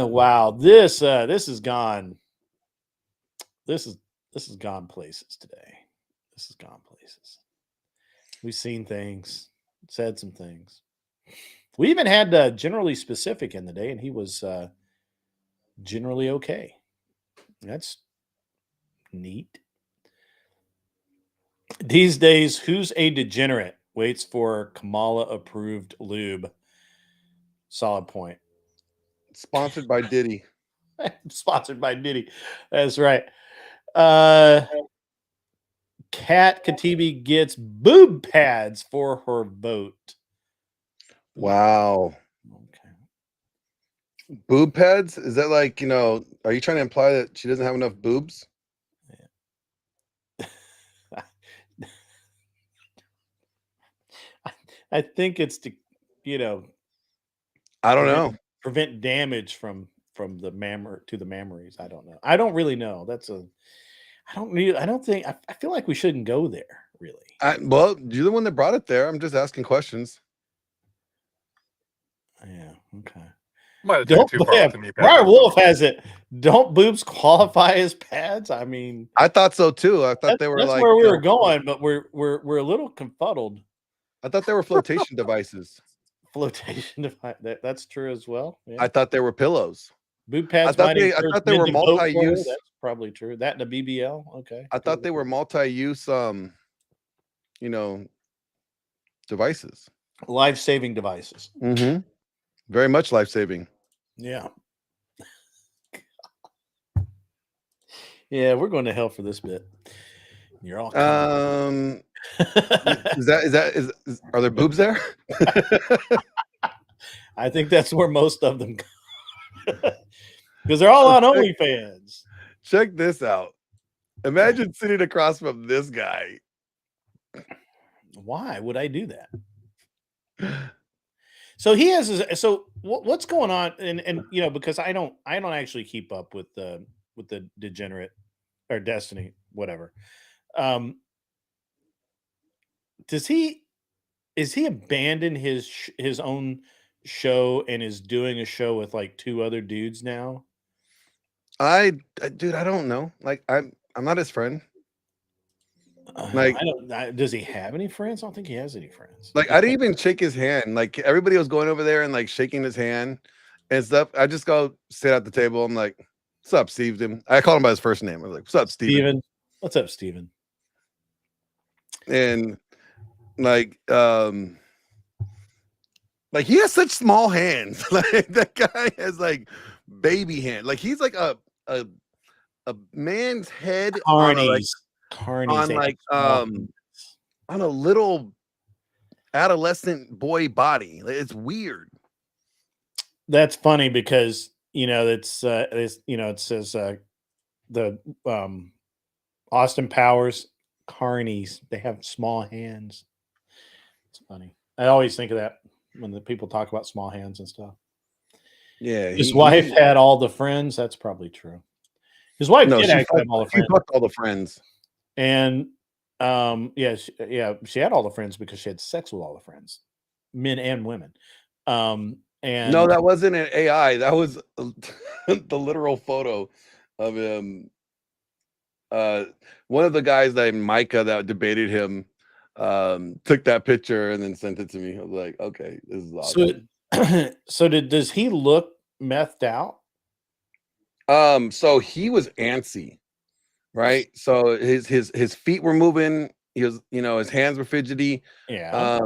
F: Wow, this has gone. This has gone places today. This has gone places. We've seen things, said some things. We even had Generally Specific in the day, and he was generally okay. That's neat. These days, who's a degenerate? Waits for Kamala approved lube. Solid point.
I: Sponsored by Diddy.
F: Sponsored by Diddy. That's right. Kat Katibi gets boob pads for her vote.
I: Wow.
F: Okay.
I: Boob pads? Is that like, are you trying to imply that she doesn't have enough boobs?
F: I think it's to,
I: I don't know.
F: Prevent damage from the to the mammaries. I don't know. I don't really know. I feel like we shouldn't go there, really.
I: Well, you're the one that brought it there. I'm just asking questions.
F: Yeah, okay.
J: Might have taken too far with the knee pads.
F: Brian Wolf has it. Don't boobs qualify as pads? I mean,
I: I thought so too. I thought they were
F: that's
I: like
F: where we were going, but we're a little confuddled.
I: I thought they were flotation devices.
F: Flotation device. That's true as well. Yeah.
I: I thought they were pillows.
F: Boob pads.
I: I thought they were multi-use.
F: That's probably true. That and a BBL. Okay.
I: I thought they were multi-use. Devices.
F: Life-saving devices.
I: Mm-hmm. Very much life-saving.
F: Yeah. Yeah, we're going to hell for this bit. You're all.
I: Are there boobs there?
F: I think that's where most of them go. Because they're all on OnlyFans.
I: Check this out. Imagine sitting across from this guy.
F: Why would I do that? So he has so what's going on, and you know, because I don't actually keep up with the degenerate or Destiny, whatever. Does he is he abandoned his own show and is doing a show with like two other dudes now?
I: Dude, I don't know. Like, I'm not his friend.
F: I don't. Does he have any friends? I don't think he has any friends.
I: Like, I didn't even shake his hand. Like, everybody was going over there and like shaking his hand and stuff. I just go sit at the table. I'm like, "What's up, Steven?" I call him by his first name. I was like, "What's up, Steven?"
F: What's up, Steven?
I: And like, like he has such small hands. Like that guy has like baby hand. Like he's like a man's head on a, like
F: Carnies,
I: on a little adolescent boy body. Like, it's weird.
F: That's funny because you know it's you know it says the Austin Powers carnies, they have small hands. It's funny. I always think of that when the people talk about small hands and stuff.
I: Yeah,
F: His wife had all the friends. That's probably true. His wife did actually have all the friends.
I: She fucked all the friends.
F: And she had all the friends because she had sex with all the friends, men and women. And
I: no, that wasn't an AI. That was the literal photo of him. One of the guys named Micah that debated him took that picture and then sent it to me. I was like, okay, this is awesome.
F: So does he look methed out?
I: So he was antsy, right? So his feet were moving. He was, you know, his hands were fidgety.
F: Yeah.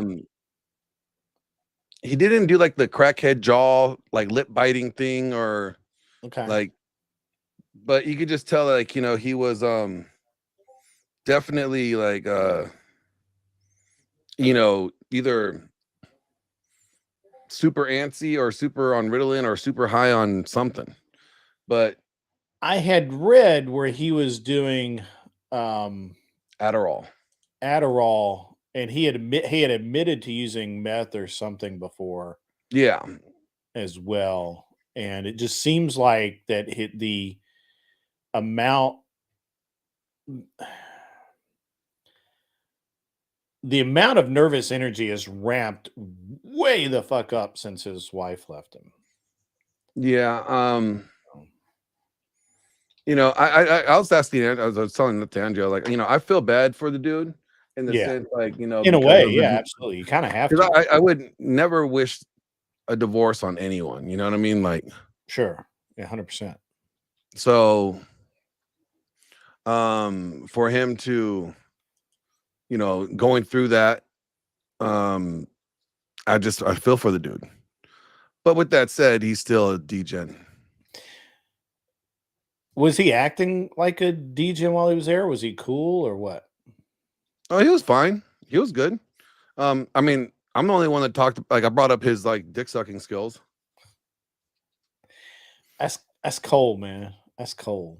I: He didn't do like the crackhead jaw, like lip biting thing, or like, but you could just tell, like, you know, he was definitely like you know, either super antsy or super on Ritalin or super high on something. But
F: I had read where he was doing
I: Adderall,
F: and he had admitted to using meth or something before.
I: Yeah,
F: as well. And it just seems like that the amount of nervous energy is ramped way the fuck up since his wife left him.
I: Yeah. You know, I was asking, I was telling that to Andrea, like, you know, I feel bad for the dude in the sense, like, you know,
F: in a way, yeah, absolutely. You kind of have to.
I: I would never wish a divorce on anyone. You know what I mean? Like,
F: sure, yeah, 100%.
I: So, for him to, you know, going through that, I feel for the dude. But with that said, he's still a degen.
F: Was he acting like a degen while he was there? Was he cool or what?
I: Oh, he was fine. He was good. I mean, I'm the only one that talked, like, I brought up his like dick sucking skills.
F: That's cold, man. That's cold.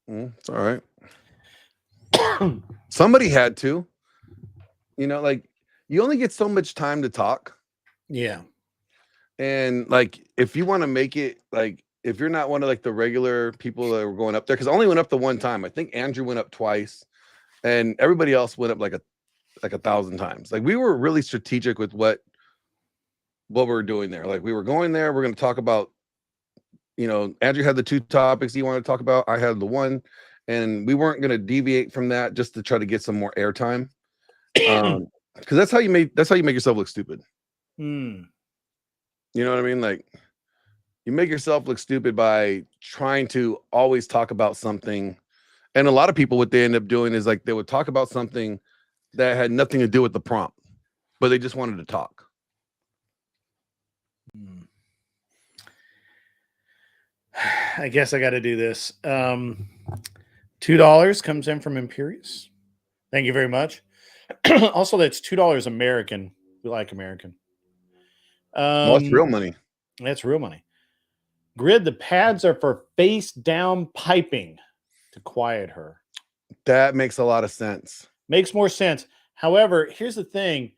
I: It's all right. Somebody had to. You know, like, you only get so much time to talk.
F: Yeah.
I: And like, if you want to make it, like, if you're not one of like the regular people that were going up there, because I only went up the one time. I think Andrew went up twice, and everybody else went up like 1,000 times. Like, we were really strategic with what we were doing there. Like, we were going there, we're going to talk about, you know, Andrew had the 2 topics he wanted to talk about. I had the one, and we weren't going to deviate from that just to try to get some more airtime. Because that's how you make yourself look stupid. You know what I mean? Like, you make yourself look stupid by trying to always talk about something. And a lot of people, what they end up doing is like, they would talk about something that had nothing to do with the prompt, but they just wanted to talk.
F: I guess I got to do this. $2 comes in from Imperius. Thank you very much. Also, that's $2 American. We like American.
I: Well, that's real money.
F: That's real money. Grid, the pads are for face down piping to quiet her.
I: That makes a lot of sense.
F: Makes more sense. However, here's the thing.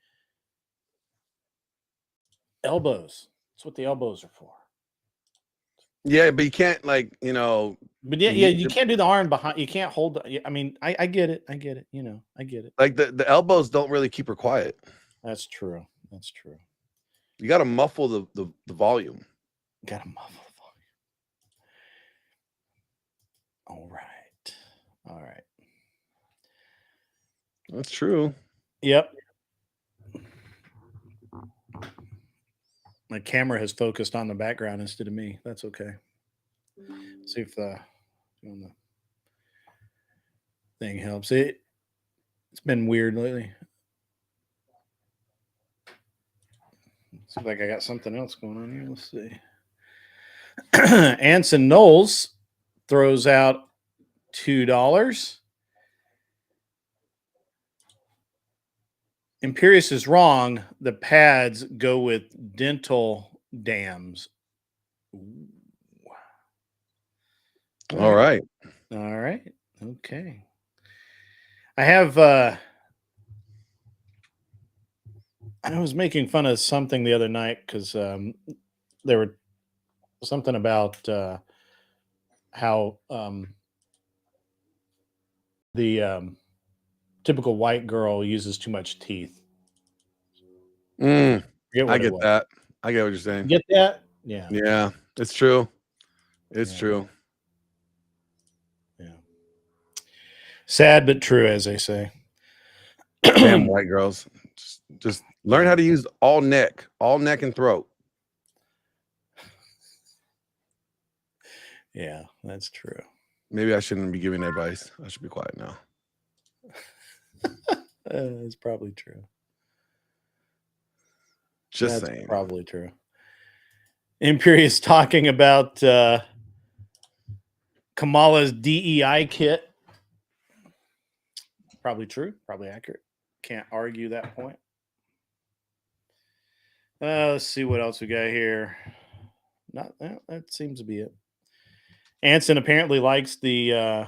F: Elbows. That's what the elbows are for.
I: Yeah, but you can't like, you know,
F: But yeah, you can't do the arm behind. You can't hold. I mean, I get it. I get it. You know, I get it.
I: like the elbows don't really keep her quiet.
F: That's true. That's true.
I: You got to muffle the volume.
F: Got to muffle the volume. All right. All right.
I: That's true.
F: Yep. My camera has focused on the background instead of me. That's okay. See if the thing helps. It's been weird lately. Seems like I got something else going on here. Let's see. Anson Knowles throws out $2. Imperius is wrong. The pads go with dental dams. Ooh.
I: All right.
F: All right. Okay. I have I was making fun of something the other night because there were something about how the typical white girl uses too much teeth.
I: I
F: Forget what it
I: get
F: was.
I: that. I get what you're saying.
F: Get that? Yeah.
I: Yeah, it's true. It's
F: Yeah.
I: true.
F: Yeah. Sad but true, as they say.
I: Damn white girls. Just learn how to use all neck and throat.
F: Yeah, that's true.
I: Maybe I shouldn't be giving advice. I should be quiet now.
F: That's probably true.
I: Just
F: That's
I: saying.
F: probably true. Imperius talking about Kamala's DEI kit. Probably true. Probably accurate. Can't argue that point. Let's see what else we got here. Not that seems to be it. Anson apparently likes the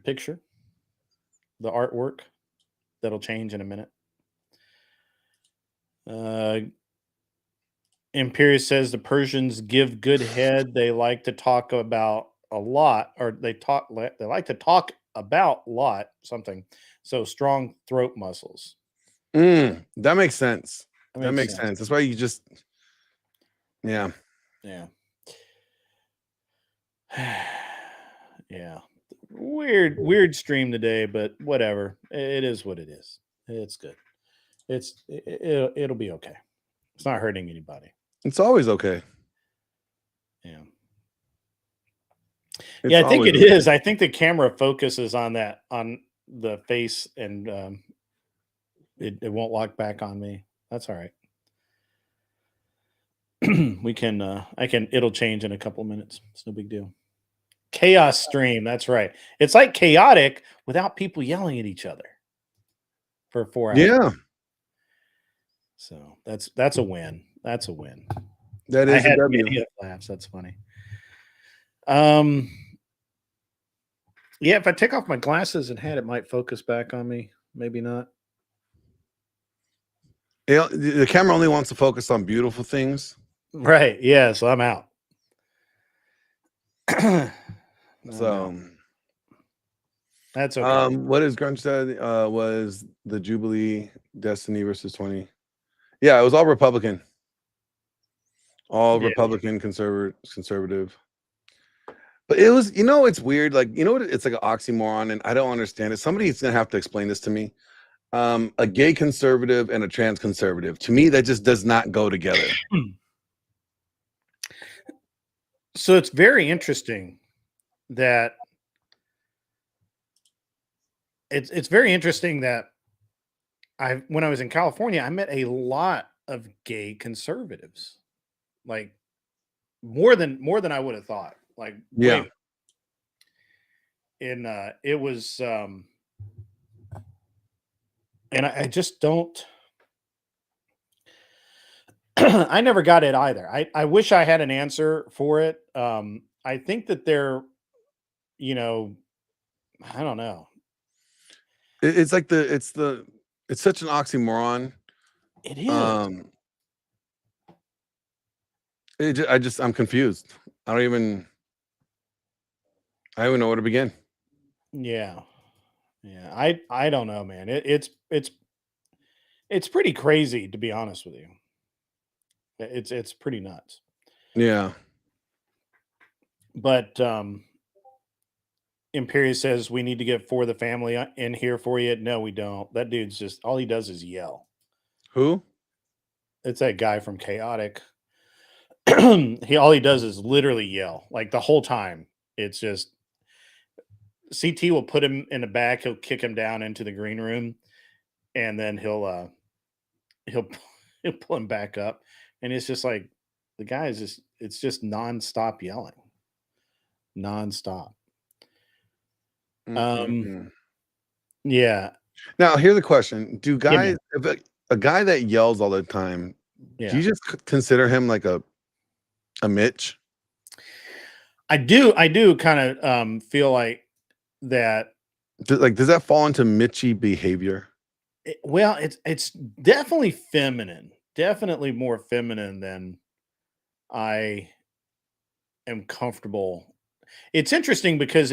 F: picture, the artwork. That'll change in a minute. Imperius says the Persians give good head. They like to talk about a lot, or they like to talk about a lot something. So strong throat muscles.
I: That makes sense. That makes
F: sense.
I: sense. That's why you just, yeah.
F: Yeah. Yeah. Weird stream today, but whatever. It is what it is. It's good. It'll be okay. It's not hurting anybody.
I: It's always okay.
F: Yeah.
I: It's
F: Yeah, I think
I: always
F: it
I: okay.
F: is. I think the camera focuses on that, on the face, and it won't lock back on me. That's all right. We can it'll change in a couple of minutes. It's no big deal. Chaos stream, that's right. It's like chaotic without people yelling at each other for 4 hours.
I: Yeah.
F: So that's a win. That's a win.
I: That is a W.
F: Many laughs. That's funny. Yeah, if I take off my glasses and hat, it might focus back on me. Maybe not.
I: The camera only wants to focus on beautiful things.
F: Right. Yeah. So I'm out.
I: So
F: that's okay.
I: What is Grunge said was the Jubilee Destiny versus 20. Yeah, it was all Republican. All Republican, conservative. But it was, it's weird. Like, it's like an oxymoron, and I don't understand it. Somebody's gonna have to explain this to me. A gay conservative and a trans conservative. To me, that just does not go together.
F: So it's very interesting that it's very interesting that when I was in California, I met a lot of gay conservatives, like more than I would have thought. Like,
I: yeah,
F: it was, and I just don't. I never got it either. I wish I had an answer for it. I think that they're, I don't know.
I: it's like it's such an oxymoron.
F: It is.
I: I'm confused. I don't even know where to begin.
F: Yeah. I don't know, man. It's pretty crazy, to be honest with you. It's pretty nuts.
I: Yeah.
F: But Imperius says we need to get For the Family in here for you. No, we don't. That dude's just all he does is yell.
I: Who?
F: It's that guy from Chaotic. All he does is literally yell like the whole time. It's just CT will put him in the back. He'll kick him down into the green room, and then he'll he'll pull him back up, and it's just like the guy is just it's just nonstop yelling, nonstop.
I: Mm-mm-mm.
F: Yeah,
I: Now, here's a question: do
F: Yeah, man.
I: guys, if a guy that yells all the time, do
F: yeah.
I: you just consider him like a Mitch?
F: I do kind of feel like that.
I: Does that fall into Mitchy behavior?
F: Well, it's definitely feminine, definitely more feminine than I am comfortable. It's interesting because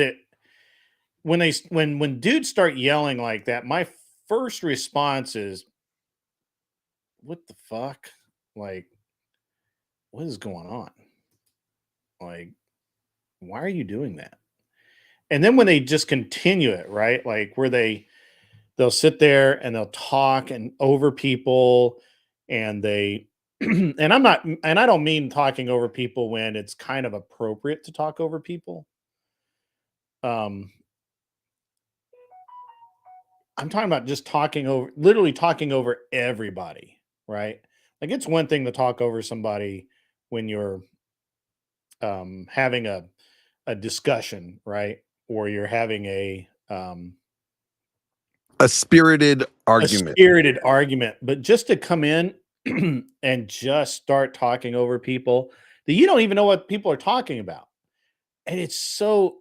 F: when dudes start yelling like that, my first response is, "What the fuck? Like, what is going on? Like, why are you doing that?" And then when they just continue it, right? Like where they'll sit there and they'll talk and over people, and they and I don't mean talking over people when it's kind of appropriate to talk over people. Um, I'm talking about just literally talking over everybody, right? Like it's one thing to talk over somebody when you're having a discussion, right? Or you're having
I: A spirited
F: a
I: argument.
F: spirited argument, but just to come in and just start talking over people that you don't even know what people are talking about. And it's so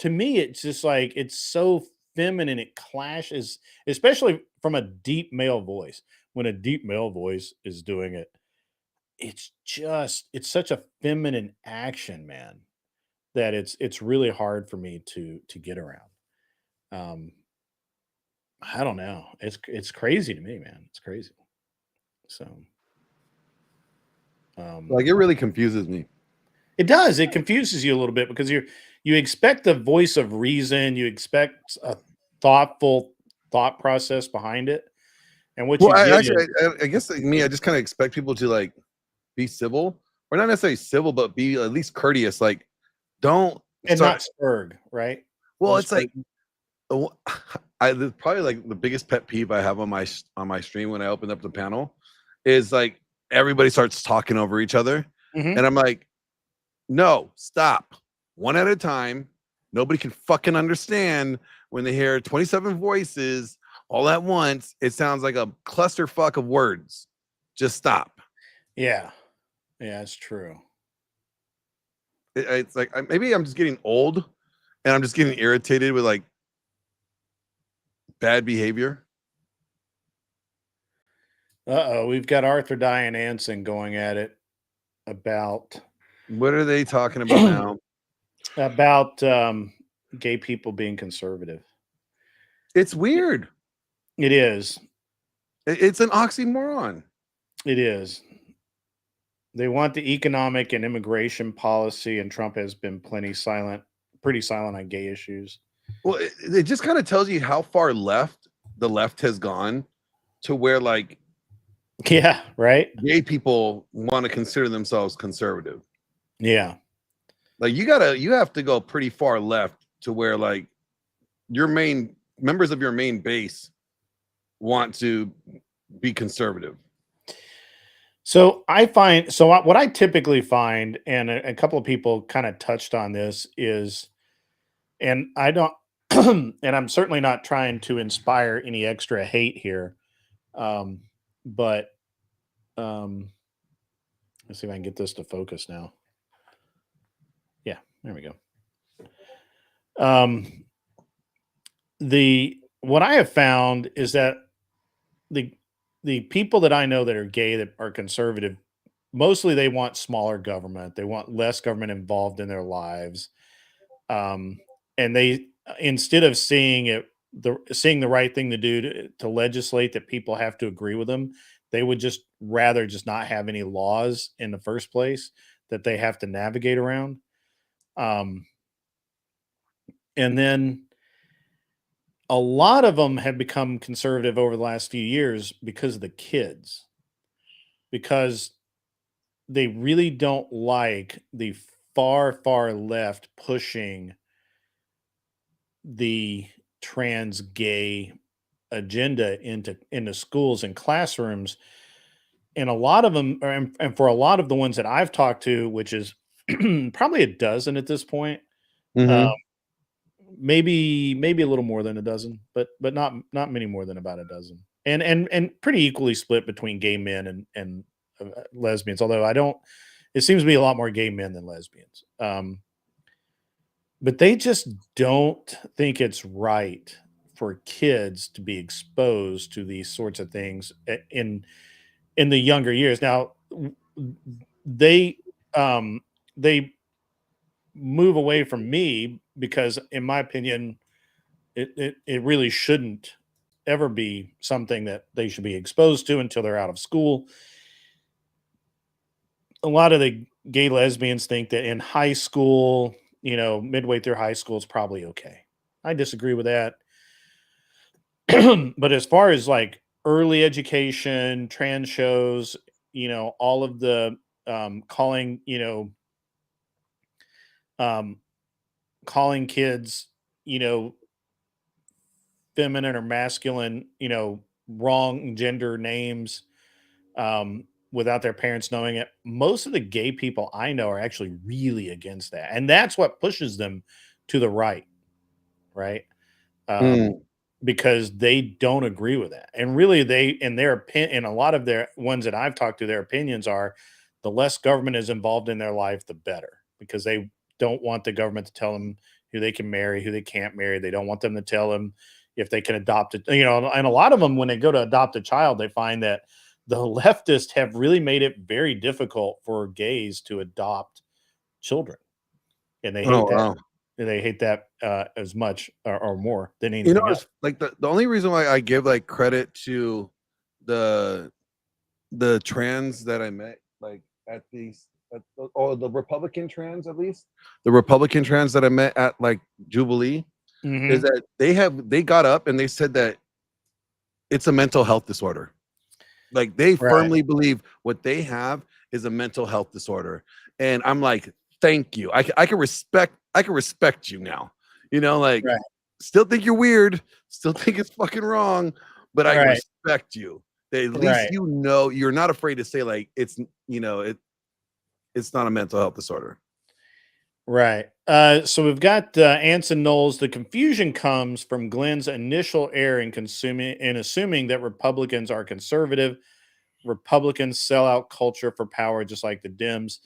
F: to me, it's just like it's so feminine. It clashes, especially from a deep male voice. When a deep male voice is doing it, it's such a feminine action, man, that it's really hard for me to get around. Um, I don't know. It's crazy to me, man. It's crazy. So
I: Like, it really confuses me.
F: it does. It confuses you a little bit because you expect a voice of reason, you expect a thoughtful thought process behind it, and what
I: Well,
F: you get
I: actually,
F: is
I: I guess like me, I just kind of expect people to like be civil, or not necessarily civil, but be at least courteous. Like, don't
F: and
I: start.
F: not spurg, right?
I: Well,
F: Don't
I: it's like
F: spurg.
I: probably like the biggest pet peeve I have on my stream when I open up the panel is like everybody starts talking over each other,
F: Mhm.
I: and I'm like, no, stop, one at a time. Nobody can fucking understand when they hear 27 voices all at once. It sounds like a clusterfuck of words. Just stop.
F: Yeah. Yeah, it's true.
I: It's like maybe I'm just getting old, and I'm just getting irritated with like bad behavior.
F: Uh-oh, we've got Arthur Diane Anson going at it about
I: What are they talking about now?
F: about gay people being conservative.
I: It's weird.
F: It is.
I: It's an oxymoron.
F: It is. They want the economic and immigration policy, and Trump has been pretty silent on gay issues.
I: Well, it just kind of tells you how far left the left has gone, to where like
F: Yeah, right?
I: gay people want to consider themselves conservative.
F: Yeah.
I: Like you have to go pretty far left to where like your main members of your main base want to be conservative.
F: So what I typically find, and a couple of people kind of touched on this, is, and I don't, and I'm certainly not trying to inspire any extra hate here, but let's see if I can get this to focus now. Yeah, there we go. What I have found is that the people that I know that are gay, that are conservative, mostly they want smaller government. They want less government involved in their lives. And they, instead of seeing the right thing to do to legislate that people have to agree with them, they would just rather just not have any laws in the first place that they have to navigate around. Um, and then a lot of them have become conservative over the last few years because of the kids, because they really don't like the far left pushing the trans gay agenda into schools and classrooms. And a lot of them and for a lot of the ones that I've talked to, which is probably a dozen at this point, uh,
I: Mhm.
F: maybe a little more than a dozen, but not many more than about a dozen, and pretty equally split between gay men and lesbians. Although it seems to be a lot more gay men than lesbians. But they just don't think it's right for kids to be exposed to these sorts of things in the younger years. Now, they they move away from me because, in my opinion, it really shouldn't ever be something that they should be exposed to until they're out of school. A lot of the gay lesbians think that in high school, midway through high school, it's probably okay. I disagree with that. But as far as like early education, trans shows, all of the calling, um, calling kids, you know, feminine or masculine, wrong gender names, without their parents knowing it. Most of the gay people I know are actually really against that. And that's what pushes them to the right. Right. Um,
I: Mm.
F: because they don't agree with that. And really, in their opinion, and a lot of their ones that I've talked to, their opinions are the less government is involved in their life, the better, because they don't want the government to tell them who they can marry, who they can't marry. They don't want them to tell them if they can adopt it. And a lot of them, when they go to adopt a child, they find that the leftists have really made it very difficult for gays to adopt children, and they
I: Oh
F: hate that
I: wow.
F: as much or more than
I: You know,
F: anything else.
I: it's like the only reason why I give like credit to the the trans that I met, like at these, or the Republican trans, at least the Republican trans that I met at like Jubilee, is
F: Mhm.
I: that they got up and they said that it's a mental health disorder. Like they
F: Right,
I: firmly believe what they have is a mental health disorder, and I'm like, thank you. I can respect you now. Like
F: right,
I: still think you're weird, still think it's fucking wrong, but I
F: right,
I: respect you. That at least
F: right,
I: you're not afraid to say like it's not a mental health disorder.
F: right. So we've got Anson Knowles. The confusion comes from Glenn's initial error in assuming that Republicans are conservative. Republicans sell out culture for power, just like the Dems.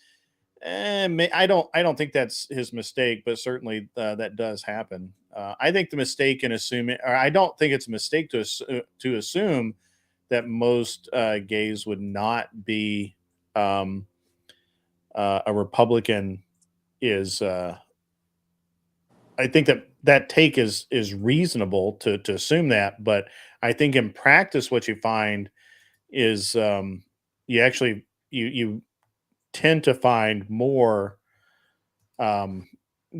F: I don't think that's his mistake, but certainly that does happen. I think the mistake in assuming, or I don't think it's a mistake to assume that most gays would not be um, a Republican is. I think that take is reasonable to assume that, but I think in practice, what you find is you actually you tend to find more um,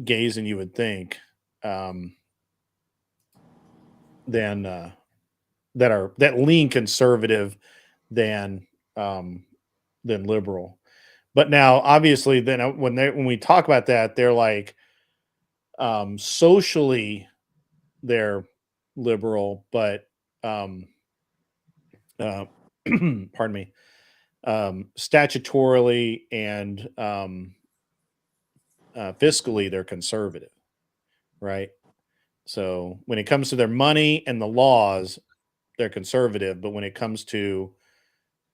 F: gays than you would think, um, than that lean conservative than um, than liberal. But now, obviously, then when we talk about that, they're like socially they're liberal, but um, uh, pardon me, statutorily and fiscally they're conservative, right? So when it comes to their money and the laws, they're conservative, but when it comes to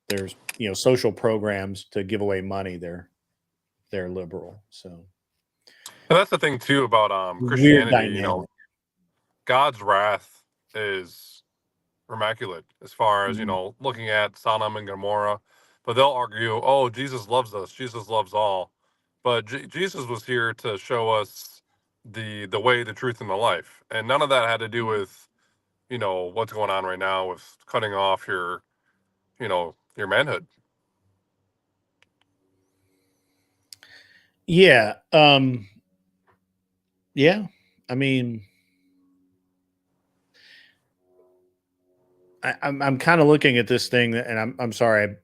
F: there's social programs to give away money, they're liberal. So
J: And that's the thing too about
F: weird
J: Christianity.
F: dynamic.
J: God's wrath is immaculate as far as
F: Mhm.
J: looking at Sodom and Gomorrah. but they'll argue, oh, Jesus loves us, Jesus loves all. But Jesus was here to show us the way, the truth, and the life. And none of that had to do with, what's going on right now with cutting off your, your manhood.
F: Yeah. Yeah. I mean, I'm kind of looking at this thing, and I'm sorry.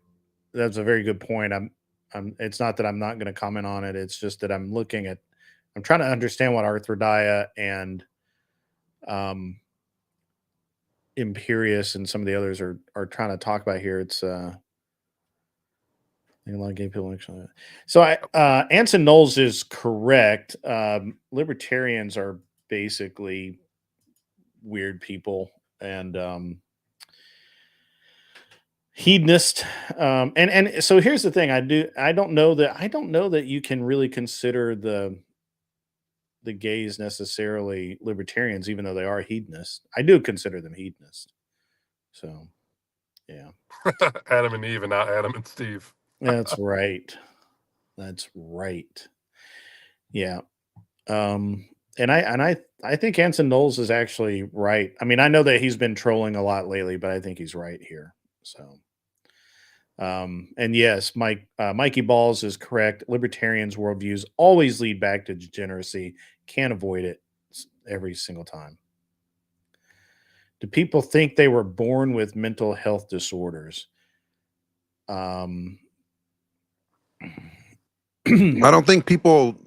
F: That's a very good point. It's not that I'm not going to comment on it. It's just that I'm trying to understand what Arthrodaya and Imperius and some of the others are trying to talk about here. It's a lot of gay people actually. So Anson Knowles is correct. Libertarians are basically weird people and hedonist. And so here's the thing. I don't know that you can really consider the gays necessarily libertarians, even though they are hedonists. I do consider them hedonists. So yeah.
J: Adam and Eve and not Adam and Steve.
F: That's right. That's right. Yeah. And I think Anson Knowles is actually right. I mean, I know that he's been trolling a lot lately, but I think he's right here. So and yes, Mikey Balls is correct. Libertarians' worldviews always lead back to degeneracy. Can't avoid it every single time. Do people think they were born with mental health disorders?
I: I don't think people.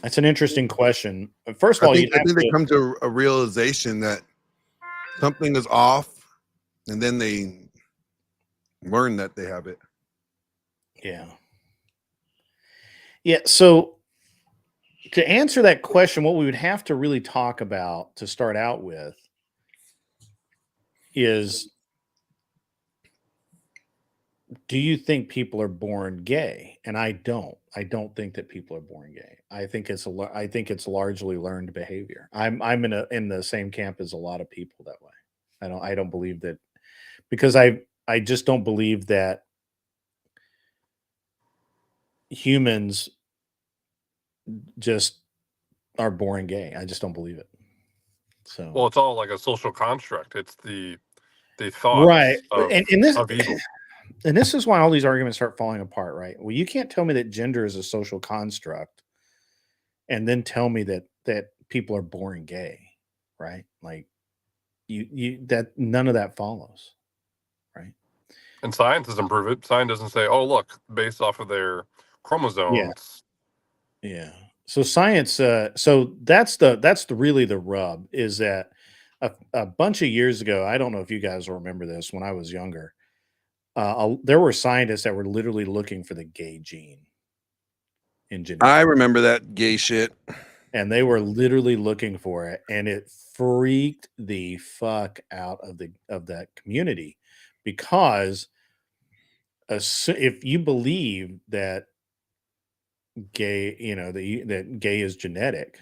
F: That's an interesting question. First of all,
I: I think they come to a realization that something is off, and then they learn that they have it.
F: Yeah. Yeah. So to answer that question, what we would have to really talk about to start out with is, do you think people are born gay? And I don't think that people are born gay. I think it's largely learned behavior. I'm in the same camp as a lot of people that way. I don't believe that, because I just don't believe that humans just are born gay. I just don't believe it. So
J: Well, it's all like a social construct. It's the thoughts
F: right,
J: of evil.
F: And this is why all these arguments start falling apart, right? Well, you can't tell me that gender is a social construct and then tell me that people are born gay, right? Like that none of that follows, right?
J: And science doesn't prove it. Science doesn't say, oh, look, based off of their chromosomes.
F: Yeah. So science, so that's really the rub, is that a bunch of years ago, I don't know if you guys will remember this, when I was younger, there were scientists that were literally looking for the gay gene in genetics.
I: I remember that gay shit.
F: And they were literally looking for it, and it freaked the fuck out of that community, because if you believe that gay, that gay is genetic,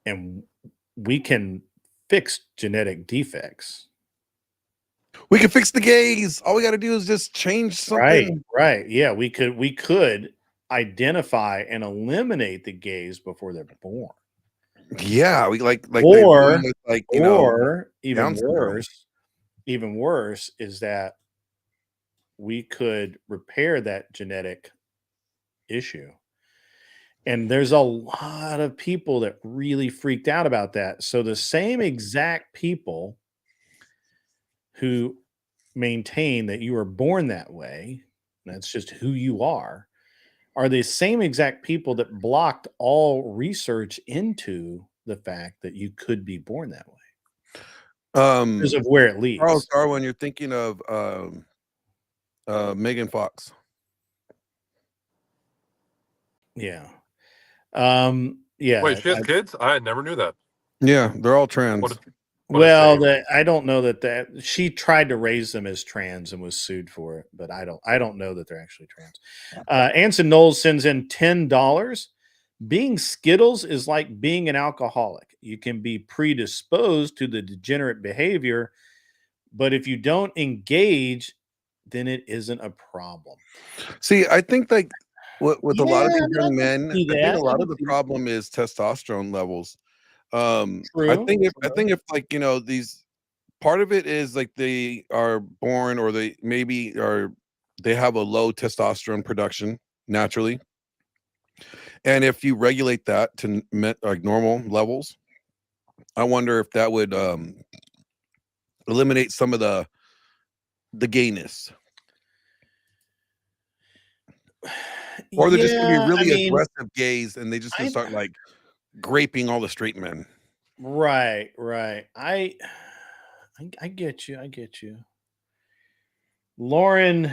F: and we can fix genetic defects.
I: We can fix the gays. All we got to do is just change something.
F: Right. Yeah, we could identify and eliminate the gays before they're born.
I: Yeah, we like
F: or even worse is that we could repair that genetic issue. And there's a lot of people that really freaked out about that. So the same exact people who maintain that you were born that way, that's just who you are the same exact people that blocked all research into the fact that you could be born that way. Because of where it leads.
I: Charles Darwin, you're thinking of Megan Fox.
F: Yeah. Yeah.
J: Wait, she has kids? I never knew that.
I: Yeah, they're all trans.
F: I don't know that she tried to raise them as trans and was sued for it, but I don't know that they're actually trans. Anson Knowles sends in $10. Being Skittles is like being an alcoholic. You can be predisposed to the degenerate behavior, but if you don't engage then it isn't a problem.
I: See, I think like with a lot of
F: Yeah,
I: these young men,
F: see
I: I think
F: that.
I: a lot of the problem is testosterone levels. I
F: True.
I: think if like, you know, these part of it is like they are born or they maybe are they have a low testosterone production naturally. And if you regulate that to like normal levels, I wonder if that would eliminate some of the gayness. Or they're just gonna be
F: Yeah, I
I: really
F: mean,
I: aggressive gays and they just gonna
F: I
I: start like graping all the straight men.
F: right. I get you. I get you. Lauren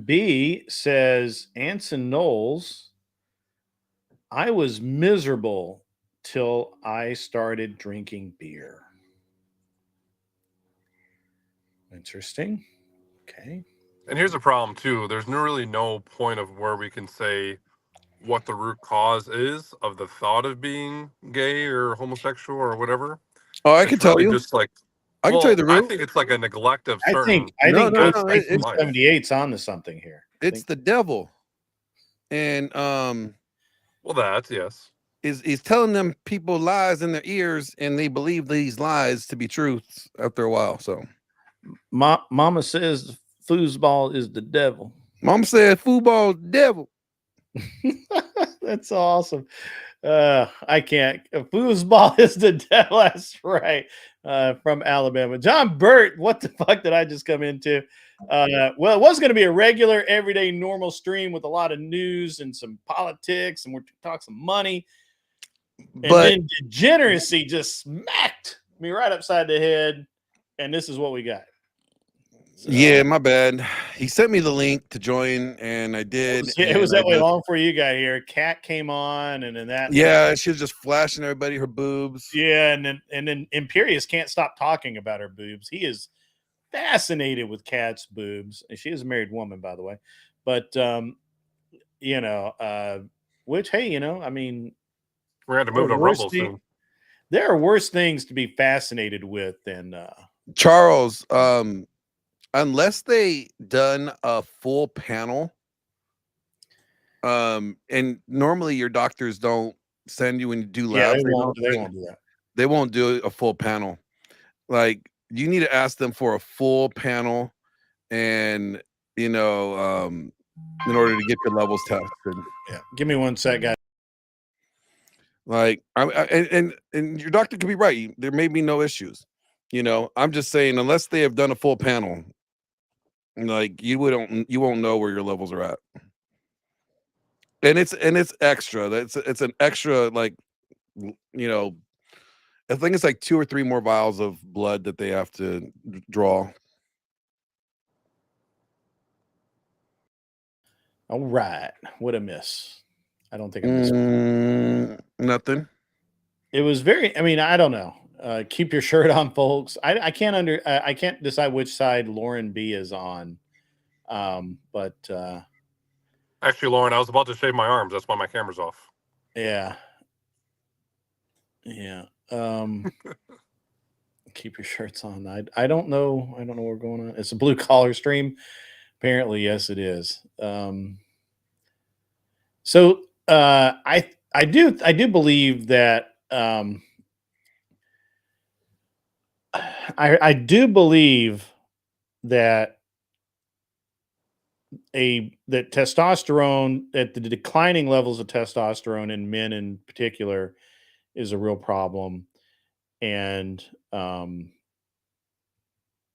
F: B says Anson Knowles, I was miserable till I started drinking beer. Interesting. Okay.
J: And here's the problem too. There's really no point of where we can say what the root cause is of the thought of being gay or homosexual or whatever.
I: Oh, I can
J: It's
I: tell
J: really
I: you.
J: just like,
I: I can tell you
J: well,
I: the
J: I
I: root.
J: think it's like a neglect of
F: I
J: certain
F: think
I: No,
F: Ghost
I: no,
J: aspects of life.
F: 1978's on to something here.
I: It's the devil. And
J: Well, that's yes.
I: is telling them people lies in their ears and they believe these lies to be truths after a while. So
F: Mama says foosball is the devil.
I: Mom said football devil.
F: That's awesome. I can't. Foosball is the devil. That's right. From Alabama. John Burt, what the fuck did I just come into? Well, it was going to be a regular, everyday, normal stream with a lot of news and some politics, and we're talking some money. And
I: But
F: then degeneracy just smacked me right upside the head. And this is what we got. So,
I: yeah, my bad. He sent me the link to join, and I did.
F: it was
I: and
F: that
I: I
F: way
I: just-
F: long before you got here. Kat came on, and then that.
I: Yeah, she was just flashing everybody her boobs.
F: Yeah, and then Imperius can't stop talking about her boobs. He is fascinated with Kat's boobs, and she is a married woman, by the way. But you know, which hey, you know, I mean,
J: We're going to move to Rumble soon.
F: there are worse things to be fascinated with than
I: Charles, unless they done a full panel, and normally your doctors don't send you when you do
F: yeah,
I: labs.
F: they won't do that.
I: They won't do a full panel. Like you need to ask them for a full panel, and you know, in order to get your levels tested.
F: Yeah, give me one sec, guys.
I: Like and your doctor could be right. There may be no issues. You know, I'm just saying unless they have done a full panel, like you won't know where your levels are at. And it's extra. It's an extra, like, you know, I think it's like 2 or 3 more vials of blood that they have to draw.
F: All right, what a miss. I don't think I missed.
I: Nothing.
F: It was very. I mean, I don't know. Keep your shirt on, folks. I can't decide which side Lauren B is on. But
J: Actually, Lauren, I was about to shave my arms. That's why my camera's off.
F: yeah. Keep your shirts on. I don't know. I don't know what's going on. It's a blue collar stream. Apparently, yes, it is. So I do believe that I do believe that that testosterone, at the declining levels of testosterone in men in particular, is a real problem, and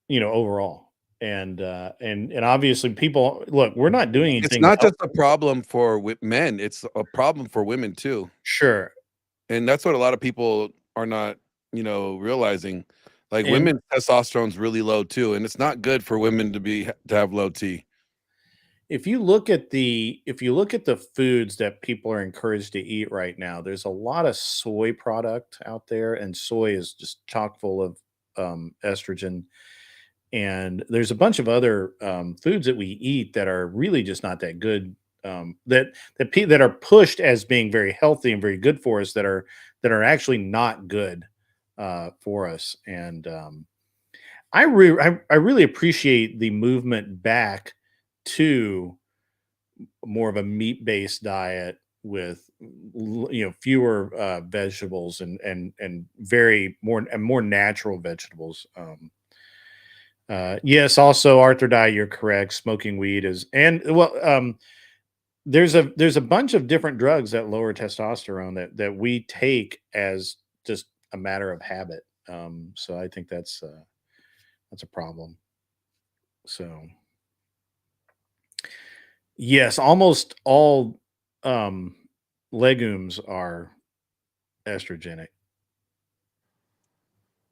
F: you know, overall, and obviously people look. We're not doing anything.
I: It's not just a problem for men; it's a problem for women too.
F: Sure,
I: and that's what a lot of people are not, you know, realizing. Like
F: And-
I: women's testosterone's really low too, and it's not good for women to have low T.
F: if you look at the foods that people are encouraged to eat right now, there's a lot of soy product out there, and soy is just chock full of estrogen. And there's a bunch of other foods that we eat that are really just not that good. That are pushed as being very healthy and very good for us, that are actually not good for us. And I really appreciate the movement back to more of a meat-based diet with fewer vegetables and very more natural vegetables. Yes, also Arthur Dye, you're correct. Smoking weed is there's a bunch of different drugs that lower testosterone that we take as just a matter of habit. So I think that's a problem. So yes, almost all legumes are estrogenic.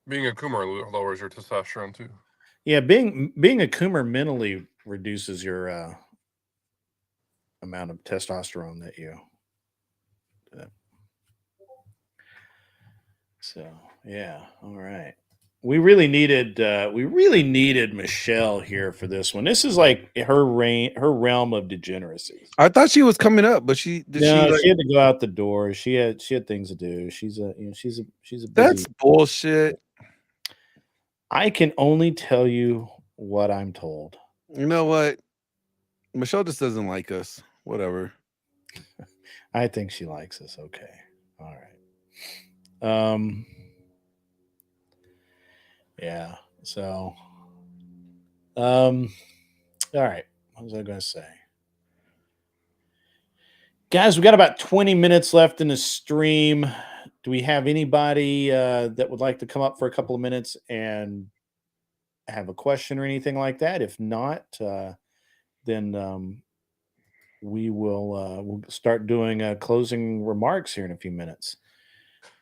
J: Being a Kumar lowers your testosterone too.
F: Yeah, being a coomer mentally reduces your amount of testosterone that you. So yeah, all right. We really needed Michelle here for this one. This is like her realm of degeneracy.
I: I thought she was coming up, but she
F: No,
I: like,
F: she had to go out the door. She had things to do. She's a busy.
I: that's bullshit.
F: I can only tell you what I'm told.
I: You know what? Michelle just doesn't like us. Whatever.
F: I think she likes us. Okay. All right. Yeah. So all right. What was I going to say? Guys, we got about 20 minutes left in the stream. Do we have anybody that would like to come up for a couple of minutes and have a question or anything like that? If not, then we'll start doing closing remarks here in a few minutes.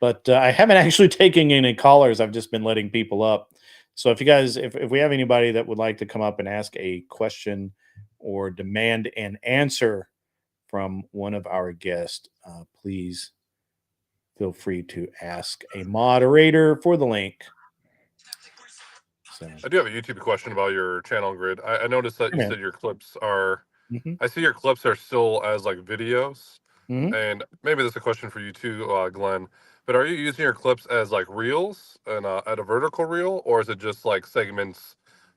F: But I haven't actually taken any callers. I've just been letting people up. So if you guys, if we have anybody that would like to come up and ask a question or demand an answer from one of our guests, please feel free to ask a moderator for the link. So,
J: I do have a YouTube question about your channel grid. I noticed that you said your clips are. I see your clips are still as like videos, and maybe this is a question for you too, Glenn. But are you using your clips as like reels and at a vertical reel, or is it just like segments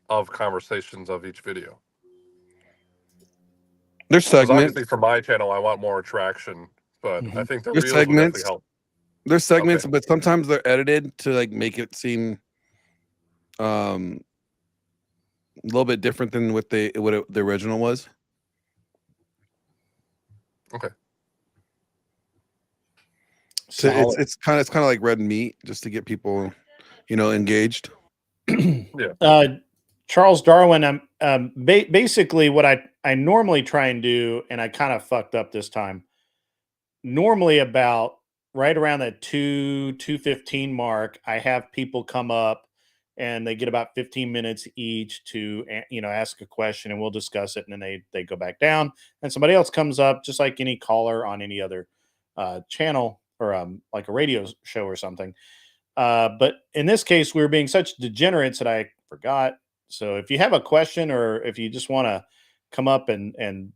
J: of conversations of each video?
I: There's
J: Because
I: segments.
J: obviously for my channel, I want more traction, but I think the
I: There's
J: reels will definitely
I: segments.
J: help.
I: There's segments,
J: Okay.
I: but sometimes they're edited to like make it seem a little bit different than what the original was.
J: Okay.
I: So it's kind of like red meat, just to get people, engaged.
J: Yeah.
F: Charles Darwin, basically what I normally try and do, and I kind of fucked up this time. Normally about right around that 2:15 mark, I have people come up and they get about 15 minutes each to ask a question, and we'll discuss it, and then they go back down, and somebody else comes up, just like any caller on any other channel or like a radio show or something. But in this case, we were being such degenerates that I forgot. So if you have a question or if you just want to come up and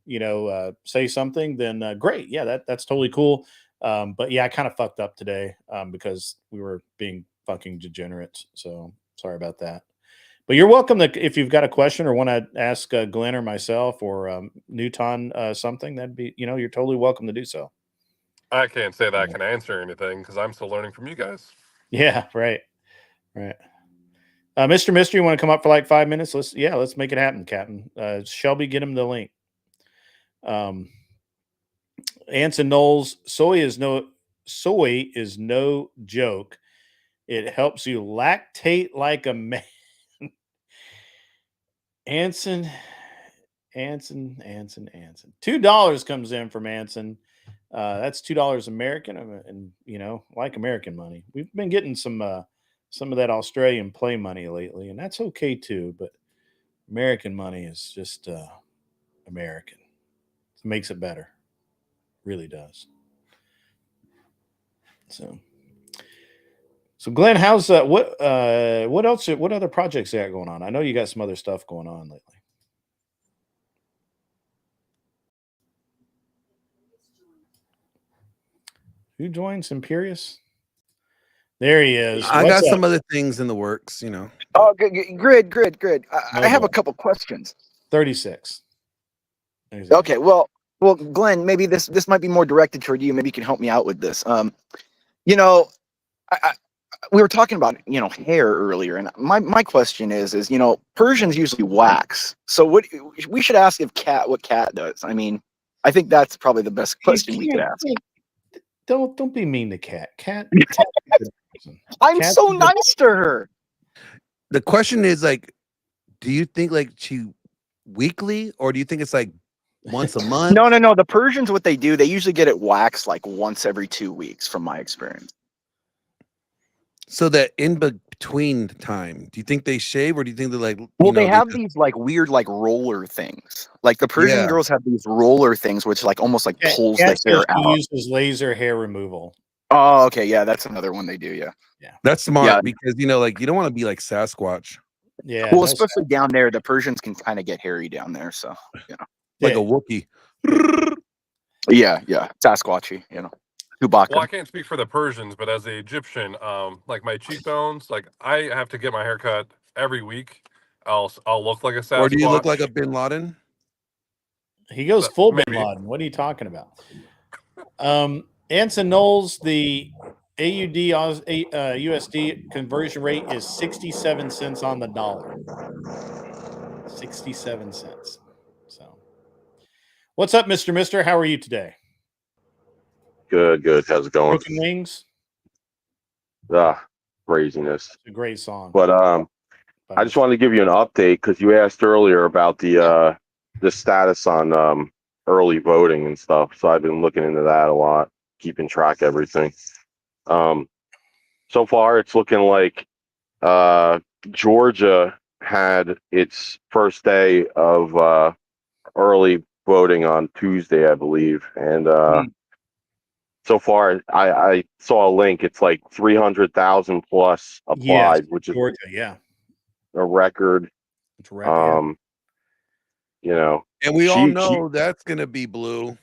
F: say something, then great. Yeah, that's totally cool. But yeah, I kind of fucked up today because we were being fucking degenerates. So sorry about that. But you're welcome to, if you've got a question or want to ask Glenn or myself or Newton something, that'd be, you're totally welcome to do so.
J: I can't say that I can answer anything because I'm still learning from you guys.
F: Yeah, right. Mr. Mystery, you want to come up for like 5 minutes? Let's make it happen, Captain. Shelby, get him the link. Anson Knowles, soy is no joke. It helps you lactate like a man. Anson. $2 comes in from Anson. That's $2 American, and like American money. We've been getting some of that Australian play money lately, and that's okay too. But American money is just American. It makes it better, really does. So Glenn, how's what else? What other projects you got going on? I know you got some other stuff going on lately. Who joins Imperious? There he is.
I: I got some other things in the works,
H: Oh, good. I have
F: Mobile.
H: a couple questions.
F: 36.
H: Okay, well, Glenn, maybe this might be more directed toward you. Maybe you can help me out with this. You know, I, we were talking about hair earlier, and my question is Persians usually wax. So what we should ask what cat does. I mean, I think that's probably the best question we could ask.
F: Don't be mean to Cat. Cat.
H: I'm
F: Cat's
H: so
F: a good-
H: nice to her.
I: The question is like, do you think like she weekly, or do you think it's like once a month?
H: No. The Persians, what they do, they usually get it waxed like once every 2 weeks, from my experience.
I: So that in between time, do you think they shave, or do you think they're like,
H: Well, they have these like weird like roller things. Like the Persian
I: Yeah.
H: girls have these roller things, which like almost like pulls the
F: Cat
H: hair
F: says she
H: out.
F: uses laser hair removal.
H: Oh, okay, yeah, that's another one they do. Yeah.
I: That's smart
H: Yeah.
I: because like you don't want to be like Sasquatch,
F: Yeah.
H: Well,
F: no
H: especially down there, the Persians can kind of get hairy down there. So
I: like
F: Yeah.
I: a Wookiee.
H: yeah, Sasquatchy. Chewbacca.
J: Well, I can't speak for the Persians, but as a Egyptian, like my cheekbones, like I have to get my hair cut every week. I'll look like a Sasquatch.
I: Or do you look like a Bin Laden?
F: He goes full Bin
J: Maybe.
F: Laden. What are you talking about? Anson Knowles, the AUD USD conversion rate is 67 cents on the dollar. 67 cents. So, what's up, Mr. Mister? How are you today?
K: Good. How's it going?
F: Broken Wings.
K: Craziness.
F: It's a great song.
K: But I just wanted to give you an update because you asked earlier about the status on early voting and stuff. So I've been looking into that a lot, keeping track of everything. So far it's looking like Georgia had its first day of early voting on Tuesday, I believe, and so far I saw a link. It's like 300,000 plus applied, which is
F: Georgia. Yeah,
K: a record.
F: it's a record.
I: And we all know that's gonna be blue.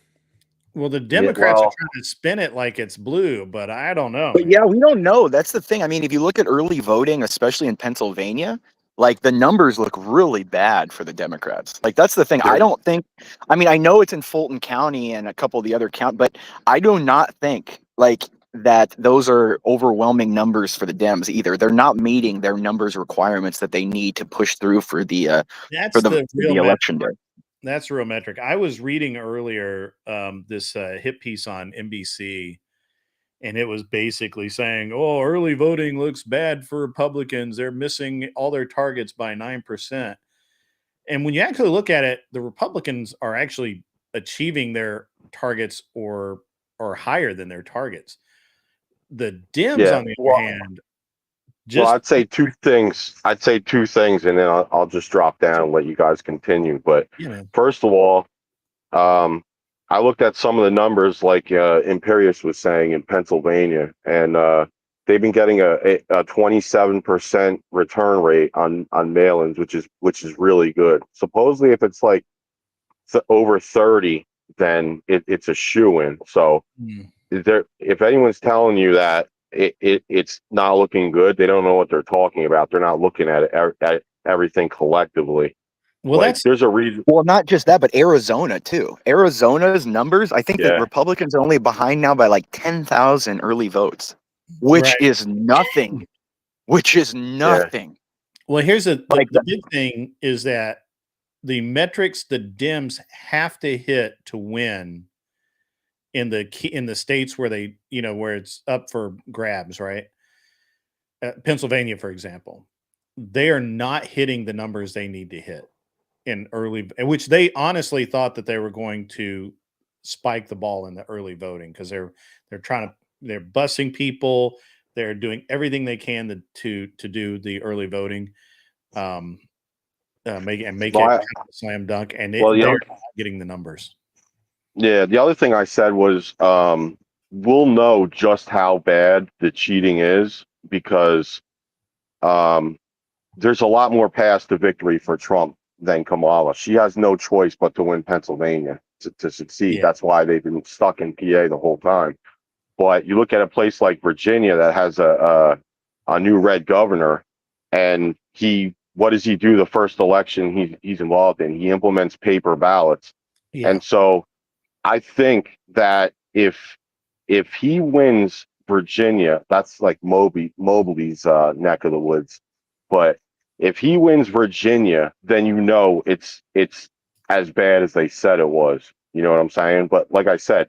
F: Well, the Democrats are trying to spin it like it's blue, but I don't know.
H: But yeah, we don't know. That's the thing. I mean, if you look at early voting, especially in Pennsylvania, like the numbers look really bad for the Democrats. Like that's the thing. I don't think. I mean, I know it's in Fulton County and a couple of the other counties, but I do not think like that those are overwhelming numbers for the Dems either. They're not meeting their numbers requirements that they need to push through for the
F: That's the real
H: election day.
F: That's real metric. I was reading earlier this hit piece on NBC, and it was basically saying, "Oh, early voting looks bad for Republicans. They're missing all their targets by 9%." And when you actually look at it, the Republicans are actually achieving their targets or higher than their targets. The Dems, on the other hand,
K: well, I'd say two things. And then I'll just drop down and let you guys continue. But first of all, I looked at some of the numbers, like Imperius was saying in Pennsylvania, and they've been getting a 27% return rate on mail-ins, which is really good. Supposedly, if it's like over 30, then it's a shoo-in. So, if anyone's telling you that it's not looking good, they don't know what they're talking about. They're not looking at everything collectively.
F: Well,
K: there's a reason.
H: Well, not just that, but Arizona too. Arizona's numbers, I think that Republicans are only behind now by like 10,000 early votes, which is nothing.
F: Well, here's the big thing is that the metrics the Dems have to hit to win in the states where they, where it's up for grabs, right? Pennsylvania, for example, they are not hitting the numbers they need to hit in early, which they honestly thought that they were going to spike the ball in the early voting because they're busing people, they're doing everything they can to do the early voting, make it kind of a slam dunk, and they're not getting the numbers.
K: Yeah, the other thing I said was we'll know just how bad the cheating is because there's a lot more paths to victory for Trump than Kamala. She has no choice but to win Pennsylvania to succeed. That's why they've been stuck in PA the whole time. But you look at a place like Virginia that has a new red governor, and what does he do the first election he's involved in? He implements paper ballots.
F: Yeah.
K: And so I think that if he wins Virginia, that's like Mobley's neck of the woods. But if he wins Virginia, then it's as bad as they said it was. You know what I'm saying? But like I said,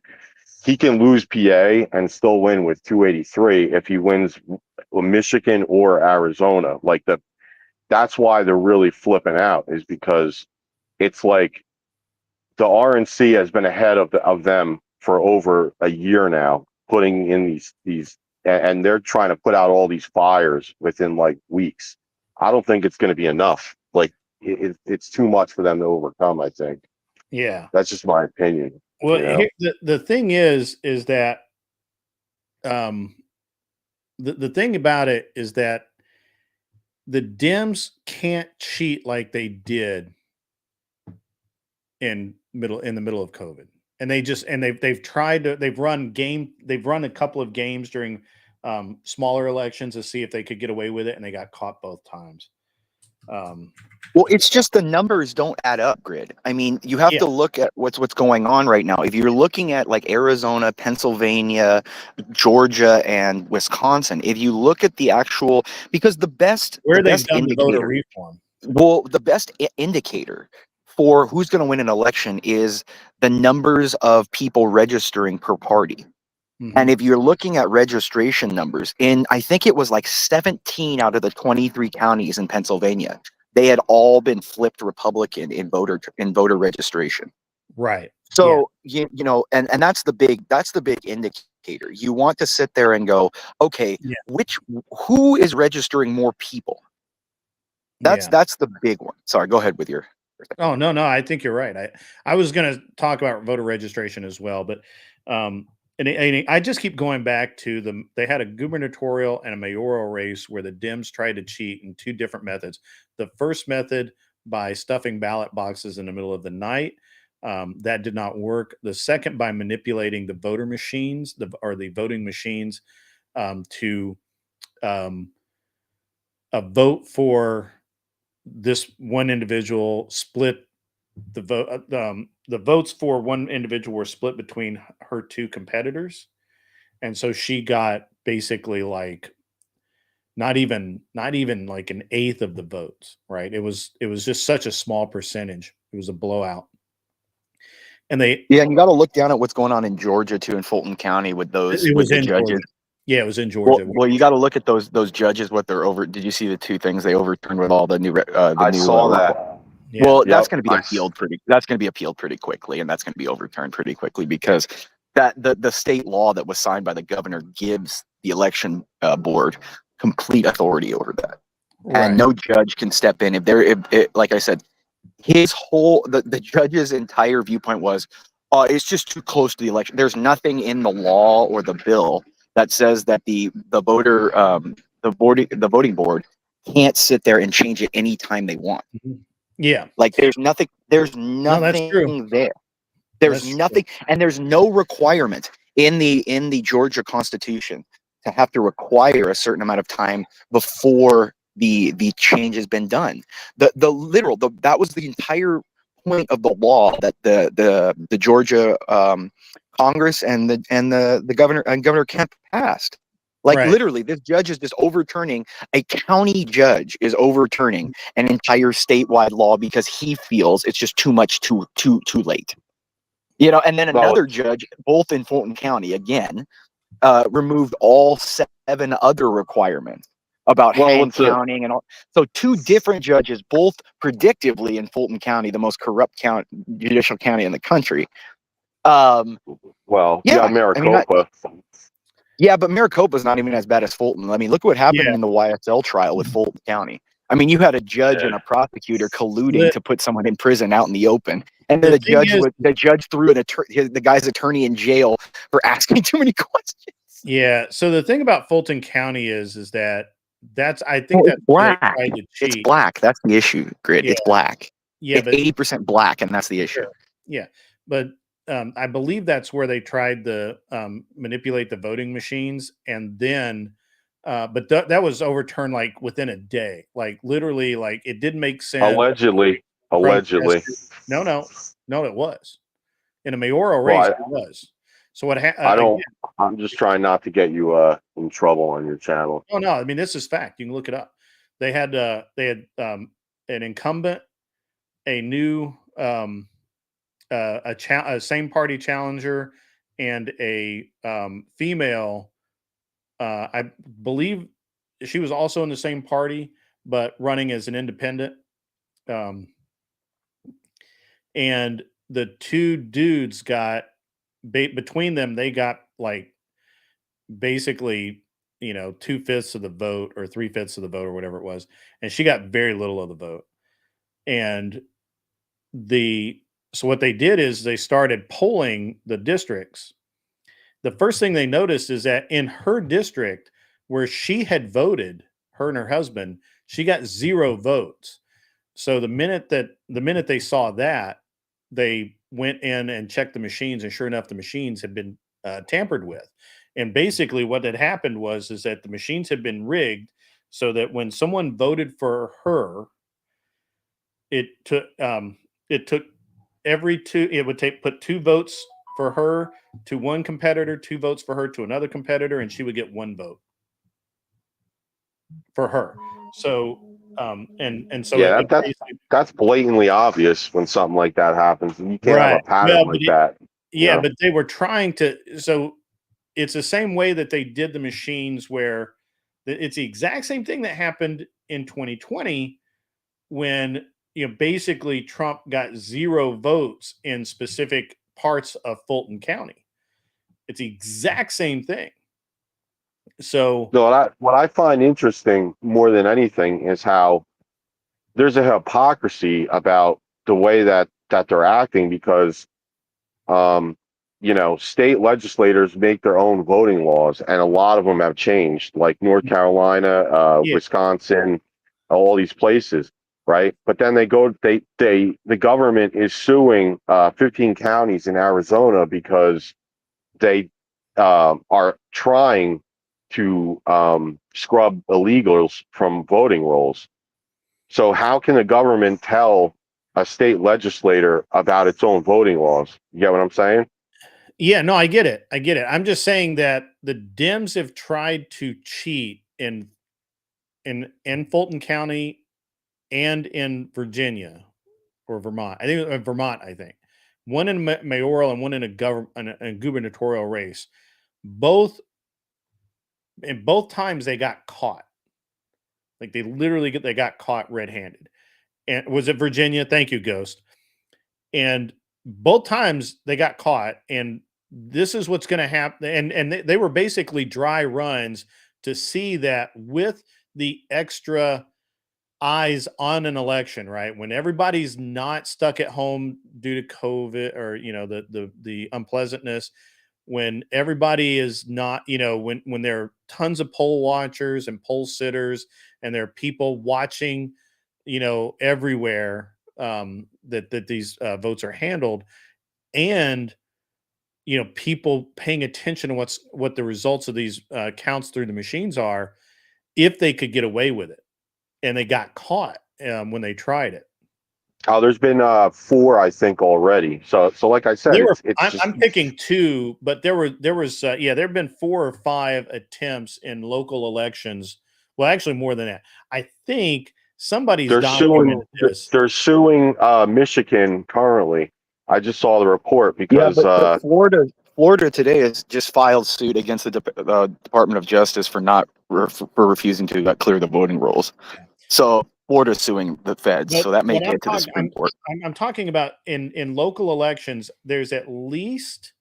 K: he can lose PA and still win with 283 if he wins Michigan or Arizona. That's why they're really flipping out, is because it's like the RNC has been ahead of them for over a year now, putting in these, and they're trying to put out all these fires within like weeks. I don't think it's going to be enough. Like it's too much for them to overcome. I think.
F: Yeah,
K: that's just my opinion.
F: Well,
K: you know?
F: the thing is that the thing about it is that the Dems can't cheat like they did in the middle of COVID. And they've tried to, they've run a couple of games during smaller elections to see if they could get away with it, and they got caught both times.
H: Well, it's just the numbers don't add up, Grid. I mean, you have to look at what's going on right now. If you're looking at like Arizona, Pennsylvania, Georgia, and Wisconsin, if you look at the actual, because the best
F: voter reform.
H: Well, the best indicator for who's going to win an election is the numbers of people registering per party. And if you're looking at registration numbers, I think it was like 17 out of the 23 counties in Pennsylvania, they had all been flipped Republican in voter registration.
F: Right.
H: So you know, and that's the big indicator. You want to sit there and go, okay, who is registering more people? That's the big one. Sorry, go ahead with your.
F: Oh no, I think you're right. I was going to talk about voter registration as well, but and I just keep going back to they had a gubernatorial and a mayoral race where the Dems tried to cheat in two different methods. The first method by stuffing ballot boxes in the middle of the night. That did not work. The second by manipulating the voter machines, the voting machines, to vote for this one individual, split the vote. The votes for one individual were split between her two competitors, and so she got basically like not even like an eighth of the votes. Right? It was just such a small percentage. It was a blowout. And and
H: you got to look down at what's going on in Georgia too, in Fulton County with those with the judges.
F: Georgia. Yeah, it was in Georgia.
H: Well, you got to look at those judges. What they're over. Did you see the two things they overturned with all the new? I
K: saw that.
H: Yeah. Well, that's going to be appealed pretty. That's going to be appealed pretty quickly, and that's going to be overturned pretty quickly because that the state law that was signed by the governor gives the election board complete authority over that, and no judge can step in if like I said, his whole the judge's entire viewpoint was, it's just too close to the election. There's nothing in the law or the bill that says that the voting board can't sit there and change it anytime they want.
F: Yeah,
H: like there's nothing there. There's nothing, and there's no requirement in the Georgia Constitution to have to require a certain amount of time before the change has been done. That was the entire point of the law that the Georgia Congress and the Governor Kemp passed. Literally, this judge is just overturning, a county judge is overturning an entire statewide law because he feels it's just too much too late. You know, and then another judge, both in Fulton County, again, removed all 7 other requirements about hand counting and all. So 2 different judges, both predictively in Fulton County, the most corrupt judicial county in the country.
K: Maricopa.
H: But Maricopa's not even as bad as Fulton. I mean, look what happened in the YSL trial with Fulton County. I mean, you had a judge and a prosecutor colluding to put someone in prison out in the open, and then the judge threw the guy's attorney in jail for asking too many questions.
F: Yeah. So the thing about Fulton County is that's
H: black. It's black. That's the issue, Grid.
F: Yeah.
H: It's black.
F: Yeah,
H: it's 80% black, and that's the issue.
F: Sure. Yeah, but I believe that's where they tried to manipulate the voting machines, and then but that was overturned like within a day, like literally, like it didn't make sense.
K: Allegedly.
F: No, it was in a mayoral
K: Well,
F: race. It was. So what
K: I don't. I'm just trying not to get you in trouble on your channel.
F: Oh no, I mean this is fact. You can look it up. They had an incumbent, a new a same party challenger, and a female. I believe she was also in the same party, but running as an independent. And the two dudes got between them, they got like basically 2/5 of the vote or 3/5 of the vote or whatever it was, and she got very little of the vote. And so what they did is they started polling the districts. The first thing they noticed is that in her district where she had voted, her and her husband, she got 0 votes. So the minute they saw that, they went in and checked the machines, and sure enough, the machines had been tampered with. And basically, what had happened is that the machines had been rigged so that when someone voted for her, it took every two. It would put 2 votes for her to one competitor, 2 votes for her to another competitor, and she would get 1 vote for her. So so
K: Yeah,
F: it
K: that's blatantly obvious when something like that happens, and you can't have
F: right.
K: a pattern like that.
F: Yeah, but they were trying to. So it's the same way that they did the machines where it's the exact same thing that happened in 2020 when basically Trump got 0 votes in specific parts of Fulton County. It's the exact same thing. So
K: No, what I find interesting more than anything is how there's a hypocrisy about the way that they're acting because state legislators make their own voting laws, and a lot of them have changed, like North Carolina,
F: Yeah.
K: Wisconsin, all these places, right? But then the government is suing 15 counties in Arizona because they are trying to scrub illegals from voting rolls. So how can the government tell a state legislator about its own voting laws? You get what I'm saying?
F: Yeah, no, I get it. I'm just saying that the Dems have tried to cheat in Fulton County and in Virginia or Vermont. I think Vermont. I think one in mayoral and one in a gubernatorial race. Both times they got caught. Like they got caught red-handed. And was it Virginia? Thank you, Ghost. And both times they got caught, and this is what's going to happen. And they were basically dry runs to see that with the extra eyes on an election, right? When everybody's not stuck at home due to COVID or the unpleasantness, when everybody is not, when there are tons of poll watchers and poll sitters, and there are people watching, everywhere that these votes are handled, and people paying attention to what the results of these counts through the machines are, if they could get away with it, and they got caught when they tried it.
K: Oh, there's been 4, I think, already. So like I said,
F: I'm picking 2, but there have been 4 or 5 attempts in local elections. Well, actually, more than that. I think somebody's documented this.
K: They're suing Michigan currently. I just saw the report
H: Yeah,
K: because
H: but Florida today has just filed suit against the Department of Justice for not for refusing to clear the voting rolls. So Florida's suing the feds,
F: But
H: so that may
F: what
H: get to the Supreme Court.
F: I'm talking about in local elections. There's at least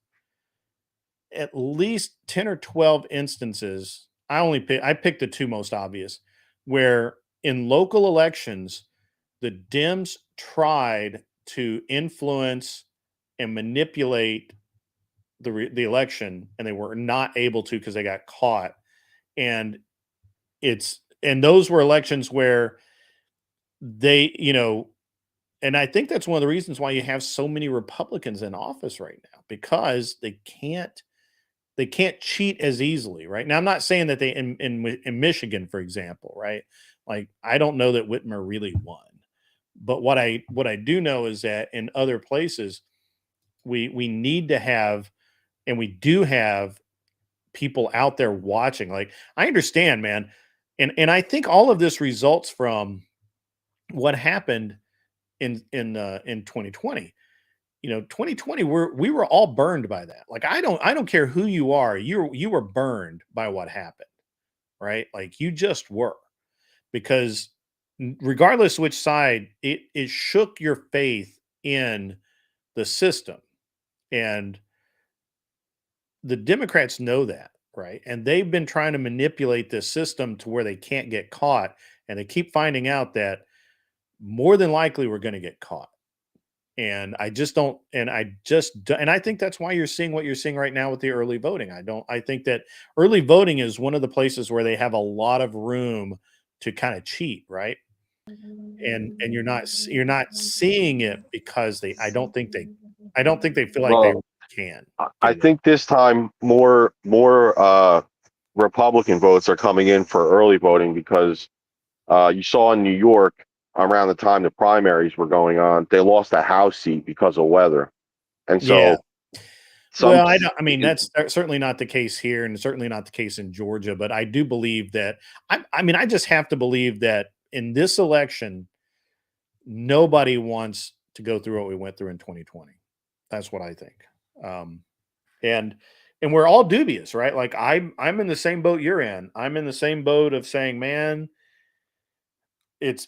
F: 10 or 12 instances. I picked the 2 most obvious, where in local elections the Dems tried to influence and manipulate the election, and they were not able to because they got caught. And those were elections where they, and I think that's one of the reasons why you have so many Republicans in office right now, because they can't they can't cheat as easily, right? Now, I'm not saying that they in Michigan, for example, right? Like, I don't know that Whitmer really won, but what I do know is that in other places, we need to have, and we do have, people out there watching. Like, I understand, man, and I think all of this results from what happened in 2020. 2020, we were all burned by that. Like, I don't care who you are, you were burned by what happened, right? Like, you just were, because regardless which side, it shook your faith in the system. And the Democrats know that, right? And they've been trying to manipulate this system to where they can't get caught, and they keep finding out that more than likely we're going to get caught. And I just don't, and I think that's why you're seeing what you're seeing right now with the early voting. I think that early voting is one of the places where they have a lot of room to kind of cheat, right? And you're not seeing it because I don't think they feel like they
K: Well,
F: can
K: I
F: get it.
K: think this time more Republican votes are coming in for early voting because you saw in New York around the time the primaries were going on, they lost a House seat because of weather, and
F: Yeah.
K: so some.
F: Well, I mean, that's certainly not the case here, and certainly not the case in Georgia. But I do believe that, I mean, I just have to believe that in this election, nobody wants to go through what we went through in 2020. That's what I think. Um, and and we're all dubious, right? Like, I'm in the same boat you're in. I'm in the same boat of saying, man, it's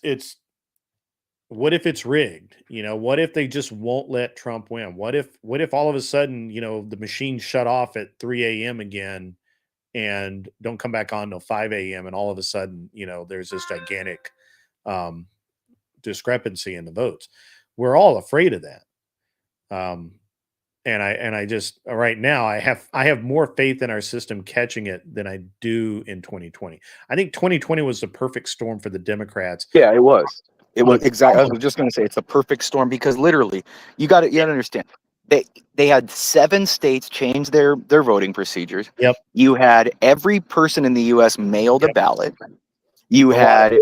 F: what if it's rigged? What if they just won't let Trump win? What if all of a sudden, the machine shut off at 3 a.m. again and don't come back on till 5 a.m. and all of a sudden, there's this gigantic um discrepancy in the votes. We're all afraid of that. Um and I just right now I have more faith in our system catching it than I do in 2020. I think 2020 was the perfect storm for the Democrats.
H: Yeah, it was. It
F: On
H: was
F: a
H: exactly. I
F: problem.
H: was just going to say it's a perfect storm because literally, you got to understand. They had 7 states change their voting procedures.
F: Yep.
H: You had every person in the U.S. mailed a
F: Yep.
H: ballot. You
F: A lot of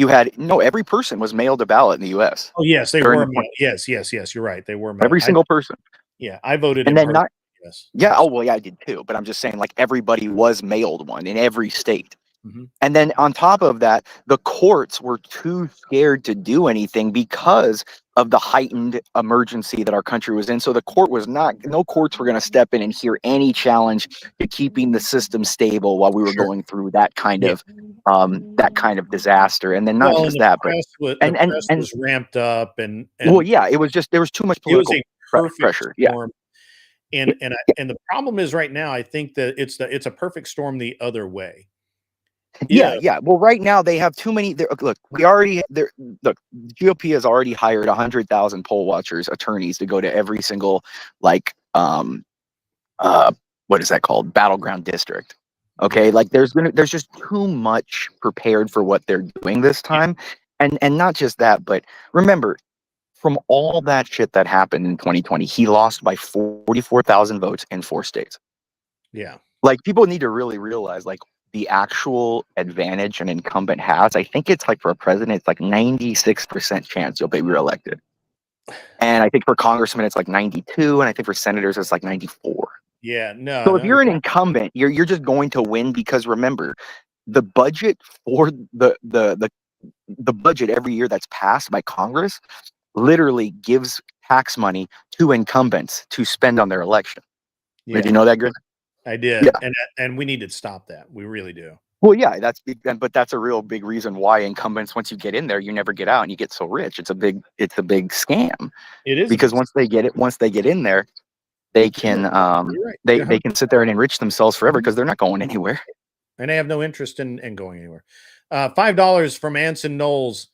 H: had no, every person was mailed a ballot in the U.S.
F: Oh, yes, they
H: during
F: were
H: the
F: mailed. Yes, yes, yes, you're right. They were mailed.
H: every single person.
F: Yeah, I voted
H: And
F: in
H: then
F: person.
H: not
F: Yes.
H: yeah, oh well, yeah, I did too. But I'm just saying, like everybody was mailed one in every state.
F: Mhm.
H: And then on top of that, the courts were too scared to do anything because of the heightened emergency that our country was in. So the court was not, no courts were going to step in and hear any challenge to keeping the system stable while we were
F: Sure.
H: going through that kind
F: Yeah.
H: of disaster. And then not
F: Well, and
H: just that, but
F: the
H: and and
F: press
H: and
F: was ramped up, and
H: well, yeah, it was just there was too much
F: it was
H: political
F: a perfect
H: pressure. Yeah.
F: storm. And the problem is right now, I think that it's a perfect storm the other way.
H: Yeah,
F: Yeah.
H: yeah. Well, right now they have too many. Look, we already there. Look, GOP has already hired 100,000 poll watchers, attorneys to go to every single like uh what is that called, battleground district. Okay,
F: Yeah.
H: like there's just too much prepared for what they're doing this
F: Yeah.
H: time, and not just that, but remember from all that shit that happened in 2020, he lost by 44,000 votes in 4 states.
F: Yeah.
H: Like people need to really realize like the actual advantage an incumbent has. I think it's like for a president, it's like 96% chance you'll be reelected. And I think for congressmen, it's like 92. And I think for senators, it's like 94.
F: Yeah. No,
H: So if
F: no.
H: you're an incumbent, you're just going to win because remember, the budget for the budget every year that's passed by Congress literally gives tax money to incumbents to spend on their election. Did you
F: Yeah,
H: know that, Grit?
F: I
H: Yeah.
F: did. And we need to stop that. We really do.
H: Well, yeah, but that's a real big reason why incumbents, once you get in there, you never get out and you get so rich. It's a big scam
F: It is a
H: because
F: big
H: once they get in there, they
F: You're
H: can
F: right.
H: they can sit there and enrich themselves forever because they're not going anywhere.
F: And I have no interest in going anywhere. $5 from Anson Knowles.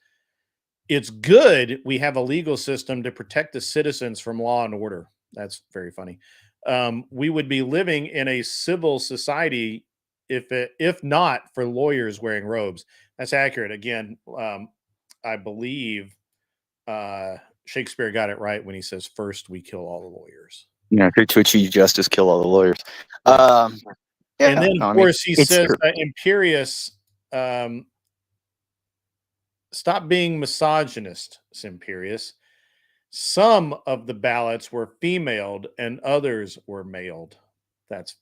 F: It's good we have a legal system to protect the citizens from law and order. That's very funny. We would be living in a civil society if not for lawyers wearing robes. That's accurate. Again, I believe Shakespeare got it right when he says, "First we kill all the lawyers."
H: You know, to achieve justice, kill all the lawyers. Yeah,
F: And then,
H: no, I
F: of
H: mean,
F: course, he
H: it's
F: says,
H: true.
F: Imperious, stop being misogynist, Imperious. Some of the ballots were femaled and others were mailed. That's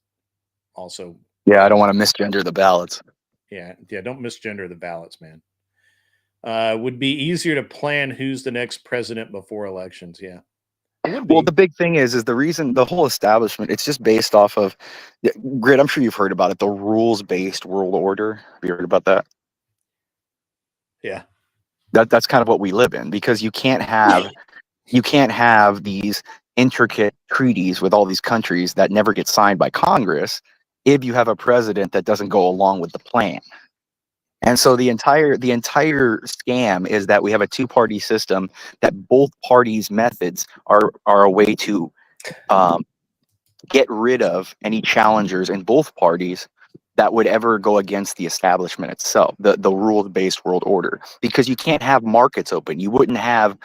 F: also,
H: Yeah, I don't want to misgender the ballots.
F: yeah, don't misgender the ballots, man. Would be easier to plan who's the next president before elections. Yeah, it would be.
H: Well, the big thing is the reason the whole establishment, it's just based off of Grit. I'm sure you've heard about it, the rules-based world order. Have you heard about that?
F: Yeah.
H: That's kind of what we live in, because you can't have these intricate treaties with all these countries that never get signed by Congress if you have a president that doesn't go along with the plan. And so the entire scam is that we have a two-party system, that both parties' methods are a way to get rid of any challengers in both parties that would ever go against the establishment itself, the rules-based world order. Because you can't have markets open. You wouldn't have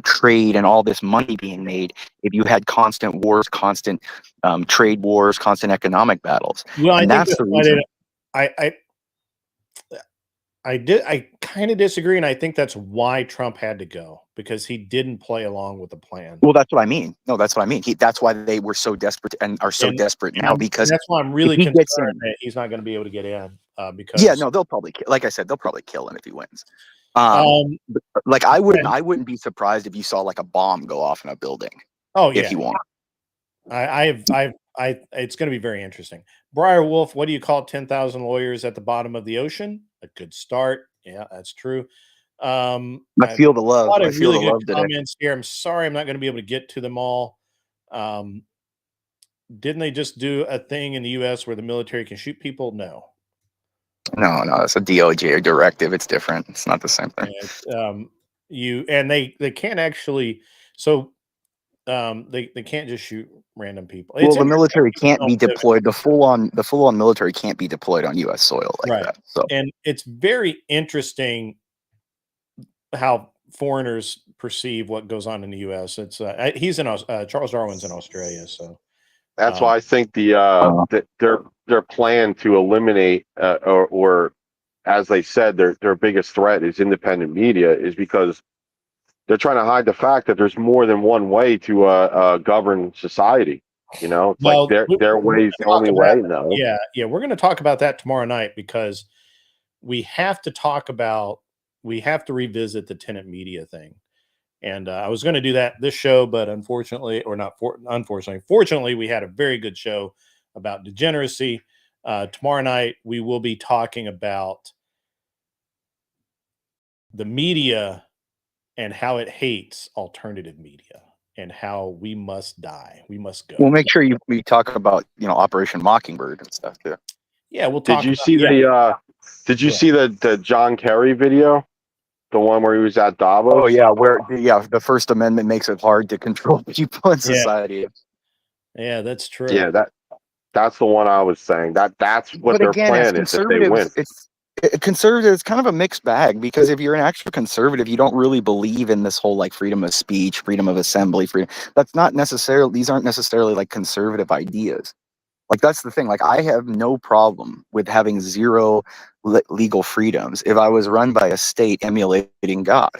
H: trade and all this money being made if you had constant wars, constant trade wars, constant economic battles.
F: Well,
H: And
F: I think
H: that's the reason.
F: I kind of disagree, and I think that's why Trump had to go, because he didn't play along with the plan.
H: Well, that's what I mean. No, that's what I mean. That's why they were so desperate and are so desperate now, because
F: that's why I'm really
H: if he
F: concerned
H: gets in,
F: that he's not going to be able to get in. Because
H: yeah, no, they'll probably like I said, they'll probably kill him if he wins. Like I wouldn't be surprised if you saw like a bomb go off in a building.
F: Oh yeah,
H: if he won.
F: It's going to be very interesting. Briar Wolf, what do you call 10,000 lawyers at the bottom of the ocean? A good start. Yeah, that's true.
H: I feel the love.
F: A lot of
H: I feel
F: really
H: the
F: good
H: love today.
F: comments here. I'm sorry I'm not going to be able to get to them all. Didn't they just do a thing in the U.S. where the military can shoot people? No.
H: No, it's a DOJ directive. It's different. It's not the same thing.
F: They can't actually. So they can't just shoot random people.
H: Well, the military can't be deployed. The full on military can't be deployed on U.S. soil like that. So,
F: and it's very interesting how foreigners perceive what goes on in the U.S. It's he's in Charles Darwin's in Australia, so
K: that's why I think their plan to eliminate or as they said, their biggest threat is independent media, is because they're trying to hide the fact that there's more than one way to govern society. You know, it's like their way is the only way. No.
F: Yeah, we're going to talk about that tomorrow night, because we have to revisit the tenant media thing. And I was going to do that this show, but fortunately, we had a very good show about degeneracy. Tomorrow night, we will be talking about the media and how it hates alternative media and how we must die. We must go.
H: We'll make sure we talk about Operation Mockingbird and stuff too.
F: Yeah, we'll talk.
K: Did you see the John Kerry video? The one where he was at Davos?
H: Oh yeah, the First Amendment makes it hard to control people in society.
F: Yeah, that's true.
K: Yeah, that's the one I was saying. That's what their plan is if they win.
H: Conservative is kind of a mixed bag, because if you're an actual conservative, you don't really believe in this whole like freedom of speech, freedom of assembly, freedom. These aren't necessarily like conservative ideas. Like that's the thing. Like I have no problem with having zero legal freedoms if I was run by a state emulating God.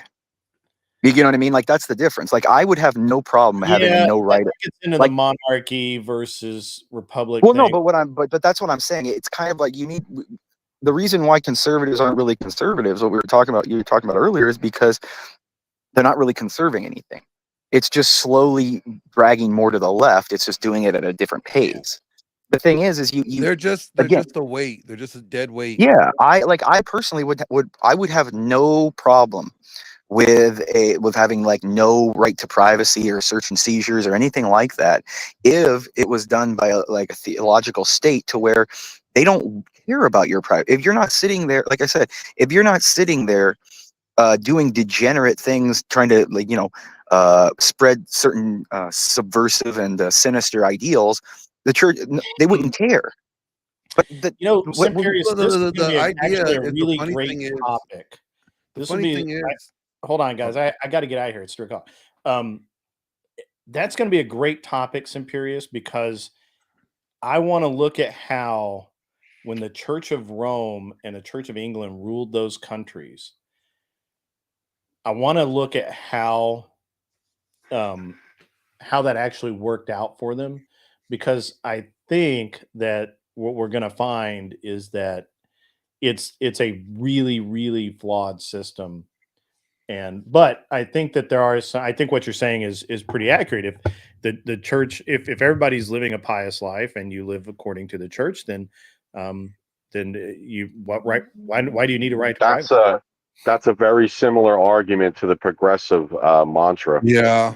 H: You know what I mean? Like that's the difference. Like I would have no problem having no right.
F: It's into
H: like
F: the monarchy versus republic.
H: Well, no, but that's what I'm saying. It's kind of like the reason why conservatives aren't really conservatives, what you were talking about earlier, is because they're not really conserving anything. It's just slowly dragging more to the left. It's just doing it at a different pace. The thing is
I: they're just a weight. They're just a dead weight.
H: Yeah, I personally would have no problem with having like no right to privacy or search and seizures or anything like that if it was done by a theological state to where they don't care about your private. If you're not sitting there, like I said, if you're not sitting there doing degenerate things, trying to spread certain subversive and sinister ideals, the church, they wouldn't care. But
F: the idea is a really great topic. This would be. Hold on, guys. I got to get out of here. It's 3 o'clock. that's going to be a great topic, Simperius, because I want to look at how when the Church of Rome and the Church of England ruled those countries, I want to look at how that actually worked out for them, because I think that what we're going to find is that it's a really, really flawed system. But I think that I think what you're saying is pretty accurate. If the church, if everybody's living a pious life and you live according to the church, then why do you need a right to privacy?
K: That's a very similar argument to the progressive mantra.
I: Yeah,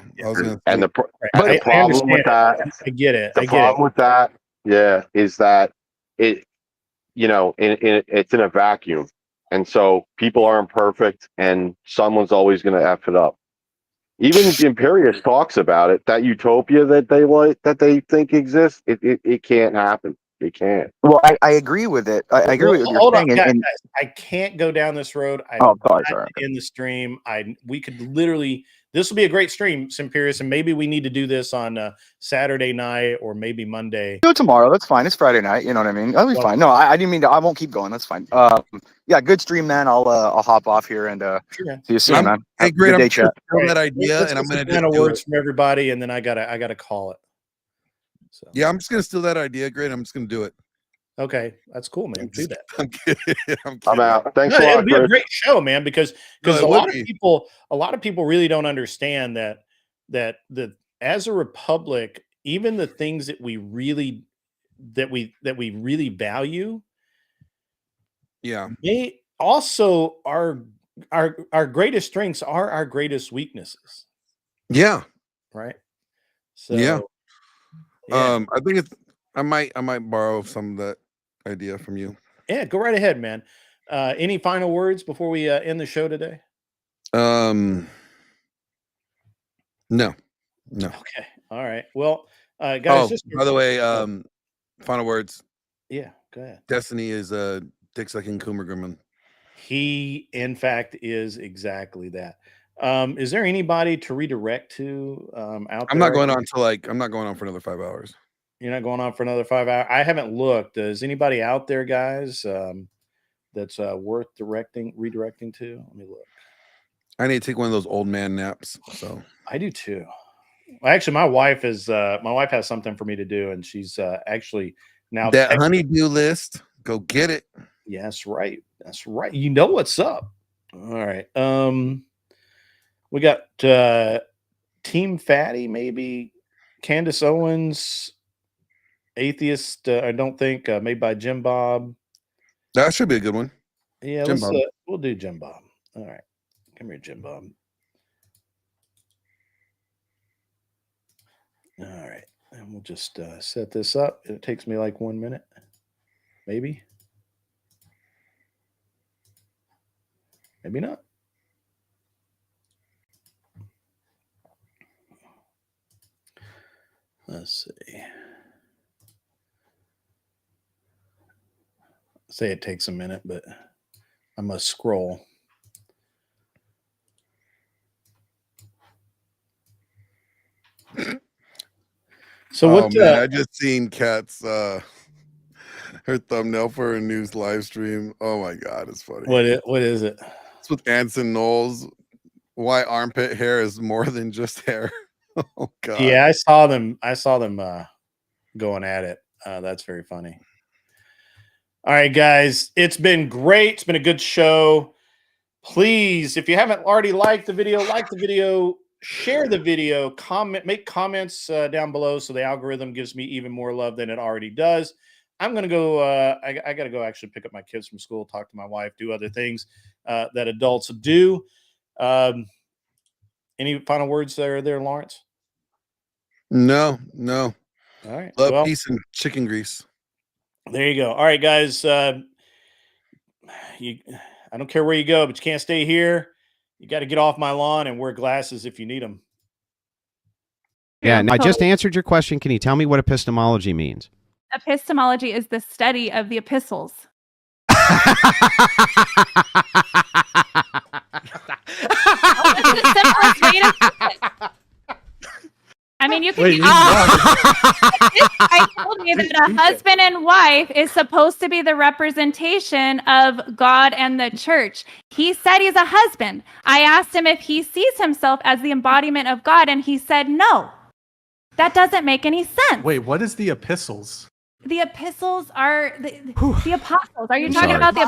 K: and the
F: I
K: problem with that,
F: I get it.
K: the problem with that, is that it, it's in a vacuum, and so people aren't perfect, and someone's always going to f it up. Even Imperius talks about it. That utopia that they think exists, it can't happen. It can't.
H: Well, I agree with it. I agree with what you're
F: Hold on,
H: saying.
F: guys, I can't go down this road.
H: Sorry.
F: In the stream, we could literally. This will be a great stream, Simperius, and maybe we need to do this on Saturday night or maybe Monday.
H: Do it tomorrow. That's fine. It's Friday night. You know what I mean? That'll be fine. No, I didn't mean to. I won't keep going. That's fine. Yeah, good stream, man. I'll hop off here and see you soon, man.
I: Hey, great.
H: Good day,
I: I'm
H: chat.
I: that idea, and I'm going to
F: do words from everybody, and then I gotta call it. So.
I: Yeah, I'm just going to steal that idea. Great. I'm just going to do it.
F: Okay, that's cool, man. Do that.
I: I'm kidding.
K: I'm out. Thanks a lot.
F: It'll be a great show, man, because a lot of people really don't understand that as a republic, even the things that we really value, they also are our greatest strengths are our greatest weaknesses.
I: Yeah.
F: Right. So yeah.
I: I think I might borrow some of that idea from you.
F: Yeah, go right ahead, man. Any final words before we end the show today?
I: No.
F: Okay. All right. Well, guys.
I: By the way, final words.
F: Yeah, go ahead.
I: Destiny is a dick sucking Coomer Grumman.
F: He, in fact, is exactly that. Is there anybody to redirect to out there?
I: I'm not going on for another 5 hours.
F: You're not going on for another 5 hours? I haven't looked. Is anybody out there, guys, that's worth redirecting to? Let me look.
I: I need to take one of those old man naps. So
F: I do too. Well, actually, my wife has something for me to do, and she's actually now
I: that honeydew list. Go get it.
F: Yeah, that's right. That's right. You know what's up. All right. We got Team Fatty, maybe Candace Owens, Atheist. I don't think made by Jim Bob.
I: That should be a good one.
F: Yeah, we'll do Jim Bob. All right, come here, Jim Bob. All right, and we'll just set this up. It takes me like 1 minute, maybe. Maybe not. Let's see. Say it takes a minute, but I must scroll. So
I: I just seen Kat's her thumbnail for a news live stream. Oh my god, it's funny.
F: What is it?
I: It's with Anson Knowles. Why armpit hair is more than just hair. Oh god.
F: Yeah, I saw them going at it. That's very funny. All right, guys, it's been great. It's been a good show. Please, if you haven't already liked the video, share the video, make comments down below so the algorithm gives me even more love than it already does. I'm going to go, I got to go actually pick up my kids from school, talk to my wife, do other things that adults do. Any final words there, Lawrence?
I: No.
F: All right.
I: Love, peace, and chicken grease.
F: There you go. All right, guys. I don't care where you go, but you can't stay here. You got to get off my lawn and wear glasses if you need them.
L: Yeah, I just answered your question. Can you tell me what epistemology means?
M: Epistemology is the study of the epistles. mean, you can.
B: Wait,
M: This guy told me that a husband and wife is supposed to be the representation of God and the church. He said he's a husband. I asked him if he sees himself as the embodiment of God, and he said no. That doesn't make any sense.
A: Wait, what is the epistles?
M: The epistles are the apostles. Are you talking about the